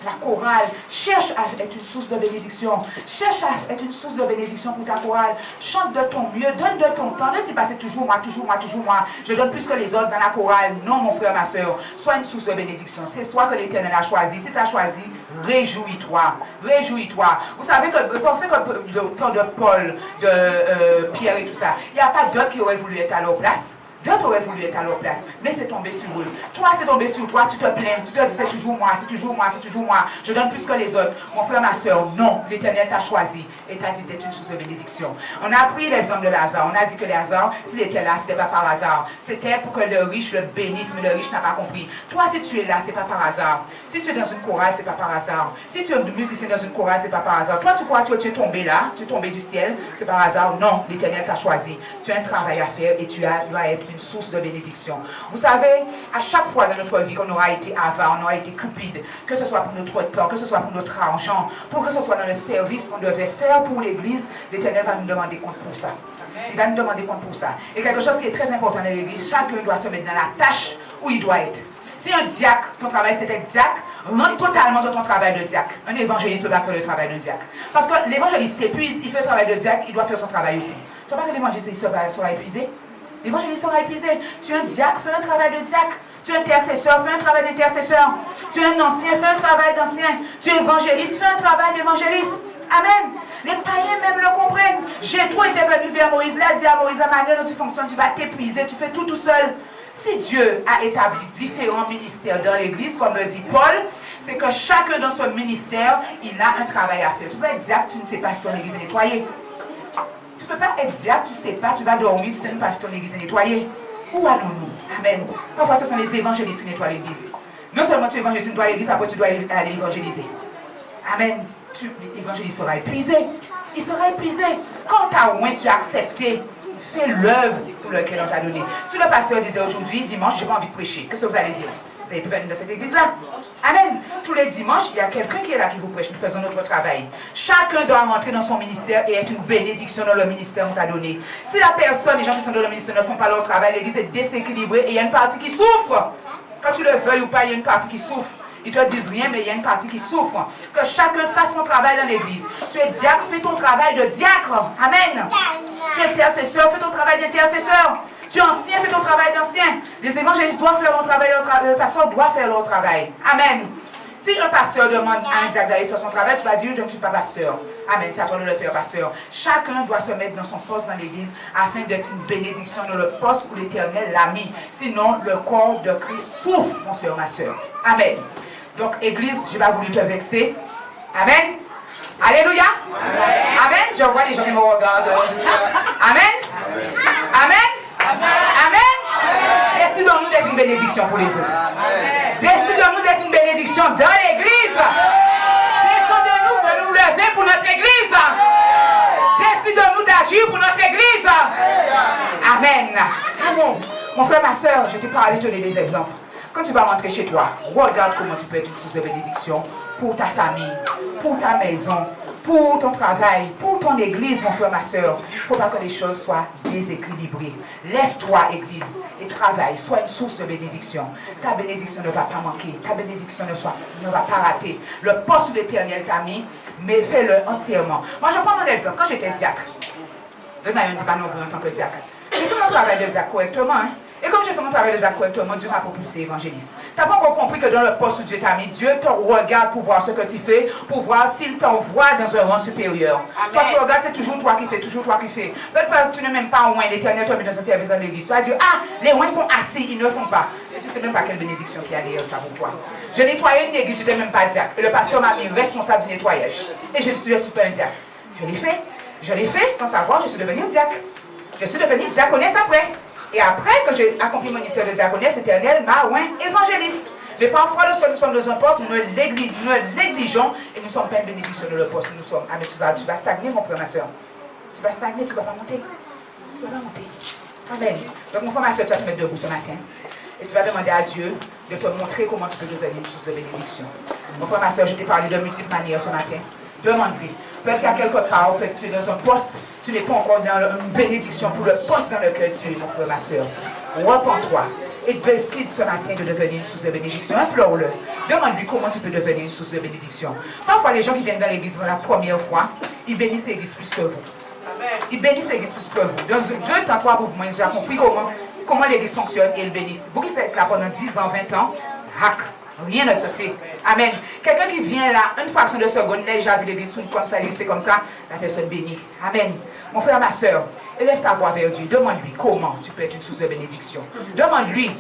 la chorale, cherche à être une source de bénédiction. Cherche à être une source de bénédiction pour ta chorale. Chante de ton mieux, donne de ton temps. Ne dis pas c'est toujours moi, toujours moi, toujours moi. Je donne plus que les autres dans la chorale. Non, mon frère, ma soeur. Sois une source de bénédiction. C'est toi que l'Éternel a choisi. Si tu as choisi, réjouis-toi. Réjouis-toi. Vous savez que, pensez que le temps de Paul, de Pierre et tout ça, il n'y a pas d'autres qui auraient voulu être à leur place. D'autres auraient voulu être à leur place, mais c'est tombé sur eux. Toi, c'est tombé sur toi, tu te plains, tu te dis c'est toujours moi, c'est toujours moi, c'est toujours moi. Je donne plus que les autres. Mon frère, ma soeur, non, l'Éternel t'a choisi et t'a dit d'être une source de bénédiction. On a pris l'exemple de Lazare. On a dit que Lazare, s'il était là, ce n'était pas par hasard. C'était pour que le riche le bénisse, mais le riche n'a pas compris. Toi, si tu es là, ce n'est pas par hasard. Si tu es dans une chorale, ce n'est pas par hasard. Si tu es musicien dans une chorale, ce n'est pas par hasard. Toi, tu crois que tu es tombé là, tu es tombé du ciel, c'est par hasard. Non, l'Éternel t'a choisi. Tu as un travail à faire et tu dois être une source de bénédiction. Vous savez, à chaque fois dans notre vie qu'on aura été avare, on aura été cupide, que ce soit pour notre temps, que ce soit pour notre argent, pour que ce soit dans le service qu'on devait faire pour l'Église, l'Éternel va nous demander compte pour ça. Il va nous demander compte pour ça. Et quelque chose qui est très important dans l'Église, chacun doit se mettre dans la tâche où il doit être. Si un diacre, ton travail c'est d'être diacre, rentre totalement dans ton travail de diacre. Un évangéliste ne peut pas faire le travail d'un diacre. Parce que l'évangéliste s'épuise, il fait le travail de diacre, il doit faire son travail aussi. Tu ne vois pas que l'évangéliste sera épuisé? L'évangéliste sera épuisé. Tu es un diacre, fais un travail de diacre. Tu es intercesseur, fais un travail d'intercesseur. Tu es un ancien, fais un travail d'ancien. Tu es évangéliste, fais un travail d'évangéliste. Amen. Les païens même le comprennent. Jétro était venu vers Moïse. Il a dit à Moïse, la manière dont tu fonctionnes, tu vas t'épuiser, tu fais tout seul. Si Dieu a établi différents ministères dans l'Église, comme le dit Paul, c'est que chacun dans son ministère, il a un travail à faire. Tu peux être diacre, tu ne sais pas si ton église est nettoyée. Tu peux ça être diacre, tu ne sais pas, tu vas dormir, tu ne sais pas si ton église est nettoyée. Où allons-nous? Amen. Parfois, ce sont les évangélistes qui nettoient l'église. Non seulement tu évangélises, tu nettoies l'église, après tu dois aller évangéliser. Amen. l'évangile sera épuisé. Il sera épuisé. Quand tu as moins, tu as accepté, fais l'œuvre pour laquelle on t'a donné. Si le pasteur disait aujourd'hui, dimanche, je n'ai pas envie de prêcher, qu'est-ce que vous allez dire? Vous avez pu venir dans cette église-là. Amen. Tous les dimanches, il y a quelqu'un qui est là qui vous prêche. Nous faisons notre travail. Chacun doit rentrer dans son ministère et être une bénédiction dans le ministère qu'on t'a donné. Si la personne, les gens qui sont dans le ministère ne font pas leur travail, l'église est déséquilibrée et il y a une partie qui souffre. Quand tu le veuilles ou pas, il y a une partie qui souffre. Ils ne te disent rien, mais il y a une partie qui souffre. Que chacun fasse son travail dans l'église. Tu es diacre, fais ton travail de diacre. Amen. Tu es intercesseur, fais ton travail d'intercesseur. Tu es ancien, fais ton travail d'ancien. Les évangélistes doivent faire leur travail, le pasteur doit faire leur travail. Amen. Si un pasteur demande à un diacre d'aller faire son travail, tu vas dire, je ne suis pas pasteur. Amen, c'est à toi de le faire, pasteur. Chacun doit se mettre dans son poste dans l'église afin d'être une bénédiction dans le poste où l'Éternel l'a mis. Sinon, le corps de Christ souffre, mon soeur, ma soeur. Amen. Donc, église, je n'ai pas voulu te vexer. Amen. Alléluia. Amen. Je vois les gens qui me regardent. Amen. Amen. Amen. Décidons-nous d'être une bénédiction pour les autres. Décidons-nous d'être une bénédiction dans l'église. Décidons-nous de nous lever pour notre église. Décidons-nous d'agir pour notre église. Amen. Amen. Mon frère, ma soeur, je t'ai parlé, je te donne des exemples. Quand tu vas rentrer chez toi, regarde comment tu peux être une source de bénédiction pour ta famille, pour ta maison, pour ton travail, pour ton église, mon frère, ma soeur. Il ne faut pas que les choses soient déséquilibrées. Lève-toi, église, et travaille. Sois une source de bénédiction. Ta bénédiction ne va pas manquer. Ta bénédiction ne va pas rater. Le poste de l'Éternel t'a mis, mais fais-le entièrement. Moi, je prends mon exemple. Quand j'étais diacre, je ne dis pas non plus en tant que diacre. J'ai fait mon travail de diacre correctement, hein. Et comme j'ai fait mon travail de diacre correctement, Dieu m'a propulsé évangéliste. Tu n'as pas encore compris que dans le poste où Dieu t'a mis, Dieu te regarde pour voir ce que tu fais, pour voir s'il t'envoie dans un rang supérieur. Amen. Quand tu regardes, c'est toujours toi qui fais, toujours toi qui fais. Peut-être que tu n'es même pas loin, l'Éternel t'a mis dans un service dans l'église. Tu vas dire, ah, les loins sont assis, ils ne font pas. Et tu ne sais même pas quelle bénédiction qu'il y a derrière ça pour toi. Je nettoyais une église, je n'étais même pas diacre. Et le pasteur m'a mis responsable du nettoyage. Et je suis un diacre. Je l'ai fait sans savoir, je suis devenue diacre. Je suis devenue diaconesse après. Et après, quand j'ai accompli mon ministère de diaconesse, l'Éternel m'a oint évangéliste. Mais parfois, lorsque nous sommes dans un poste, nous négligeons et nous ne sommes pas une bénédiction de le poste. Nous sommes. Ah, mais tu vas stagner, mon frère, ma soeur. Tu vas stagner, tu ne vas pas monter. Tu ne vas pas monter. Amen. Donc, mon frère, ma soeur, tu vas te mettre debout ce matin. Et tu vas demander à Dieu de te montrer comment tu peux devenir une source de bénédiction. Mon frère, ma soeur, je t'ai parlé de multiples manières ce matin. Demande-lui. Peut-être qu'il y a quelque part, en fait, tu es dans un poste. Tu n'es pas encore dans une bénédiction pour le poste dans lequel tu es, mon frère, ma soeur. Repends-toi et décide ce matin de devenir une source de bénédiction. Implore-le. Demande-lui comment tu peux devenir une source de bénédiction. Parfois, les gens qui viennent dans l'église pour la première fois, ils bénissent l'église plus que vous. Ils bénissent l'église plus que vous. Dans 2 temps, 3 mouvements, j'ai compris comment l'église fonctionne et ils bénissent. Vous qui êtes là pendant 10 ans, 20 ans, rien ne se fait. Amen. Quelqu'un qui vient là, une fraction de seconde, déjà vu l'église comme ça, il fait comme ça, la personne bénit. Amen. Mon frère, ma soeur, élève ta voix vers Dieu. Demande-lui comment tu peux être une source de bénédiction. Demande-lui.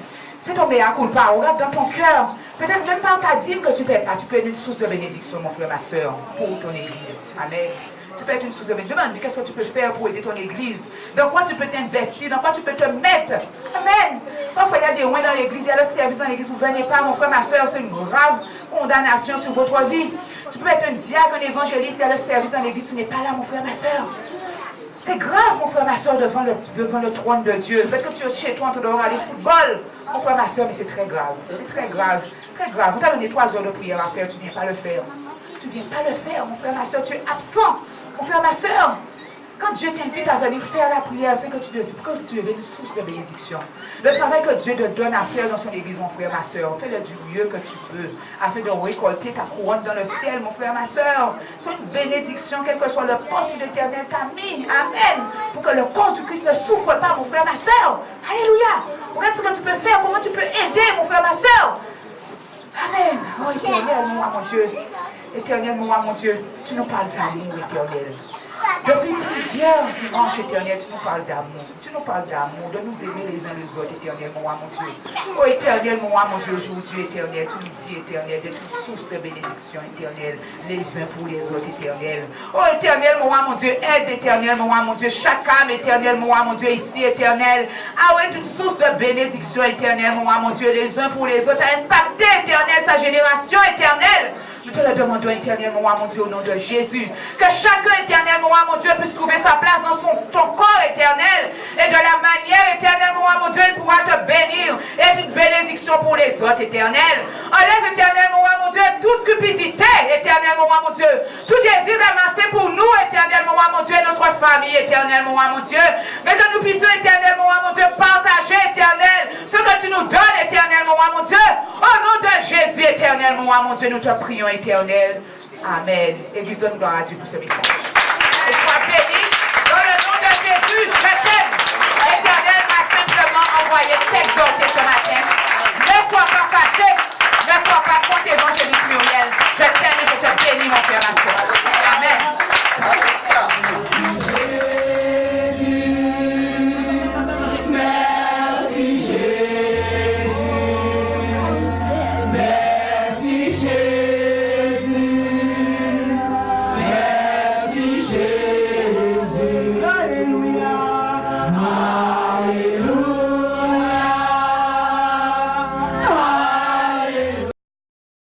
Fais ton mea culpa, regarde dans ton cœur. Peut-être même pas ta dîme que tu ne paies pas. Tu peux être une source de bénédiction, mon frère, ma soeur, pour ton église. Amen. Tu peux être une source de bénédiction. Demande-lui qu'est-ce que tu peux faire pour aider ton église. Dans quoi tu peux t'investir, dans quoi tu peux te mettre. Amen. Parfois, il y a des loin dans l'église, il y a le service dans l'église, vous ne venez pas, mon frère, ma soeur, c'est une grave condamnation sur votre vie. Tu peux être un diacre, un évangéliste, il y a le service dans l'église, tu n'es pas là, mon frère, ma soeur. C'est grave, mon frère, ma soeur, devant le trône de Dieu. Peut-être que tu es chez toi, tu dois aller au football. Mon frère, ma soeur, mais c'est très grave. C'est très grave. Très grave. Vous t'as donné 3 heures de prière à faire, tu ne viens pas le faire. Tu ne viens pas le faire, mon frère, ma soeur, tu es absent. Mon frère, ma soeur. Quand Dieu t'invite à venir faire la prière, c'est que tu es une source de bénédiction. Le travail que Dieu te donne à faire dans son église, mon frère, ma soeur, fais-le du mieux que tu peux, afin de récolter ta couronne dans le ciel, mon frère, ma soeur. Sois une bénédiction, quel que soit le poste que l'Éternel t'a mis. Amen. Pour que le corps du Christ ne souffre pas, mon frère, ma soeur. Alléluia. Regarde ce que tu peux faire, comment tu peux aider, mon frère, ma soeur. Amen. Oh, Éternel, moi, mon Dieu. Éternel, moi, mon Dieu. Tu nous parles d'amour, Éternel. Depuis plusieurs dimanches, Éternel, tu nous parles d'amour. Tu nous parles d'amour, de nous aimer les uns les autres, Éternel, mon Dieu. Oh, Éternel, mon Dieu, aujourd'hui, Éternel, tu nous dis, Éternel, d'être une source de bénédiction, Éternel, les uns pour les autres, Éternel. Oh, Éternel, mon Dieu, aide, Éternel, mon Dieu, chaque âme, Éternel, mon Dieu, ici, Éternel, à être une source de bénédiction, Éternel, mon Dieu, les uns pour les autres, à impacter, Éternel, sa génération, Éternel. Nous te le demandons, éternel, mon Dieu, au nom de Jésus. Que chacun, éternel, mon Dieu, puisse trouver sa place dans ton corps, éternel. Et de la manière, éternel, mon Dieu, il pourra te bénir. Et une bénédiction pour les autres, éternel. Enlève, éternel, mon Dieu, toute cupidité, éternel, mon Dieu. Tout désir d'amasser pour nous, éternel, mon Dieu, et notre famille, éternel, mon Dieu. Mais que nous puissions, éternel, mon Dieu, partager, éternel, ce que tu nous donnes, éternel, mon Dieu. Au nom de Jésus, éternel, mon Dieu, nous te prions, éternel. Amen. Et nous donnons gloire à Dieu pour ce message.